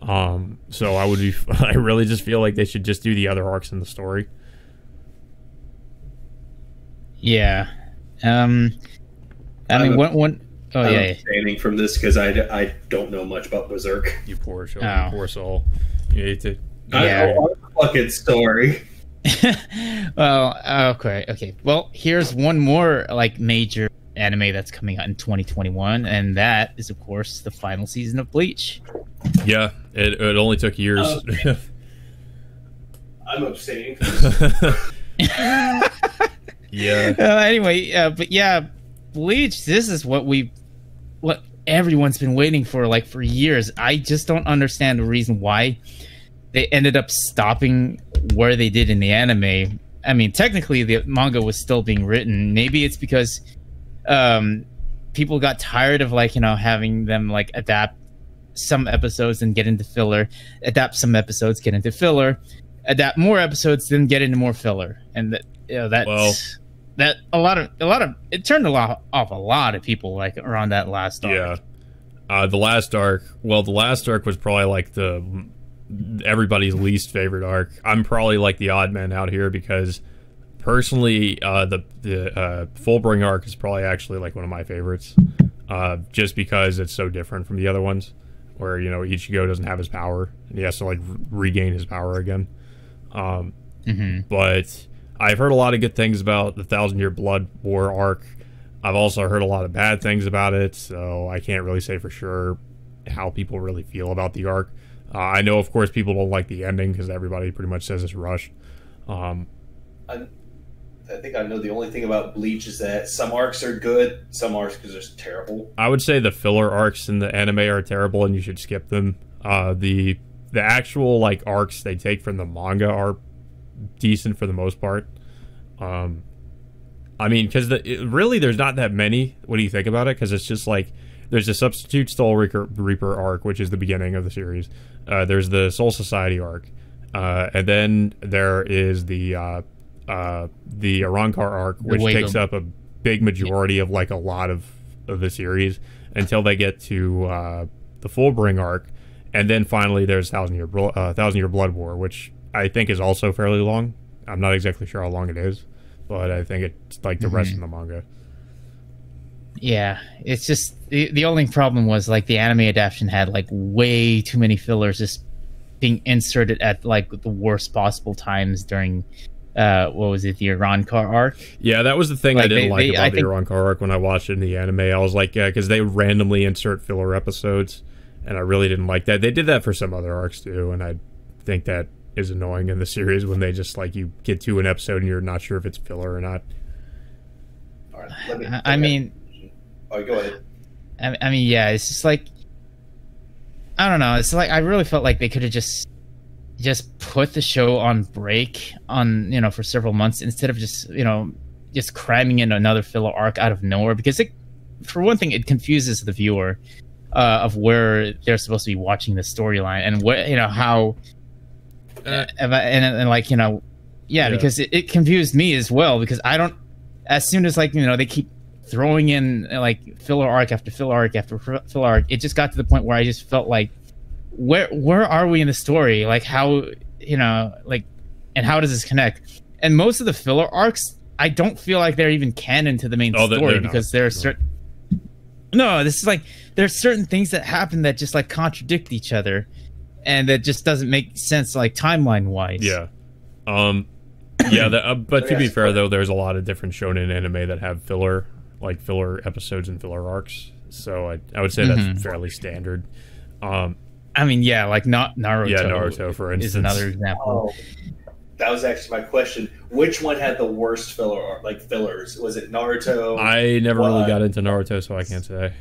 So I really just feel like they should just do the other arcs in the story. Yeah. I mean, one. Oh, I'm yeah. abstaining from this because I don't know much about Berserk. You poor soul. You poor soul. You need to. Yeah. I know a fucking story. Well, okay. Well, here's one more like major anime that's coming out in 2021, and that is, of course, the final season of Bleach. Yeah, it only took years. I'm abstaining from this. Yeah. Anyway, but yeah, Bleach. This is what everyone's been waiting for, like, for years. I just don't understand the reason why they ended up stopping where they did in the anime. I mean, technically, the manga was still being written. Maybe it's because people got tired of, like, you know, having them like adapt some episodes and get into filler, adapt some episodes, get into filler, adapt more episodes, then get into more filler, and that, you know, that a lot of it turned off a lot of people, like, around that last arc. Yeah. The last arc. Well, the last arc was probably like everybody's least favorite arc. I'm probably like the odd man out here because personally, the Fullbring arc is probably actually like one of my favorites. Just because it's so different from the other ones, where Ichigo doesn't have his power and he has to like regain his power again. But I've heard a lot of good things about the 1,000-Year Blood War arc. I've also heard a lot of bad things about it, so I can't really say for sure how people really feel about the arc. I know, of course, people don't like the ending because everybody pretty much says it's rushed. I think I know the only thing about Bleach is that some arcs are good, some arcs are just terrible. I would say the filler arcs in the anime are terrible and you should skip them. The actual like arcs they take from the manga are decent for the most part. I mean, because really there's not that many when you think about it, because it's just like there's a Substitute Soul Reaper arc, which is the beginning of the series. There's the Soul Society arc, and then there is the Arankar arc, which takes up a big majority of like a lot of the series until they get to the Fullbring arc, and then finally there's 1,000-Year Blood War, which I think is also fairly long. I'm not exactly sure how long it is, but I think it's like the rest of the manga. Yeah, it's just the only problem was like the anime adaptation had like way too many fillers just being inserted at like the worst possible times during what was it, the Arankar arc? Yeah, that was the thing I didn't like about the Arankar arc when I watched it in the anime. I was like, yeah, because they randomly insert filler episodes, and I really didn't like that. They did that for some other arcs too, and I think that is annoying in the series when they just like you get to an episode and you're not sure if it's filler or not. All right, go ahead. I mean, yeah, it's just like, I don't know. It's like I really felt like they could have just put the show on break for several months instead of just cramming in another filler arc out of nowhere, because it, for one thing, it confuses the viewer of where they're supposed to be watching the storyline and what how. Because it confused me as well, because I don't, as soon as they keep throwing in like filler arc after filler arc after filler arc, it just got to the point where I just felt like where are we in the story, like how and how does this connect? And most of the filler arcs, I don't feel like they're even canon to the main story, because there are certain this is like there's certain things that happen that just like contradict each other. And it just doesn't make sense, like timeline wise. Yeah, but to be fair though, there's a lot of different shonen anime that have filler episodes and filler arcs. So I would say that's fairly standard. I mean, yeah, like not Naruto. Yeah, Naruto for instance is another example. That was actually my question. Which one had the worst fillers? Was it Naruto? I never really got into Naruto, so I can't say.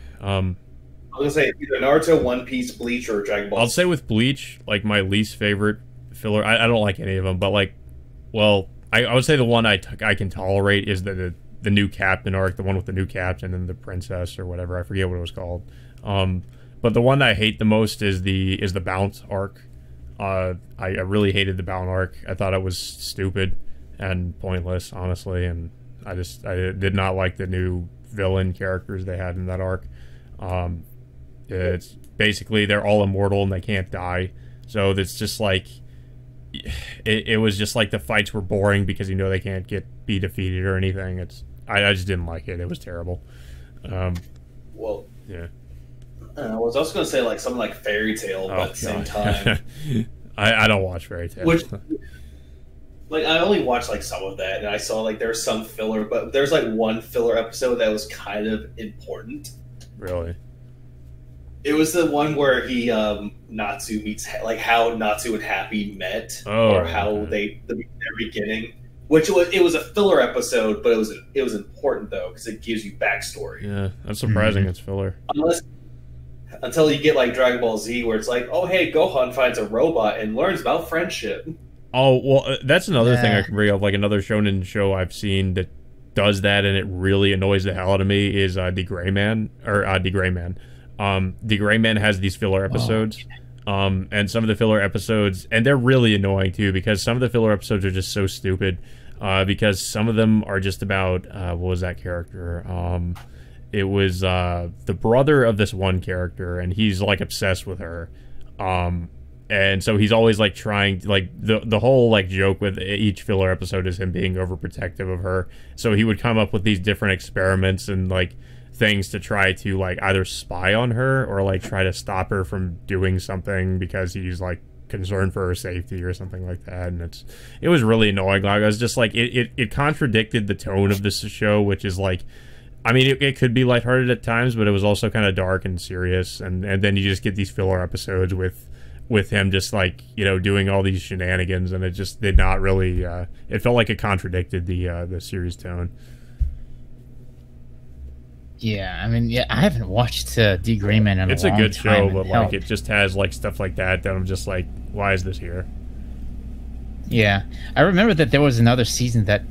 I was gonna say either Naruto, One Piece, Bleach, or Dragon Ball. I'll say with Bleach, like my least favorite filler. I don't like any of them, but I would say the one I can tolerate is the new captain arc, the one with the new captain and the princess or whatever. I forget what it was called. But the one that I hate the most is the Bounce arc. I really hated the Bounce arc. I thought it was stupid and pointless, honestly, and I did not like the new villain characters they had in that arc. It's basically they're all immortal and they can't die, so it's just like it was just like the fights were boring because they can't be defeated or anything. I just didn't like it. It was terrible. Yeah. I was also gonna say like something like Fairy Tail, but at the same time, I don't watch Fairy Tail. Which, like, I only watched like some of that, and I saw like there's some filler, but there's like one filler episode that was kind of important. Really? It was the one where Natsu meets, like how Natsu and Happy met, or how their beginning. It was a filler episode, but it was important though because it gives you backstory. Yeah, that's surprising. It's filler. Until you get like Dragon Ball Z, where it's like, oh hey, Gohan finds a robot and learns about friendship. Oh well, that's another thing I can bring up. Like another shonen show I've seen that does that, and it really annoys the hell out of me is The Gray Man. The Gray Man has these filler episodes, and some of the filler episodes, and they're really annoying too because some of the filler episodes are just so stupid. Because some of them are just about what was that character? it was the brother of this one character, and he's like obsessed with her. And so he's always like trying, like the whole like joke with each filler episode is him being overprotective of her. So he would come up with these different experiments and like things to try to like either spy on her or like try to stop her from doing something because he's like concerned for her safety or something like that. And it was really annoying. Like I was just like it contradicted the tone of this show, which is like, I mean, it could be lighthearted at times, but it was also kind of dark and serious. And then you just get these filler episodes with him just like, you know, doing all these shenanigans, and it just did not really it felt like it contradicted the series tone. Yeah, I mean, yeah, I haven't watched D. Gray Man in a long time. It's a good show, but like it just has like stuff like that I'm just like, why is this here? Yeah, I remember that there was another season that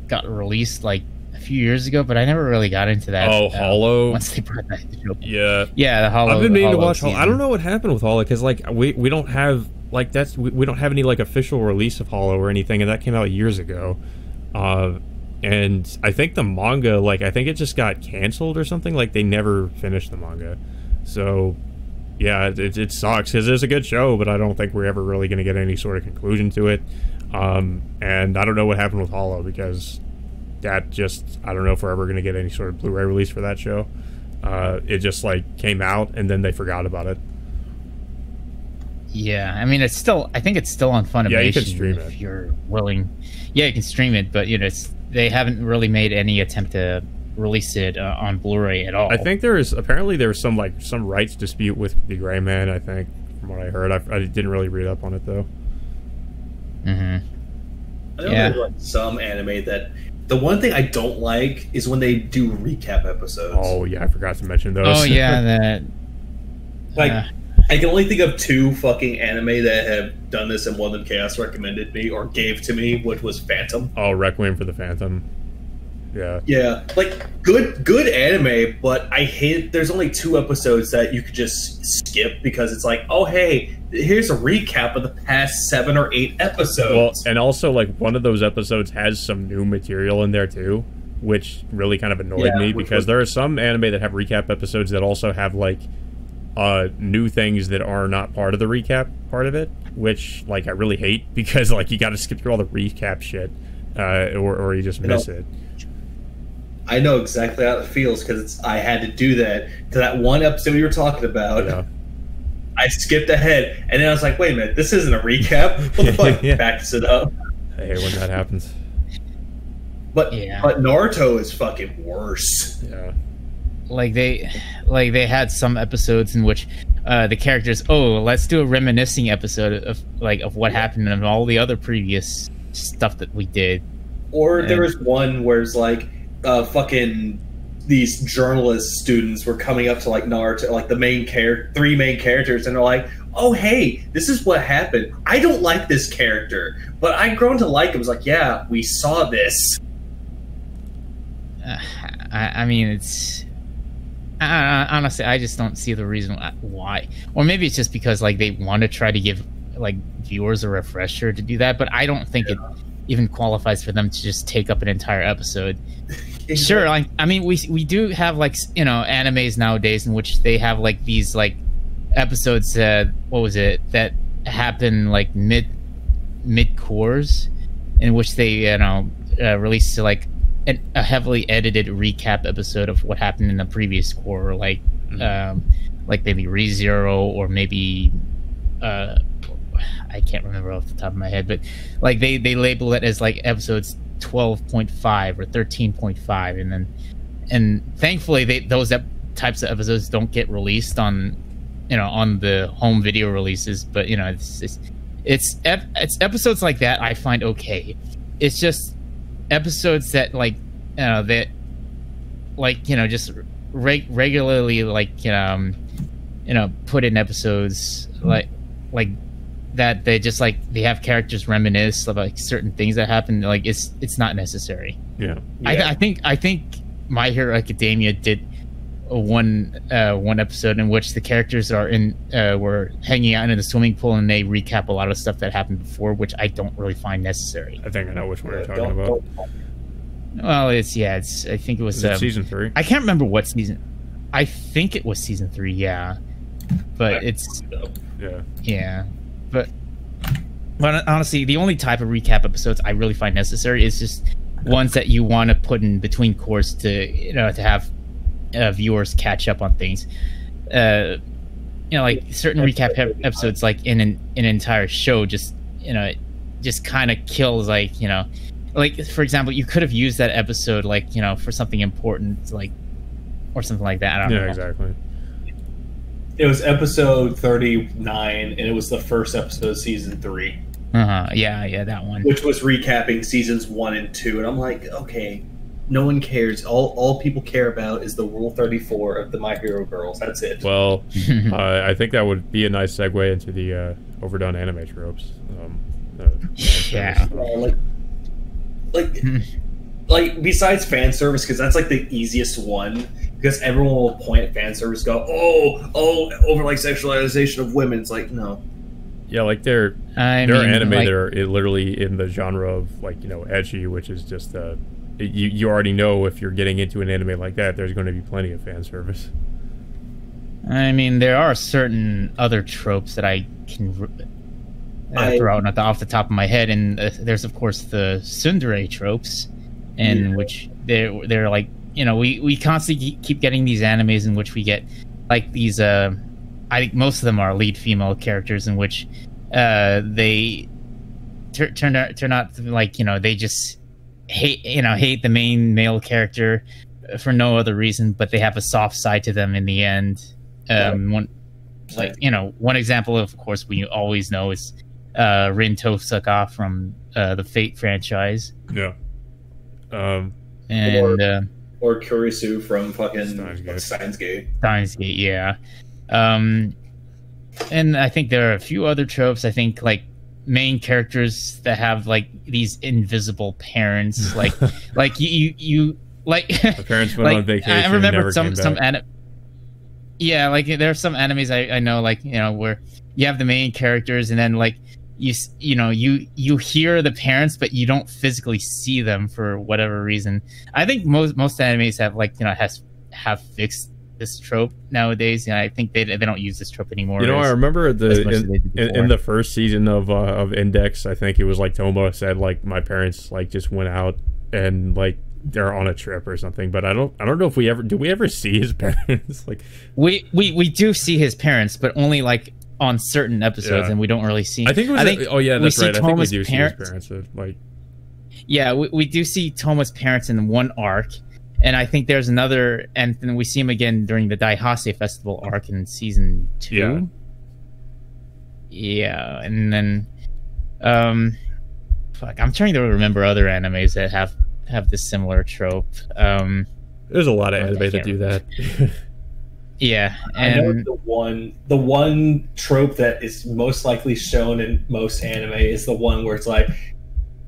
got released like a few years ago, but I never really got into that. Oh, Hollow. Once they brought that show. Yeah, the Hollow. I've been meaning to watch season. Hollow. I don't know what happened with Hollow because like we don't have like we don't have any like official release of Hollow or anything, and that came out years ago. And I think the manga, like, I think it just got canceled or something. Like, they never finished the manga. So, yeah, it sucks because it's a good show, but I don't think we're ever really going to get any sort of conclusion to it. And I don't know what happened with Hollow because that just, I don't know if we're ever going to get any sort of Blu-ray release for that show. It just, like, came out and then they forgot about it. Yeah, I mean, I think it's still on Funimation. Yeah, you can stream if it. you're willing. Yeah, you can stream it, but, you know, they haven't really made any attempt to release it on Blu-ray at all. I think there was some rights dispute with the Gray Man, I think, from what I heard. I didn't really read up on it, though. Mm-hmm. I know there's like some anime that... The one thing I don't like is when they do recap episodes. Oh, yeah, I forgot to mention those. Oh, yeah, that... Like... I can only think of 2 fucking anime that have done this, and one of them Chaos recommended me or gave to me, which was Phantom. Oh, Requiem for the Phantom. Yeah. Yeah, like good anime, but I hate. There's only 2 episodes that you could just skip because it's like, oh hey, here's a recap of the past 7 or 8 episodes. Well, and also like one of those episodes has some new material in there too, which really kind of annoyed me because there are some anime that have recap episodes that also have like. New things that are not part of the recap part of it, which like I really hate because like you got to skip through all the recap shit, or you just miss it. I know exactly how it feels because I had to do that to that one episode you were talking about. Yeah. I skipped ahead and then I was like, wait a minute, this isn't a recap. What the fuck? Yeah. Backs it up. I hate when that happens. But Naruto is fucking worse. Yeah. Like they had some episodes in which the characters, let's do a reminiscing episode of what happened in all the other previous stuff that we did. Or there was one where it's like fucking these journalist students were coming up to like Naruto, like the main 3 main characters, and they're like, oh hey, this is what happened. I don't like this character, but I've grown to like him. It's like, yeah, we saw this. I mean, it's honestly, I just don't see the reason why. Or maybe it's just because like they want to try to give like viewers a refresher to do that, but I don't think it even qualifies for them to just take up an entire episode. Exactly. Sure, like I mean, we do have like, you know, animes nowadays in which they have like these like episodes that happen like mid course, in which they, you know, release like a heavily edited recap episode of what happened in the previous core, like maybe ReZero, or maybe I can't remember off the top of my head, but like they label it as like episodes 12.5 or 13.5, and thankfully those types of episodes don't get released on, you know, on the home video releases. But you know, it's episodes like that I find okay. It's just episodes that like, you know, that like, you know, just regularly like, you know, put in episodes like that they just like they have characters reminisce of like certain things that happen. Like it's not necessary. Yeah. I think My Hero Academia did one episode in which the characters were hanging out in the swimming pool and they recap a lot of stuff that happened before, which I don't really find necessary. I think I know which one you're talking about. Well, I think it was season 3. I can't remember what season. I think it was season 3. Yeah, but but honestly, the only type of recap episodes I really find necessary is just ones that you want to put in between course to to have viewers catch up on things. Like certain recap episodes, like in an entire show, just it just kind of kills, like for example, you could have used that episode for something important, or something like that. I don't know. Yeah, exactly. It was episode 39, and it was the first episode of season 3. Yeah, that one. Which was recapping seasons 1 and 2, and I'm like, okay, no one cares. All people care about is the Rule 34 of the My Hero Girls. That's it. Well, I think that would be a nice segue into the overdone anime tropes. Yeah. Like besides fan service, because that's like the easiest one. Because everyone will point at fan service, go, over like sexualization of women. It's like, no. Yeah, like there are anime that are literally in the genre of ecchi, which is just you already know if you're getting into an anime like that, there's going to be plenty of fan service. I mean, there are certain other tropes that I can throw out off the top of my head, and there's of course the tsundere tropes, in which they're like, we constantly keep getting these animes in which we get like these. I think most of them are lead female characters in which they turn out to like they just hate the main male character for no other reason, but they have a soft side to them in the end. One example, of course, we always know is Rin Tosaka from the Fate franchise. Yeah. Or Kurisu from fucking Steins Gate. Steins Gate, yeah. And I think there are a few other tropes. I think like main characters that have like these invisible parents, like you like the parents went on vacation. I remember some yeah, like there are some animes I know, like where you have the main characters and then like you hear the parents, but you don't physically see them for whatever reason. I think most animes have have fixed this trope nowadays. I think they don't use this trope anymore. I remember in the first season of Index, I think it was like Toma said like my parents like just went out and like they're on a trip or something. But I don't know if we ever see his parents. Like we do see his parents, but only like on certain episodes, and we don't really see. I think that's right. I think we do see his parents. Yeah, we do see Toma's parents in one arc. And I think there's another, and then we see him again during the Daihase Festival arc in season 2. Yeah, and then, I'm trying to remember other animes that have this similar trope. There's a lot of anime that do that. Yeah, and I know the one trope that is most likely shown in most anime is the one where it's like,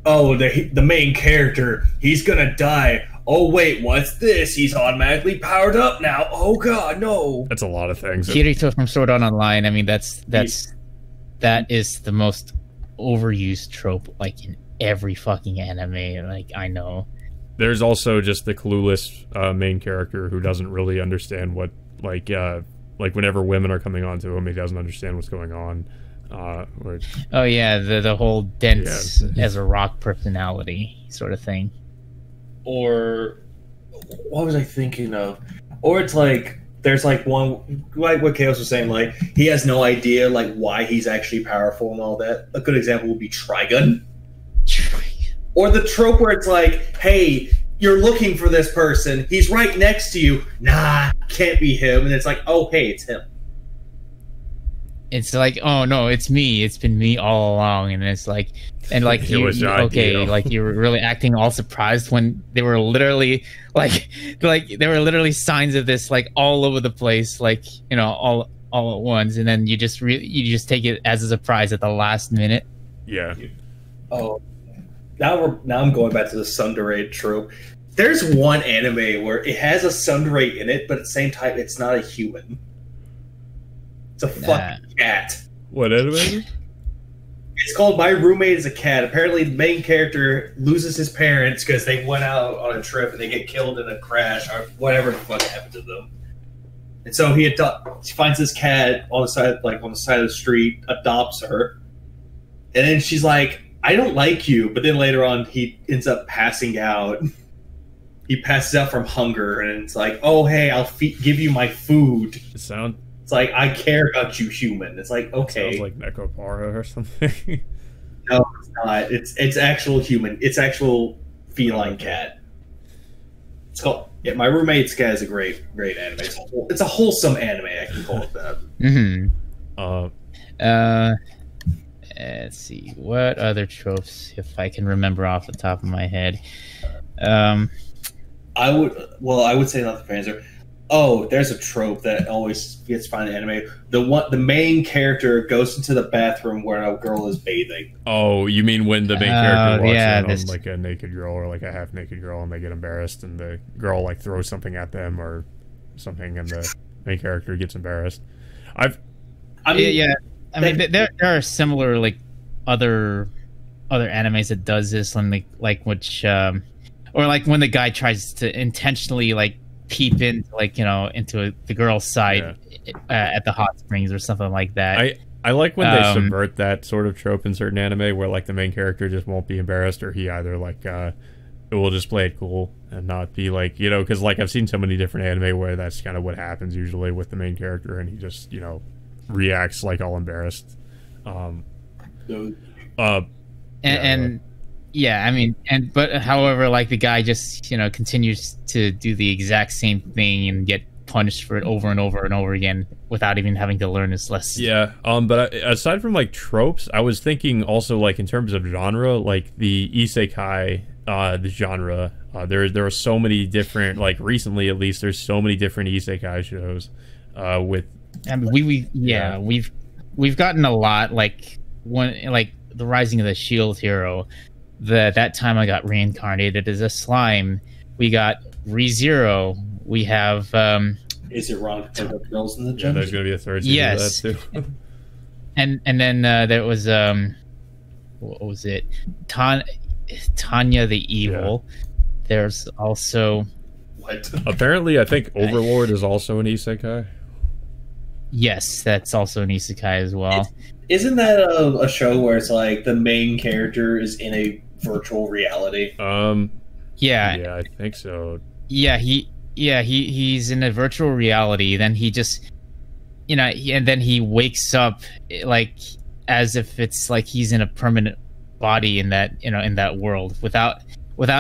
oh, the main character, he's gonna die. Oh wait, what's this? He's automatically powered up now. Oh god, no. That's a lot of things. Kirito from Sword Art Online. I mean, that is the most overused trope, like in every fucking anime. Like I know. There's also just the clueless main character who doesn't really understand what like whenever women are coming onto him, he doesn't understand what's going on. Oh yeah, the whole dense as a rock personality sort of thing. Or what was I thinking of? Or it's like there's like one, like what Kaos was saying, like he has no idea like why he's actually powerful and all that. A good example would be Trigun. Or the trope where it's like, hey, you're looking for this person, he's right next to you. Nah, can't be him. And it's like, oh hey, it's him. It's like, oh no, it's me. It's been me all along, and it's like, and like like you were really acting all surprised when they were literally like there were literally signs of this like all over the place, like all at once, and then you just take it as a surprise at the last minute. Yeah. Oh, now I'm going back to the tsundere trope. There's one anime where it has a tsundere in it, but at the same time, it's not a human. It's a fucking cat. What anime? It's called My Roommate is a Cat. Apparently, the main character loses his parents because they went out on a trip and they get killed in a crash or whatever the fuck happened to them. And so he finds this cat on the side of the street, adopts her, and then she's like, "I don't like you." But then later on, he ends up passing out. He passes out from hunger, and it's like, "Oh, hey, I'll give you my food." It's like, I care about you, human. It's like, okay. It sounds like Necropara or something. No, it's not. It's actual human. It's actual feline cat. It's called My Roommate's Cat is a great anime. It's a wholesome anime. I can call it that. Let's see what other tropes, if I can remember off the top of my head. I would say not the fans are. Oh, there's a trope that always gets found in anime. The main character goes into the bathroom where a girl is bathing. Oh, you mean when the main character walks in on like a naked girl or like a half naked girl and they get embarrassed and the girl like throws something at them or something and the main character gets embarrassed. I mean, there are similar like other animes that does this, and like which or like when the guy tries to intentionally like peep into the girl's side at the hot springs or something like that. I like when they subvert that sort of trope in certain anime where like the main character just won't be embarrassed or he either like will just play it cool and not be like, because like I've seen so many different anime where that's kind of what happens usually with the main character and he just reacts like all embarrassed. But however, like the guy just continues to do the exact same thing and get punished for it over and over and over again without even having to learn his lesson. Yeah, but aside from like tropes, I was thinking also like in terms of genre, like the isekai, the genre. There are so many different, like recently at least, there's so many different isekai shows. With I mean, we've gotten a lot like the Rising of the Shield Hero. That time I got reincarnated as a slime. We got ReZero. We have Is it wrong to put girls in the gym? Yeah, there's gonna be a third season of that too. and then there was what was it? Tanya the Evil. Yeah. There's also what? Apparently I think Overlord is also an isekai. Yes, that's also an isekai as well. Isn't that a show where it's like the main character is in a virtual reality? Yeah, I think so. He's in a virtual reality. Then he just, and then he wakes up like as if it's like he's in a permanent body in that in that world without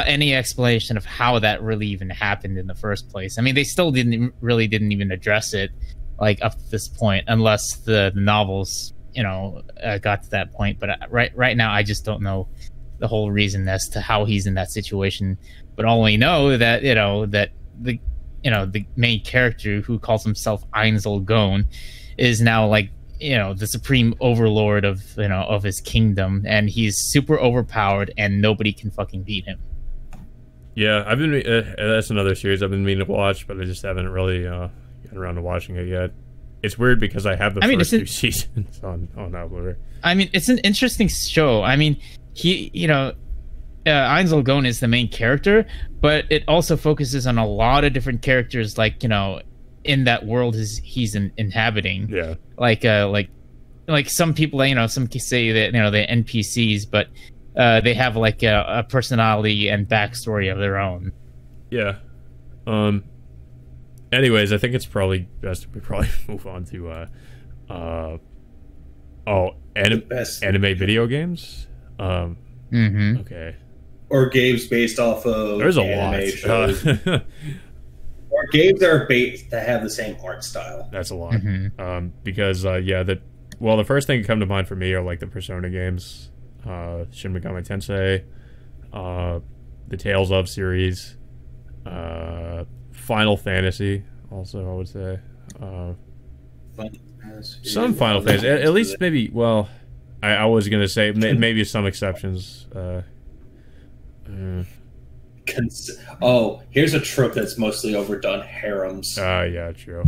any explanation of how that really even happened in the first place. I mean, they still didn't even address it like up to this point, unless the novels got to that point. But right now, I just don't know the whole reason as to how he's in that situation. But only know that that the main character who calls himself Einzel Gon is now like the supreme overlord of his kingdom, and he's super overpowered, and nobody can fucking beat him. Yeah, I've been that's another series I've been meaning to watch, but I just haven't really gotten around to watching it yet. It's weird because I have the first two seasons on Blu-ray. I mean, it's an interesting show. I mean, he, Einzel Gon is the main character, but it also focuses on a lot of different characters, like, in that world he's inhabiting. Yeah. Like some people, some say that, they're NPCs, but they have like a personality and backstory of their own. Yeah. Anyways, I think it's probably best if we move on to anime video games. Okay. Or games based off of there's a anime lot. shows. Or games that have the same art style. That's a lot. Because the first thing that come to mind for me are like the Persona games, Shin Megami Tensei, the Tales of series, Final Fantasy, also I would say. Some Final Fantasy, at least maybe. Well, I was gonna say maybe some exceptions. Here's a trope that's mostly overdone: harems. Yeah, true.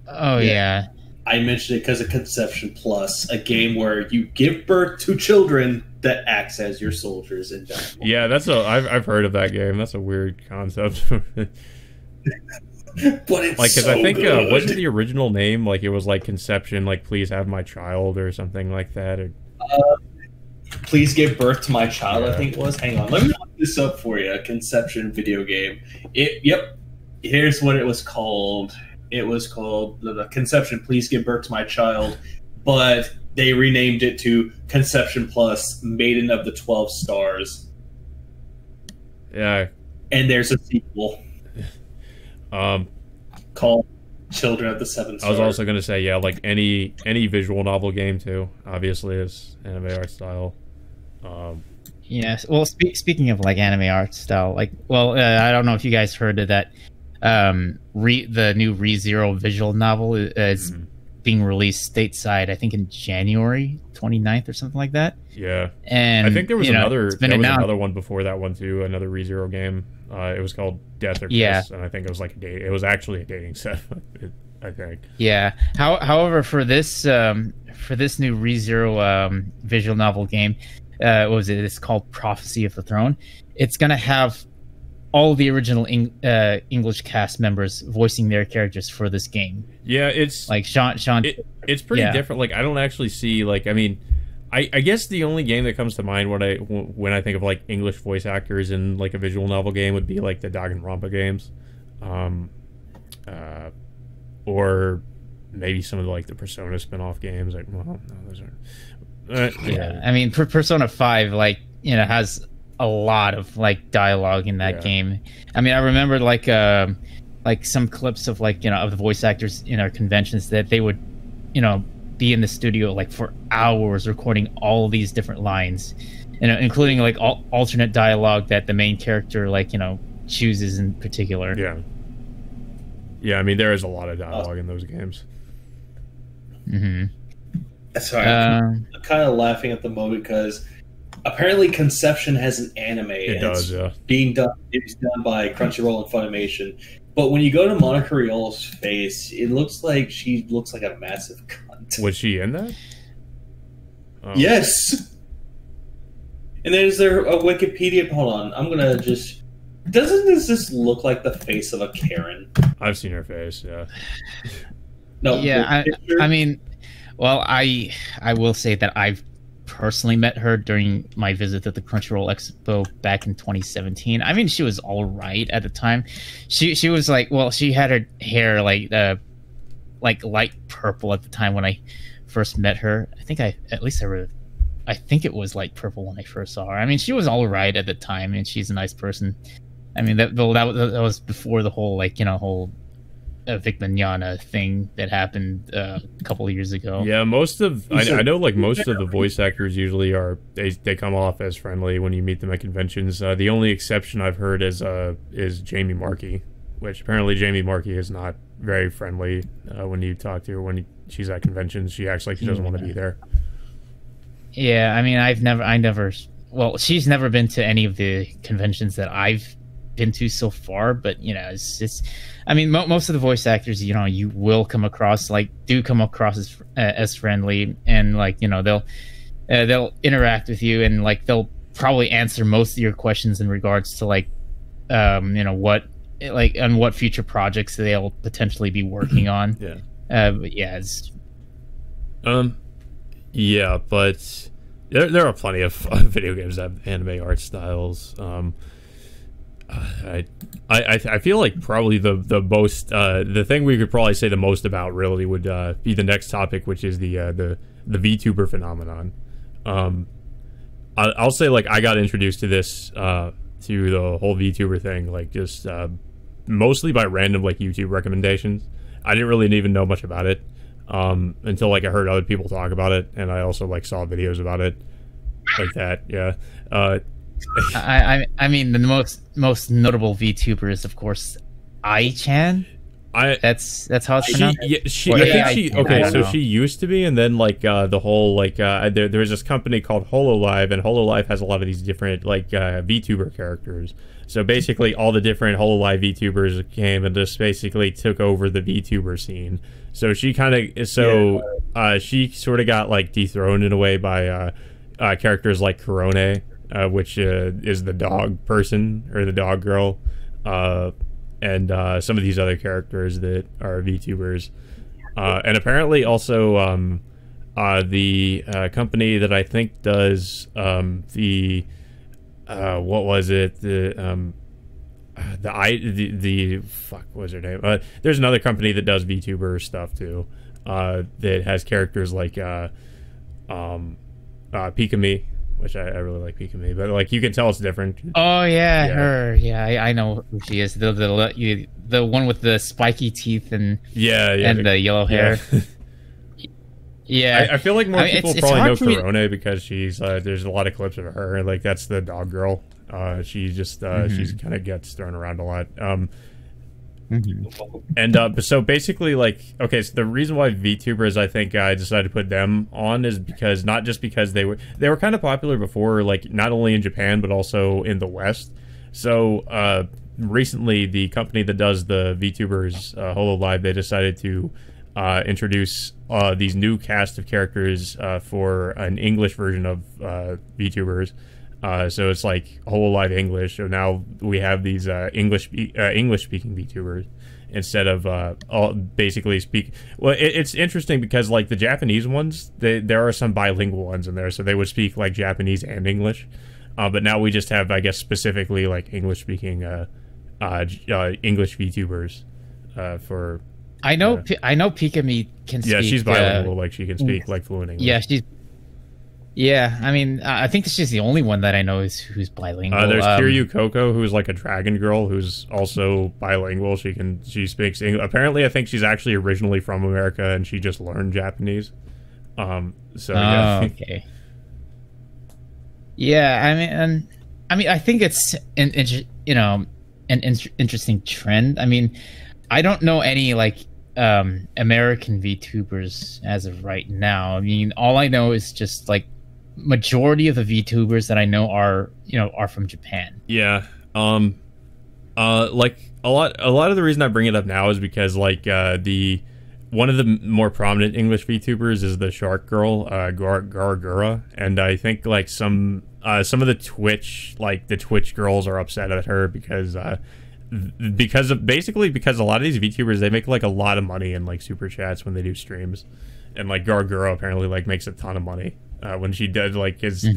Oh yeah. I mentioned it because of Conception Plus, a game where you give birth to children that acts as your soldiers in battle. Yeah, I've heard of that game. That's a weird concept. But it's like, because so I think good. wasn't the original name like it was like Conception, like please have my child or something like that. Or... Please give birth to my child. Yeah. I think it was. Hang on, let me look this up for you. Conception video game. Yep. Here's what it was called. It was called the Conception. Please give birth to my child, but they renamed it to Conception Plus, Maiden of the 12 Stars. Yeah. And there's a sequel called Children of the Seven Stars. I was also going to say, yeah, like any visual novel game too. Obviously, is anime art style. Yes. Well, speaking of like anime art style, like, well, I don't know if you guys heard of that. The new ReZero visual novel is being released stateside, I think in January 29th or something like that. Yeah. And I think there was another one before that one too, another ReZero game. It was called Death or Kiss, and I think it was like it was actually a dating set, I think. Yeah. However, for this new ReZero visual novel game, what was it? It's called Prophecy of the Throne. It's gonna have all the original English cast members voicing their characters for this game. Yeah, it's like Sean. It's pretty different. Like, I don't actually see, like, I mean, I guess the only game that comes to mind when I think of like English voice actors in like a visual novel game would be like the Danganronpa games, or maybe some of the, like the Persona spin-off games. Like, well, no, those are. Yeah, I mean, Persona 5, like, you know, has a lot of like dialogue in that game. I mean, I remember like some clips of like, you know, of the voice actors in our conventions that they would, you know, be in the studio like for hours recording all these different lines, you know, including like alternate dialogue that the main character, like, you know, chooses in particular. Yeah, I mean, there is a lot of dialogue in those games. Sorry, I'm kind of laughing at the moment because apparently Conception has an anime. It's done by Crunchyroll and Funimation. But when you go to Monica Rial's face, it looks like she looks like a massive cunt. Was she in that? Oh. Yes. And then is there a Wikipedia? Hold on, I'm gonna just. Doesn't this look like the face of a Karen? I've seen her face. Yeah. No. Yeah, I mean, well, I will say that I've personally met her during my visit to the Crunchyroll Expo back in 2017. I mean, she was all right at the time. She was like, well, she had her hair like light purple at the time when I first met her. I think I think it was light purple when I first saw her. I mean, she was all right at the time, and she's a nice person. I mean, that was before the whole, like, you know, whole Vic Mignogna thing that happened a couple of years ago. Yeah, I know like most of the voice actors usually they come off as friendly when you meet them at conventions. The only exception I've heard is Jamie Markey, which apparently Jamie Markey is not very friendly when you talk to her when she's at conventions. She acts like she doesn't want to be there. Yeah, I mean, well, she's never been to any of the conventions that I've been to so far, but, you know, it's I mean, most of the voice actors, you know, you will come across as friendly, and, like, you know, they'll interact with you, and, like, they'll probably answer most of your questions in regards to, like, you know, what future projects they'll potentially be working on. But yeah, it's yeah, but there are plenty of video games that have anime art styles. I feel like probably the most the thing we could probably say the most about really would be the next topic, which is the VTuber phenomenon. I'll say, like, I got introduced to this to the whole VTuber thing, like, just mostly by random, like, YouTube recommendations. I didn't really even know much about it until, like, I heard other people talk about it, and I also, like, saw videos about it like that. Yeah. I mean, the most notable VTuber is, of course, I-chan. That's how it's pronounced. She used to be, and then like the whole like there's this company called HoloLive, and HoloLive has a lot of these different like VTuber characters. So basically, all the different HoloLive VTubers came and just basically took over the VTuber scene. So she she sort of got like dethroned in a way by characters like Korone, which is the dog person or the dog girl. And some of these other characters that are VTubers. And apparently also the company that I think does the what was it? The fuck what was her name? There's another company that does VTuber stuff too. That has characters like Pikami, which I really like Pikami, but like you can tell it's different. Oh yeah, her. Yeah, I know who she is. The one with the spiky teeth and and the yellow hair. Yeah, I feel like more people probably know Korone because she's there's a lot of clips of her. Like that's the dog girl. She just she's kind of gets thrown around a lot. And so basically, like, okay, so the reason why VTubers I think I decided to put them on is because not just because they were kind of popular before, like not only in Japan but also in the West. So recently, the company that does the VTubers HoloLive, they decided to introduce these new cast of characters for an English version of VTubers. So it's like HoloLive English. So now we have these English speaking VTubers instead of all basically speak. Well, it's interesting because like the Japanese ones, there are some bilingual ones in there, so they would speak like Japanese and English. But now we just have, I guess, specifically like English speaking English VTubers for. I know Pikami can speak. Yeah, she's bilingual. Like she can speak like fluent English. Yeah, I mean, I think she's the only one that I know who's bilingual. There's Kiryu Coco, who's like a dragon girl, who's also bilingual. She speaks English. Apparently, I think she's actually originally from America, and she just learned Japanese. Yeah. Okay. Yeah, I mean, I think it's an interesting trend. I mean, I don't know any like American VTubers as of right now. I mean, all I know is just like majority of the VTubers that I know are from Japan. Yeah. Like a lot of the reason I bring it up now is because like one of the more prominent English VTubers is the Shark Girl, Gargura, and I think like some of the Twitch girls are upset at her because a lot of these VTubers, they make like a lot of money in like super chats when they do streams, and like Gargura apparently like makes a ton of money when she does like his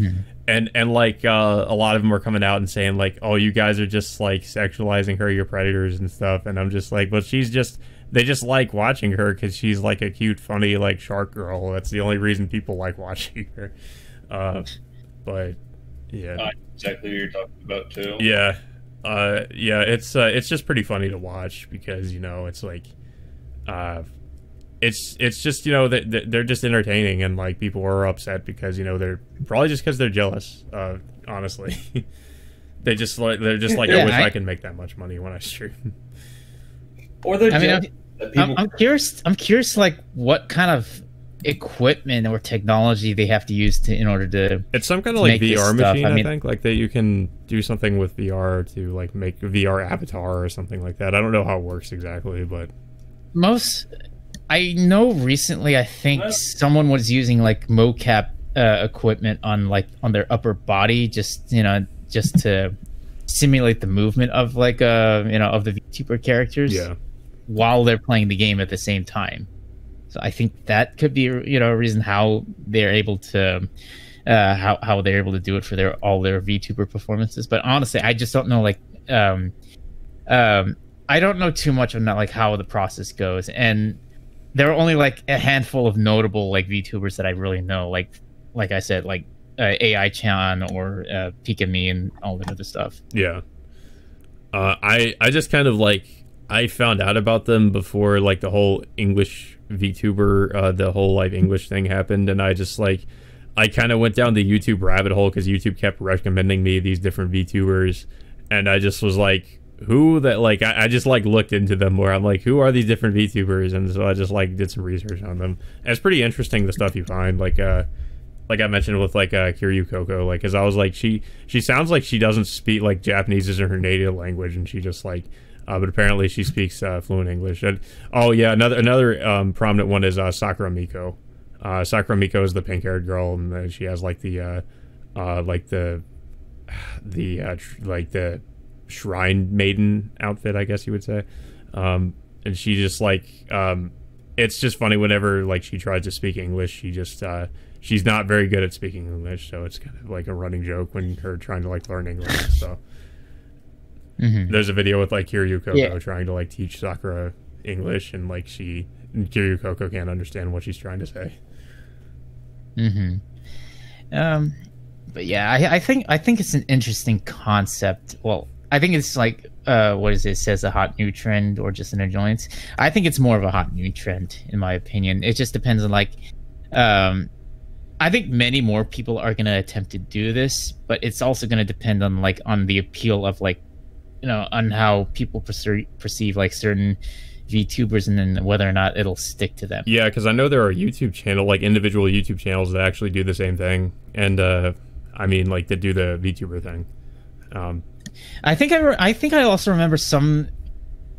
and like a lot of them are coming out and saying like, oh, you guys are just like sexualizing her, you're predators and stuff, and I'm just like, but they just like watching her because she's like a cute, funny like shark girl. That's the only reason people like watching her. But yeah, exactly what you're talking about too. Yeah. It's just pretty funny to watch because it's like it's just they're just entertaining, and like people are upset because they're probably just because they're jealous. Honestly, they're just like I wish I could make that much money when I stream. Or they're I'm curious like what kind of equipment or technology they have to use in order to. It's some kind of like VR machine. I think like that you can do something with VR to like make a VR avatar or something like that. I don't know how it works exactly, but I know recently I think someone was using like mocap equipment on their upper body just to simulate the movement of like of the VTuber characters while they're playing the game at the same time. So I think that could be a reason how they're able to how they're able to do it for all their VTuber performances. But honestly, I just don't know like I don't know too much on like how the process goes, and there are only like a handful of notable like VTubers that I really know, like I said, like AI Chan or Pikami and all that other stuff. Yeah. I just kind of like I found out about them before like the whole English VTuber, the whole like English thing happened, and I just like I kind of went down the YouTube rabbit hole because YouTube kept recommending me these different VTubers, and I just was like, who that like I just like looked into them where I'm like, who are these different VTubers, and so I just like did some research on them. And it's pretty interesting the stuff you find, like I mentioned with like Kiryu Coco, like because I was like she sounds like she doesn't speak like Japanese isn't her native language, and she just like but apparently she speaks fluent English. And oh yeah, another prominent one is Sakura Miko. Sakura Miko is the pink-haired girl, and she has like the shrine maiden outfit, I guess you would say. And she just like it's just funny whenever like she tries to speak English, she just she's not very good at speaking English, so it's kind of like a running joke when her trying to like learn English. So there's a video with like Kiryu Coco trying to like teach Sakura English, and like Kiryu Coco can't understand what she's trying to say. But yeah, I think it's an interesting concept. Well, I think it's like what is it says a hot new trend or just an annoyance. I think it's more of a hot new trend in my opinion. It just depends on like I think many more people are going to attempt to do this, but it's also going to depend on like on the appeal of like on how people perceive like certain VTubers, and then whether or not it'll stick to them. Yeah, because I know there are individual YouTube channels that actually do the same thing, and I mean like that do the VTuber thing. I think I also remember some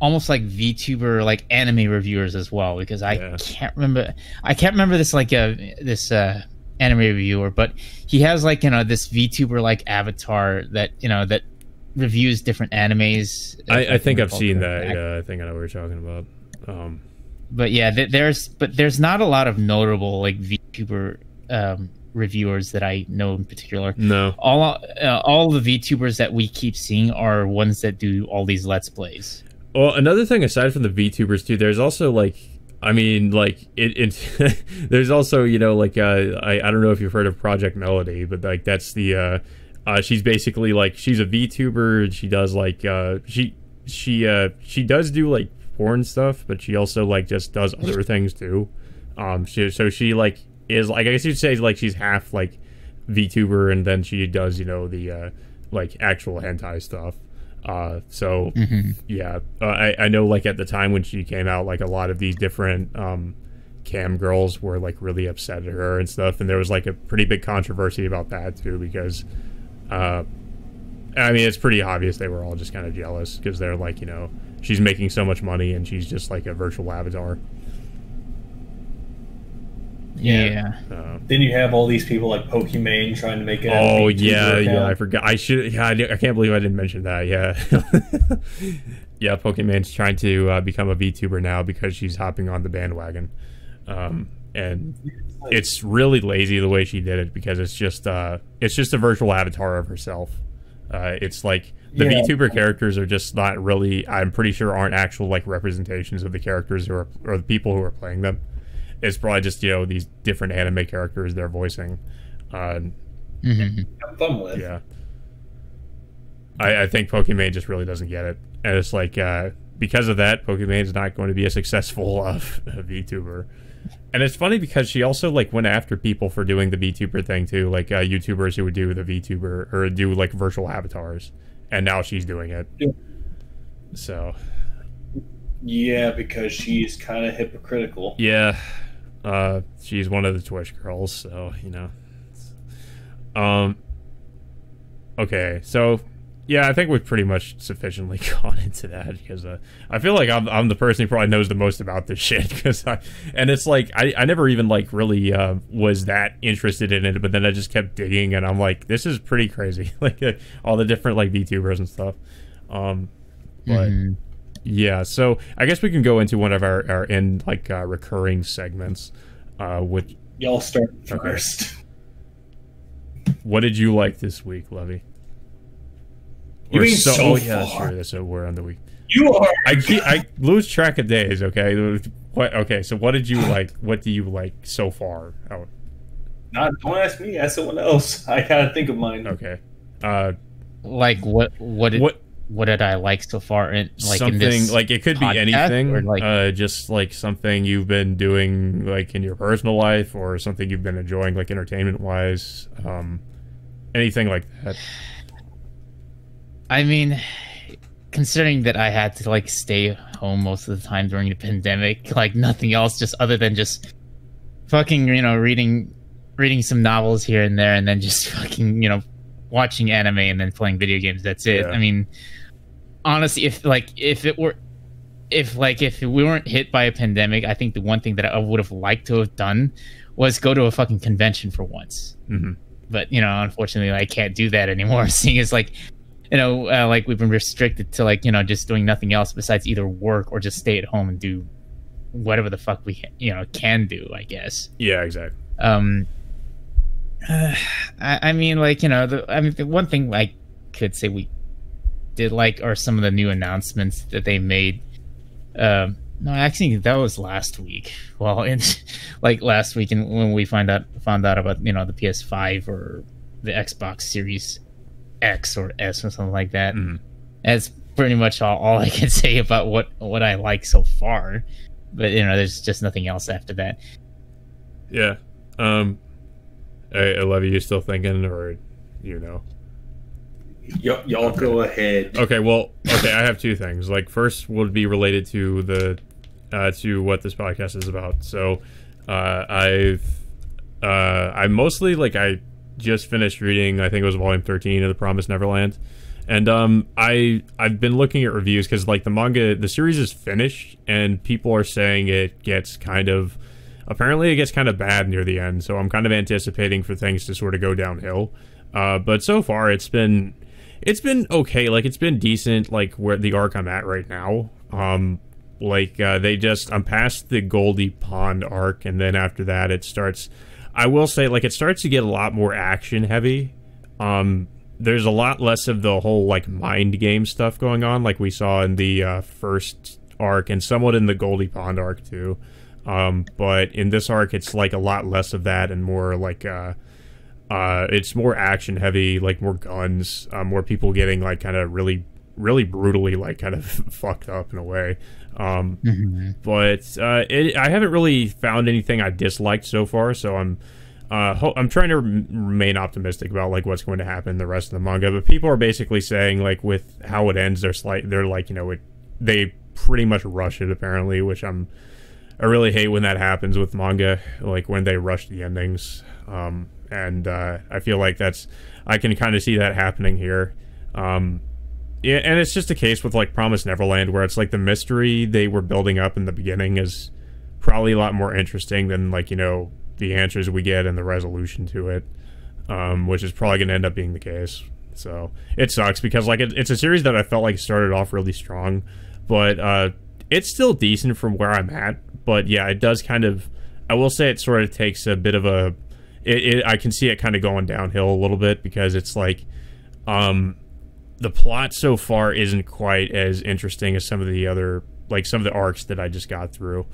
almost like VTuber like anime reviewers as well, because I can't remember this like this anime reviewer, but he has like this VTuber like avatar that that reviews different animes. I think I've seen that. Yeah, I think I know what you're talking about. But yeah, there's not a lot of notable like VTuber reviewers that I know in particular. No, all the VTubers that we keep seeing are ones that do all these Let's Plays. Well, another thing aside from the VTubers too, there's also like, I mean, like it there's also like I don't know if you've heard of Project Melody, but like that's the she's basically like she's a VTuber. She does like she does do like porn stuff, but she also like just does other things too. She like is like, I guess you'd say like she's half like VTuber, and then she does the like actual hentai stuff. I know like at the time when she came out, like a lot of these different cam girls were like really upset at her and stuff, and there was like a pretty big controversy about that too, because I mean it's pretty obvious they were all just kind of jealous because they're like she's making so much money and she's just like a virtual avatar. Yeah. Then you have all these people like Pokimane trying to make it. Oh yeah, I forgot. I should. Yeah, I can't believe I didn't mention that. Yeah, yeah. Pokimane's trying to become a VTuber now because she's hopping on the bandwagon, and it's really lazy the way she did it, because it's just a virtual avatar of herself. It's like the VTuber characters are just not really. I'm pretty sure aren't actual like representations of the characters or the people who are playing them. It's probably just these different anime characters they're voicing. Have fun with. Yeah, I think Pokimane just really doesn't get it, and it's like because of that, Pokimane's not going to be a successful VTuber. And it's funny because she also like went after people for doing the VTuber thing too, like YouTubers who would do the VTuber or do like virtual avatars, and now she's doing it. Yeah. So. Yeah, because she's kind of hypocritical. Yeah. She's one of the Twitch girls, so okay, so yeah, I think we've pretty much sufficiently gone into that, because I feel like I'm the person who probably knows the most about this shit, and it's like I never even like really was that interested in it, but then I just kept digging, and I'm like, this is pretty crazy, like all the different like VTubers and stuff. But yeah, so I guess we can go into one of our end like recurring segments. With y'all start first. What did you like this week, Levy? You mean so oh far? yeah, sure. So we're on the week. You are. I lose track of days. Okay. What? Okay. So what did you like? What do you like so far? Oh. Don't ask me. Ask someone else. I gotta think of mine. Okay. Like what did I like so far? In something in this like it could be anything, or like just like something you've been doing like in your personal life, or something you've been enjoying like entertainment wise, anything like that. I mean, considering that I had to like stay home most of the time during the pandemic, like nothing else, just other than just fucking, you know, reading some novels here and there, and then just fucking, you know, watching anime and then playing video games. That's it. Yeah. I mean, honestly, if we weren't hit by a pandemic, I think the one thing that I would have liked to have done was go to a fucking convention for once. Mm-hmm. But, you know, unfortunately, I can't do that anymore, seeing as, like, you know, like, we've been restricted to, like, you know, just doing nothing else besides either work or just stay at home and do whatever the fuck we, you know, can do, I guess. Yeah, exactly. I mean, like, you know, the one thing I could say we did like are some of the new announcements that they made. No, actually, that was last week. Well, like last week, and when we found out about, you know, the PS5 or the Xbox Series X or S or something like that. Mm-hmm. That's pretty much all I can say about what I like so far. But, you know, there's just nothing else after that. Yeah. Hey, Levy, you still thinking, or you know? Y'all go ahead. Okay, I have two things. Like, first would be related to the to what this podcast is about. So, I mostly, like, I just finished reading, I think it was volume 13 of The Promised Neverland, and I've been looking at reviews because, like, the series is finished, and people are saying it gets kind of bad near the end. So I'm kind of anticipating for things to sort of go downhill. But so far it's been okay. Like, it's been decent, like, where the arc I'm at right now. I'm past the Goldie Pond arc, and then after that it starts, I will say, like, it starts to get a lot more action heavy. There's a lot less of the whole, like, mind game stuff going on, like we saw in the first arc, and somewhat in the Goldie Pond arc too. But in this arc, it's, like, a lot less of that and more, like, it's more action heavy, like, more guns, more people getting, like, kind of really, really brutally, like, kind of fucked up in a way. But I haven't really found anything I disliked so far, so I'm trying to remain optimistic about, like, what's going to happen in the rest of the manga. But people are basically saying, like, with how it ends, they're like, you know, they pretty much rush it, apparently, which I really hate when that happens with manga, like when they rush the endings. And I feel like I can kind of see that happening here. Yeah, and it's just a case with, like, Promised Neverland, where it's like the mystery they were building up in the beginning is probably a lot more interesting than, like, you know, the answers we get and the resolution to it, which is probably going to end up being the case. So it sucks because, like, it's a series that I felt like started off really strong, but it's still decent from where I'm at. But yeah, it does kind of, I will say it sort of takes a bit of a, I can see it kind of going downhill a little bit because it's like, the plot so far isn't quite as interesting as some of the other, like, some of the arcs that I just got through.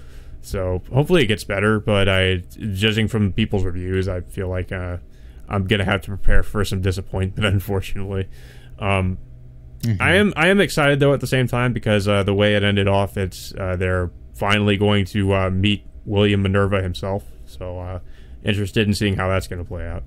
So hopefully it gets better, but judging from people's reviews, I feel like I'm going to have to prepare for some disappointment, unfortunately. I am excited, though, at the same time, because the way it ended off, it's they're finally going to meet William Minerva himself. So interested in seeing how that's going to play out.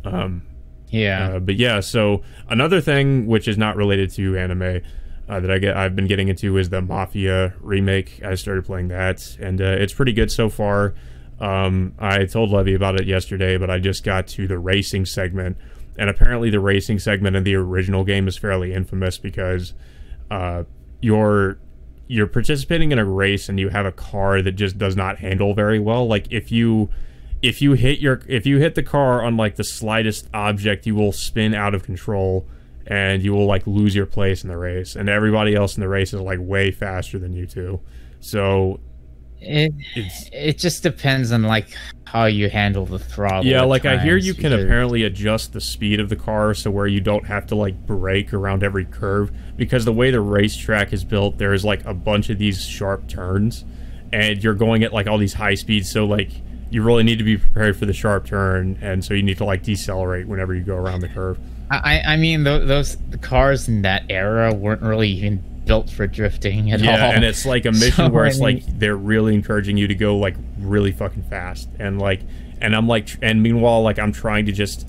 But yeah, so another thing which is not related to anime that I've been getting into is the Mafia remake. I started playing that, and it's pretty good so far. I told Levy about it yesterday, but I just got to the racing segment, and apparently the racing segment in the original game is fairly infamous because you're participating in a race and you have a car that just does not handle very well. Like, if you hit the car on, like, the slightest object, you will spin out of control and you will, like, lose your place in the race, and everybody else in the race is, like, way faster than you two. So it just depends on, like, how you handle the throttle. Yeah, like, I hear you can apparently adjust the speed of the car so where you don't have to, like, brake around every curve, because the way the racetrack is built, there's, like, a bunch of these sharp turns and you're going at, like, all these high speeds, so, like, you really need to be prepared for the sharp turn, and so you need to, like, decelerate whenever you go around the curve. I mean, the cars in that era weren't really even built for drifting at all. Yeah, and it's like a mission where it's like they're really encouraging you to go, like, really fucking fast, and meanwhile, like, I'm just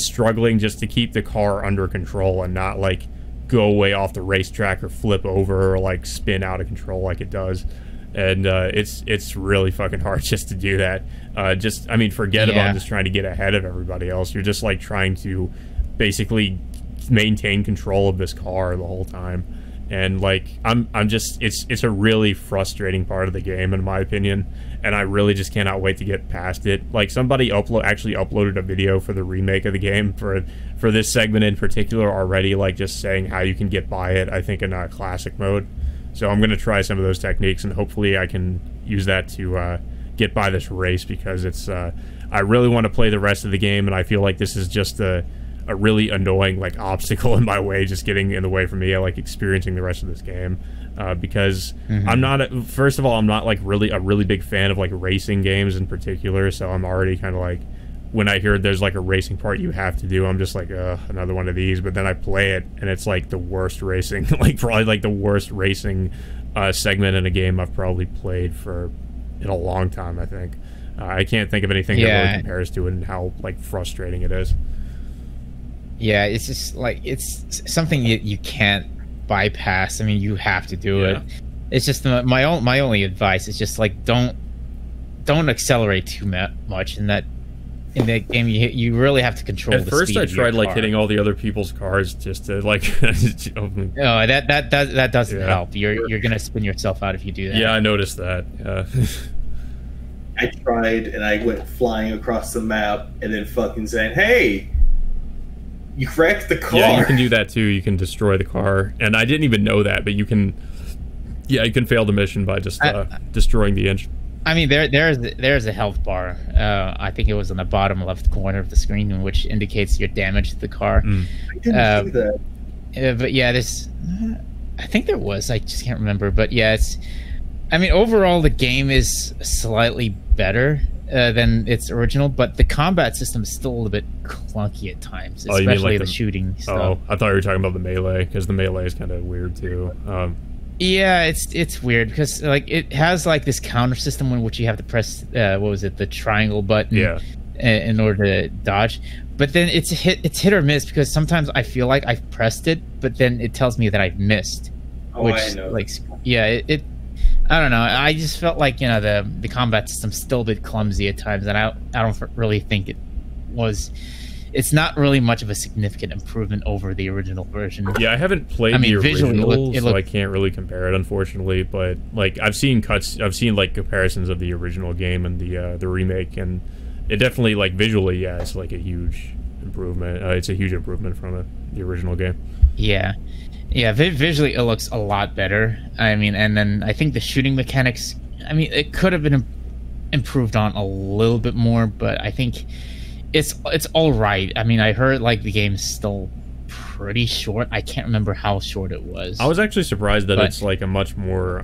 struggling just to keep the car under control and not, like, go way off the racetrack or flip over or like spin out of control like it does. And it's really fucking hard just to do that. Forget about just trying to get ahead of everybody else. You're just like trying to basically maintain control of this car the whole time. And like it's a really frustrating part of the game in my opinion, and I really just cannot wait to get past it. Like somebody actually uploaded a video for the remake of the game for this segment in particular already, like just saying how you can get by it, I think in classic mode. So I'm going to try some of those techniques, and hopefully I can use that to get by this race, because it's I really want to play the rest of the game, and I feel like this is just a really annoying like obstacle in my way, just getting in the way for me. I like experiencing the rest of this game because I'm not I'm not like a really big fan of like racing games in particular, so I'm already kind of like, when I hear there's like a racing part you have to do, I'm just like, another one of these. But then I play it and it's like the worst racing like probably like the worst racing segment in a game I've probably played in a long time. I think I can't think of anything that really compares to it and how like frustrating it is. Yeah, it's just like, it's something you can't bypass. I mean, you have to do it. It's just my only advice is just like don't accelerate too much in that game. You really have to control the speed. At first, I tried like hitting all the other people's cars just to like. No, that doesn't help. You're gonna spin yourself out if you do that. Yeah, I noticed that. I tried and I went flying across the map and then fucking saying, "Hey, you wrecked the car." Yeah, you can do that too. You can destroy the car, and I didn't even know that, but you can. Yeah, you can fail the mission by just destroying the engine. I mean, there's a health bar. I think it was on the bottom left corner of the screen, which indicates your damage to the car. I didn't see that. But yeah, I think there was. I just can't remember. But yeah, I mean, overall, the game is slightly better than its original, but the combat system is still a little bit clunky at times, especially the shooting stuff. I thought you were talking about the melee, because the melee is kind of weird too. Yeah, it's weird because like it has like this counter system in which you have to press the triangle button in order to dodge, but then it's hit or miss, because sometimes I feel like I've pressed it, but then it tells me that I've missed. I know. Like I don't know. I just felt like the combat system's still a bit clumsy at times, and I don't really think it was. It's not really much of a significant improvement over the original version. Yeah, I haven't played the original, so I can't really compare it, unfortunately. But like, I've seen like comparisons of the original game and the remake, and it definitely, like, visually, it's like a huge improvement. It's a huge improvement from the original game. Yeah, visually it looks a lot better. I mean, and then I think the shooting mechanics, I mean, it could have been improved on a little bit more, but I think it's all right. I mean, I heard like the game's still pretty short. I can't remember how short it was. I was actually surprised that it's like a much more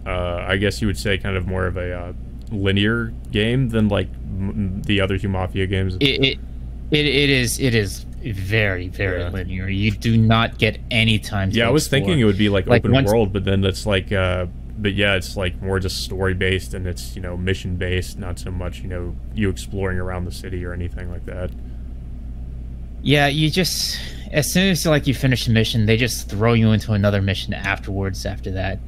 I guess you would say kind of more of a linear game than like the other two Mafia games. It is very linear. You do not get any time to I was thinking it would be like open world, but then it's like but yeah, it's like more just story based, and it's mission based, not so much you exploring around the city or anything like that. Yeah, you just, as soon as like you finish a mission, they just throw you into another mission afterwards. After that,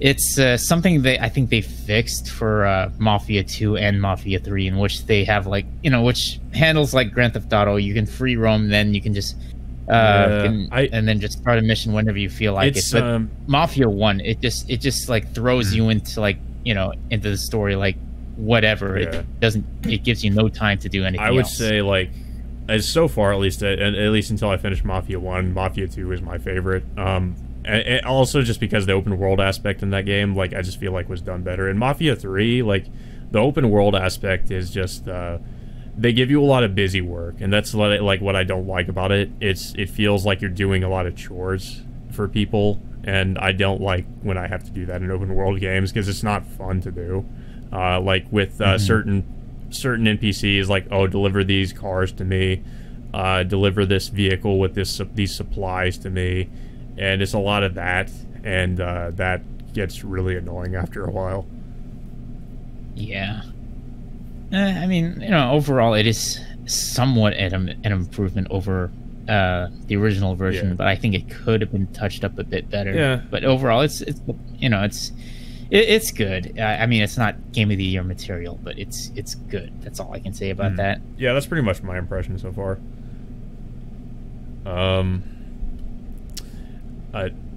it's something that I think they fixed for Mafia 2 and Mafia 3, in which they have like which handles like Grand Theft Auto. You can free roam, then you can just and then just start a mission whenever you feel like it. But Mafia 1, it just like throws you into like into the story like whatever. It gives you no time to do anything. I would say like, as so far at least until I finished Mafia 1, Mafia 2 is my favorite. And also just because the open world aspect in that game, like, I just feel like was done better. In Mafia 3, like, the open world aspect is just they give you a lot of busy work, and that's like what I don't like about it. It feels like you're doing a lot of chores for people, and I don't like when I have to do that in open world games, because it's not fun to do. Like with certain NPCs, like, deliver these cars to me, deliver this vehicle with these supplies to me, and it's a lot of that, and that gets really annoying after a while. Yeah. I mean, overall, it is somewhat an improvement over the original version, Yeah. but I think it could have been touched up a bit better. Yeah. But overall, it's good. I mean, it's not Game of the Year material, but it's good. That's all I can say about that. Yeah, that's pretty much my impression so far.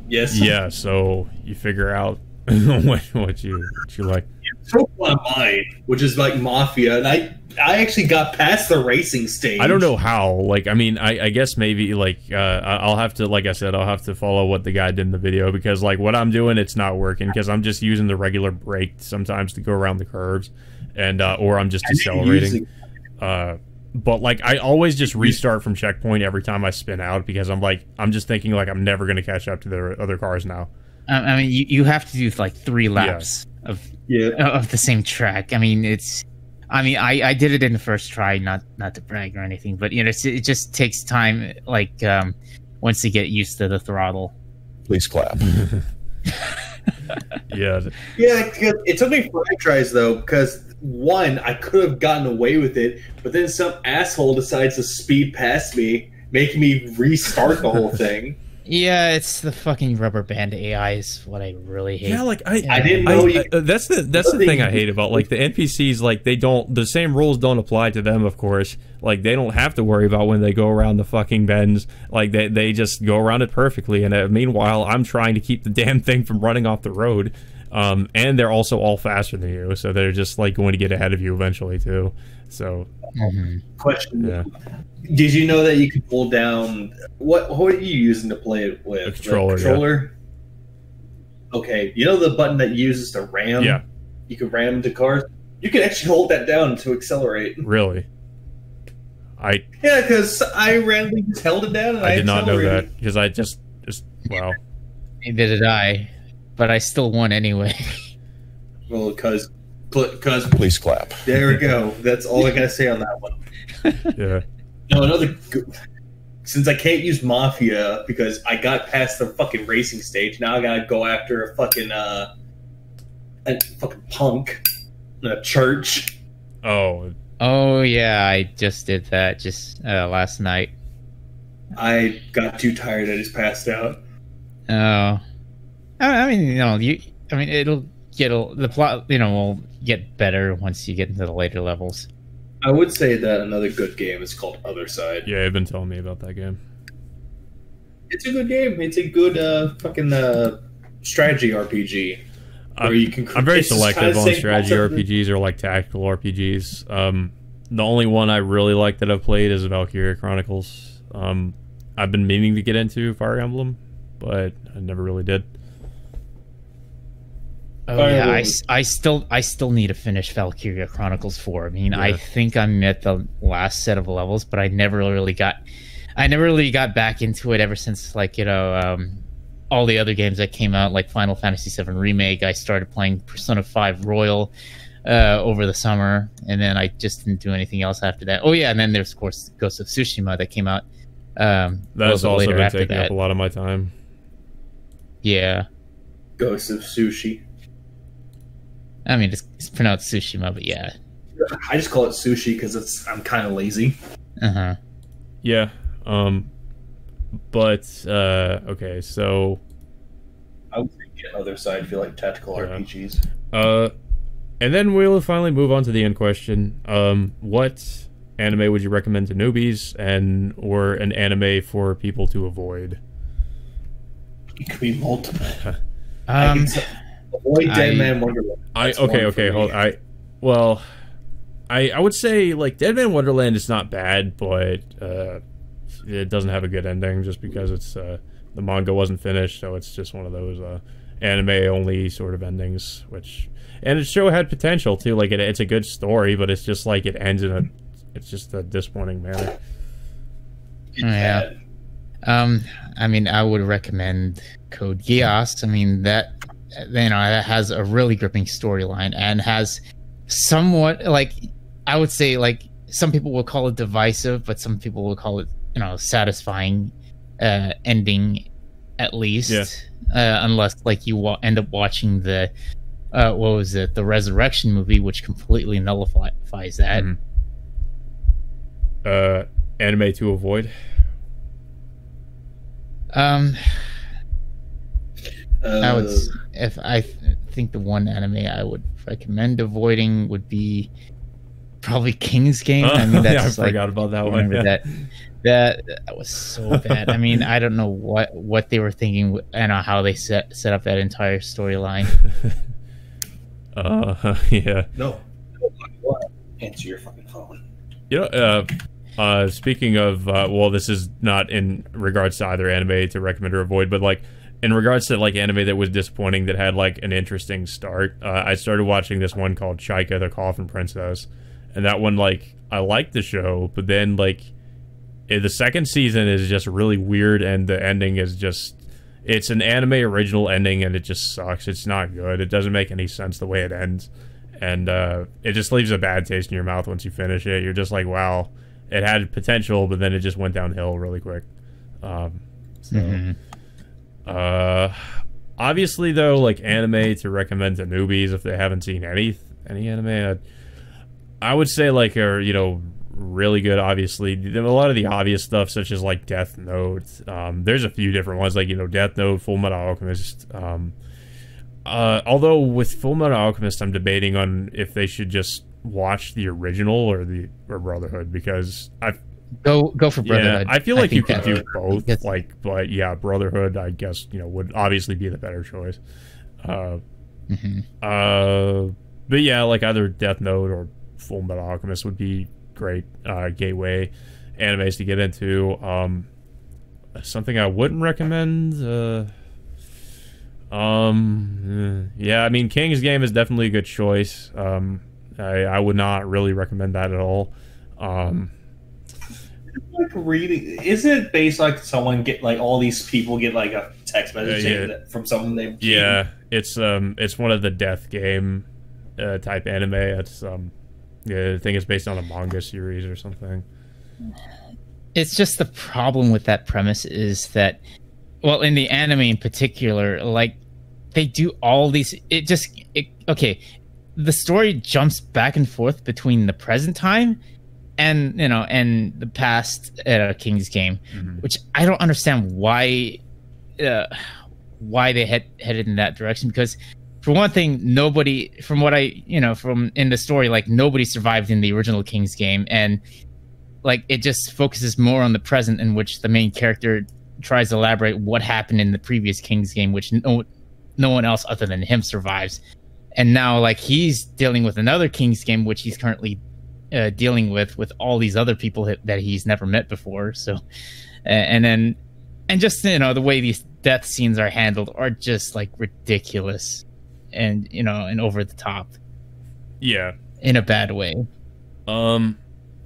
Yes. Yeah, so you figure out what you like. So one of mine, which is like Mafia, and I actually got past the racing stage. I don't know how. Like, I mean, I guess maybe like I'll have to, like I said, I'll have to follow what the guy did in the video, because like what I'm doing, it's not working, because I'm just using the regular brake sometimes to go around the curves, and or I'm just decelerating. But like I always just restart from checkpoint every time I spin out, because I'm just thinking like I'm never gonna catch up to the other cars now. I mean, you have to do like 3 laps of the same track. I mean, I did it in the first try, not to brag or anything, but you know, it just takes time. Like once you get used to the throttle. Please clap. Yeah, it took me 5 tries though, because one, I could have gotten away with it, but then some asshole decides to speed past me, making me restart the whole thing. Yeah, it's the fucking rubber band AI is what I really hate. Yeah, like I didn't know that's the thing I hate about like the NPCs. Like the same rules don't apply to them, of course. Like they don't have to worry about when they go around the fucking bends. Like they just go around it perfectly. And meanwhile, I'm trying to keep the damn thing from running off the road. And they're also all faster than you, so they're just like going to get ahead of you eventually too. So question. Yeah. Did you know that you could pull down what are you using to play it with? A controller. The controller? Yeah. Okay. You know the button that uses to ram? Yeah. You can ram into cars? You can actually hold that down to accelerate. Really? Yeah, because I randomly just held it down and I did not know accelerated. that, because I just wow. Neither did I, but I still won anyway. Well, because Please clap. there we go. That's all I gotta say on that one. Yeah. No, since I can't use Mafia because I got past the fucking racing stage, now I gotta go after a fucking punk in a church. Oh yeah, I just did that last night. I got too tired. I just passed out. Oh, I mean, the plot, will get better once you get into the later levels. I would say that another good game is called Other Side. Yeah, you've been telling me about that game. It's a good game. It's a good fucking strategy RPG. Where you can. I'm very selective on strategy RPGs or like tactical RPGs. The only one I really like that I've played is Valkyria Chronicles. I've been meaning to get into Fire Emblem, but I never really did. Oh yeah, I still need to finish Valkyria Chronicles 4. I mean, I think I'm at the last set of levels, but I never really got back into it ever since all the other games that came out, like Final Fantasy VII Remake. I started playing Persona 5 Royal over the summer, and then I just didn't do anything else after that. Oh yeah, and then there's of course Ghost of Tsushima that came out. That's also been taking up a lot of my time. Yeah, Ghost of Sushi. I mean, it's pronounced Tsushima, but yeah. I just call it sushi because I'm kind of lazy. Yeah. But okay, so I would think the Other Side feel like tactical RPGs. And then we'll finally move on to the end question. What anime would you recommend to newbies, or an anime for people to avoid? It could be multiple. Avoid Dead Man Wonderland. I would say like Dead Man Wonderland is not bad, but it doesn't have a good ending just because it's the manga wasn't finished, so it's just one of those anime only sort of endings. And the show had potential too. Like it's a good story, but it's just like it ends in it's just a disappointing manner. Yeah. I mean, I would recommend Code Geass. I mean, that has a really gripping storyline and has somewhat, like, I would say, like, some people will call it divisive, but some people will call it, satisfying ending, at least. Yeah. Unless, like, you end up watching the the Resurrection movie, which completely nullifies that. Anime to avoid? I would, Uh, think the one anime I would recommend avoiding would be probably King's Game. I mean, that's yeah, I just, like, forgot about that one. remember Yeah. that was so bad. I mean, I don't know what they were thinking and how they set up that entire storyline. Yeah. no. Answer your fucking phone. You know, speaking of, well, this is not in regards to either anime to recommend or avoid, but like in regards to like anime that was disappointing that had like an interesting start. I started watching this one called Chaika, the Coffin Princess, and that one, like, I liked the show, but then like the second season is just really weird, and the ending is just, it's an anime original ending, and it just sucks. It's not good. It doesn't make any sense the way it ends, and it just leaves a bad taste in your mouth once you finish it. You're just like, wow, it had potential, but then it just went downhill really quick. Obviously though, like, anime to recommend to newbies if they haven't seen any anime, I would say, like, are, you know, really good. Obviously, a lot of the obvious stuff, such as like Death Note. There's a few different ones, like, you know, Death Note, Full Metal Alchemist. Although with Full Metal Alchemist, I'm debating on if they should just watch the original or Brotherhood, because Go for Brotherhood. I feel like you could do that- both. that's- Like, but yeah, Brotherhood, I guess, you know, would obviously be the better choice. But yeah, like either Death Note or Full Metal Alchemist would be great gateway animes to get into. Something I wouldn't recommend. Yeah, I mean, King's Game is definitely a good choice. I would not really recommend that at all. Like reading, is it based like someone get like all these people get like a text message saying that from someone named Yeah, it's one of the Death Game type anime. It's yeah, I think it's based on a manga series or something. It's just the problem with that premise is that, well, in the anime in particular, like, they do all these. Okay, the story jumps back and forth between the present time and, you know, and the past King's Game, which I don't understand why they headed in that direction. Because for one thing, nobody, from what I, you know, from in the story, like, nobody survived in the original King's Game, and like, it just focuses more on the present, in which the main character tries to elaborate what happened in the previous King's Game, which no one else other than him survives. And now, like, he's dealing with another King's Game, which he's currently dealing with all these other people that he's never met before. So, and just, you know, the way these death scenes are handled are just, like, ridiculous, and, you know, and over the top. Yeah, in a bad way.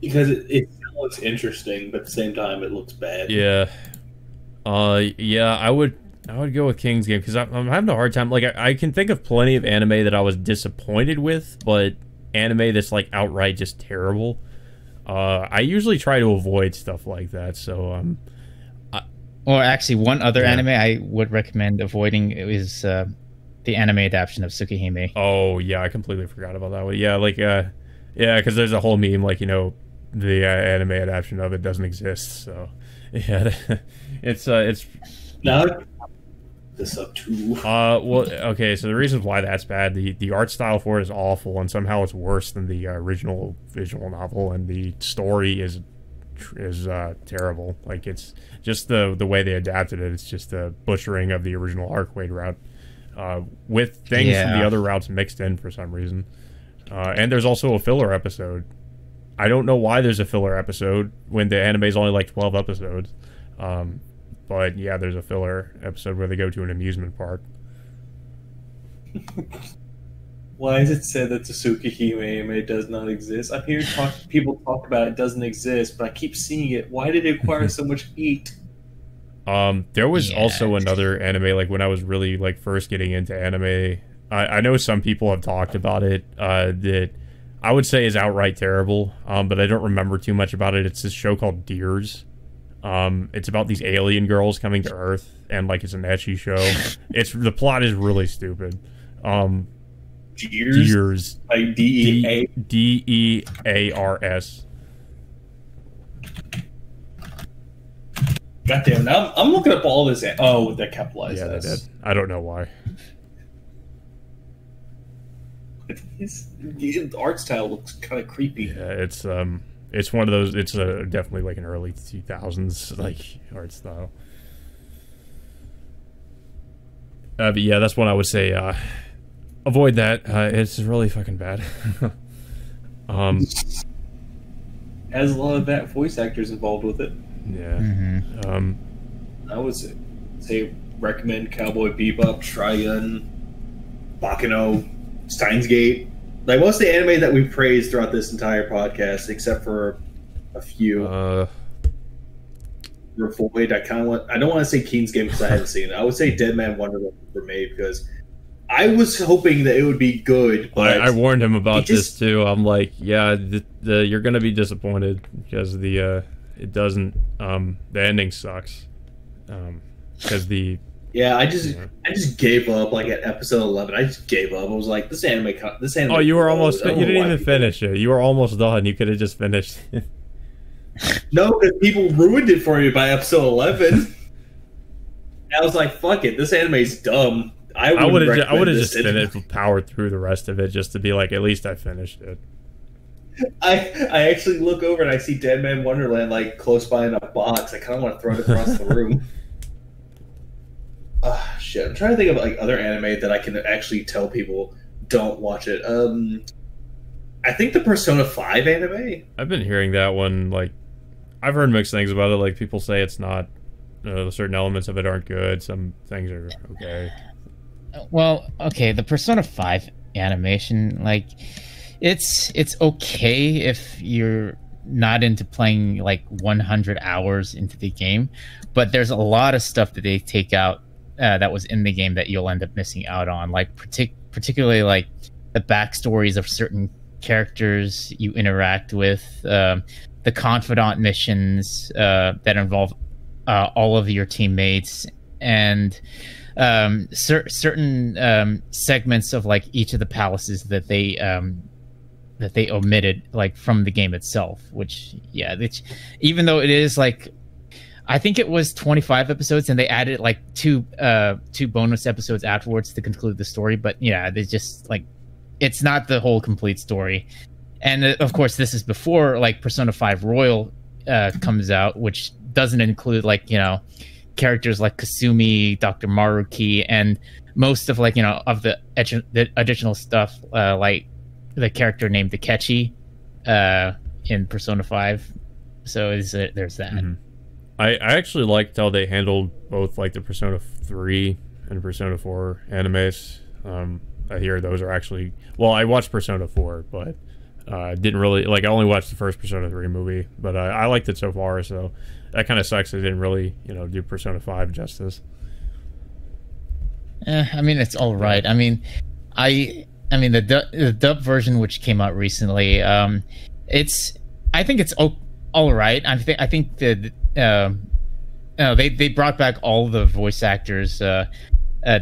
because it looks interesting, but at the same time it looks bad. Yeah. Yeah, I would go with King's Game, because I'm having a hard time. Like, I can think of plenty of anime that I was disappointed with, but anime that's like outright just terrible. I usually try to avoid stuff like that. So or actually, one other anime I would recommend avoiding is the anime adaptation of Tsukihime. Oh yeah, I completely forgot about that one. Yeah, like yeah, because there's a whole meme, like, you know, the anime adaptation of it doesn't exist. So yeah, it's now this up too. Well, okay, so the reasons why that's bad, the art style for it is awful, and somehow it's worse than the original visual novel, and the story is terrible. Like, it's just the way they adapted it. It's just a butchering of the original Arcade route, with things from the other routes mixed in for some reason. And there's also a filler episode. I don't know why there's a filler episode when the anime is only like 12 episodes. But yeah, there's a filler episode where they go to an amusement park. Why is it said that the Tsukihime anime does not exist? I'm hearing people talk about it doesn't exist, but I keep seeing it. Why did it acquire so much heat? There was also another anime, like, when I was really, like, first getting into anime. I know some people have talked about it, that I would say is outright terrible, but I don't remember too much about it. It's this show called Deers. It's about these alien girls coming to Earth, and, like, it's an ecchi show. The plot is really stupid. Deers. Like D-E-A? D-E-A-R-S. God damn it! I'm looking up all this. Oh, they capitalized. Yeah, this. they did. I don't know why. The art style looks kind of creepy. Yeah, it's one of those. It's definitely like an early 2000s like art style. But yeah, that's what I would say. Avoid that. It's really fucking bad. Has a lot of that voice actors involved with it. Yeah. Mm-hmm. I would say recommend Cowboy Bebop, Trigun, Baccano, Steins Gate. Like most of the anime that we praised throughout this entire podcast, except for a few. Void. I don't want to say Keen's Game because I haven't seen it. I would say Dead Man Wonderland for me because I was hoping that it would be good. But I warned him about this too. I'm like, yeah, you're gonna be disappointed because it doesn't the ending sucks. Because I just gave up like at episode 11. I just gave up. I was like, this anime. Oh, you were almost. You didn't even finish it. You were almost done. You could have just finished it. No, because people ruined it for me by episode 11. I was like, fuck it. This anime's dumb. I would have just finished, powered through the rest of it just to be like, at least I finished it. I actually look over and I see Dead Man Wonderland like close by in a box. I kind of want to throw it across the room. Shit. I'm trying to think of like other anime that I can actually tell people don't watch it. I think the Persona 5 anime. I've been hearing that one. Like, I've heard mixed things about it. Like, people say it's not. Certain elements of it aren't good. Some things are okay. Well, okay, the Persona 5 animation, like, it's okay if you're not into playing like 100 hours into the game, but there's a lot of stuff that they take out that was in the game that you'll end up missing out on, like particularly like the backstories of certain characters you interact with, the confidant missions that involve all of your teammates, and certain segments of like each of the palaces that they omitted like from the game itself, which even though it is like, I think it was 25 episodes and they added like two bonus episodes afterwards to conclude the story, but yeah, they just like, it's not the whole complete story. And of course this is before like Persona 5 Royal comes out, which doesn't include like, characters like Kasumi, Dr. Maruki, and most of like, of the additional stuff, like the character named Takechi in Persona 5. So there's that. Mm-hmm. I actually liked how they handled both like the Persona 3 and Persona 4 animes. I hear those are actually, well, I watched Persona 4, but didn't really, like, I only watched the first Persona 3 movie, but I liked it so far, so that kind of sucks they didn't really, do Persona 5 justice. I mean, it's all right. I mean, the dub version, which came out recently, I think it's all right. I think that they brought back all the voice actors, the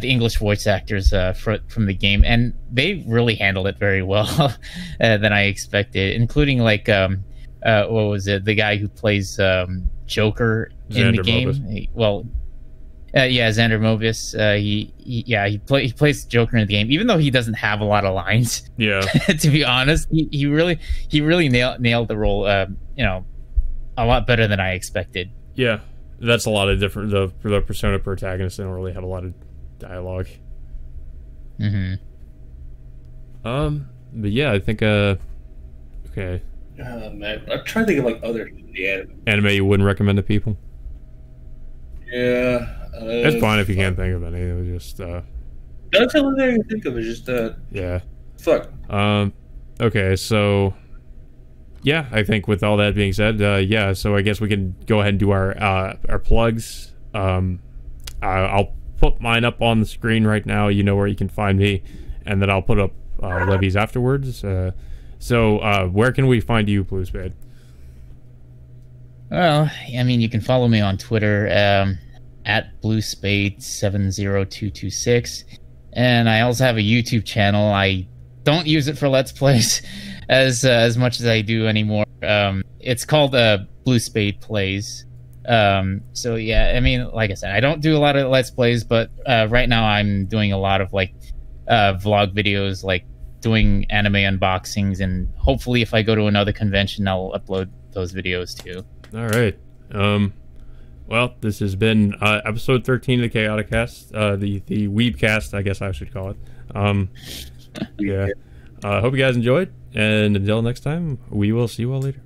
English voice actors from the game, and they really handled it very well than I expected, including like what was it? The guy who plays Joker in the game. Xander Mobius. He plays Joker in the game, even though he doesn't have a lot of lines. Yeah. To be honest, he really nailed the role. A lot better than I expected. Yeah, that's a lot of different. The Persona protagonists don't really have a lot of dialogue. Mm-hmm. But yeah, I think okay. Man, I'm trying to think of like other anime you wouldn't recommend to people. Yeah, it's fine if you can't think of any. It was just that's the only thing I can think of is just yeah. Fuck. Okay, so yeah, I think with all that being said, yeah, so I guess we can go ahead and do our plugs. I'll put mine up on the screen right now. You know where you can find me, and then I'll put up Levy's afterwards. So where can we find you, BlueSpade? Well, I mean, you can follow me on Twitter at BlueSpade70226, and I also have a YouTube channel. I don't use it for Let's Plays as much as I do anymore. It's called BlueSpade Plays. So yeah, I mean, like I said, I don't do a lot of Let's Plays, but right now I'm doing a lot of like vlog videos, like doing anime unboxings, and hopefully if I go to another convention, I'll upload those videos too. All right. Well, this has been episode 13 of the Kaotikast, the Weebcast, I guess I should call it. Yeah. Hope you guys enjoyed, and until next time, we will see you all later.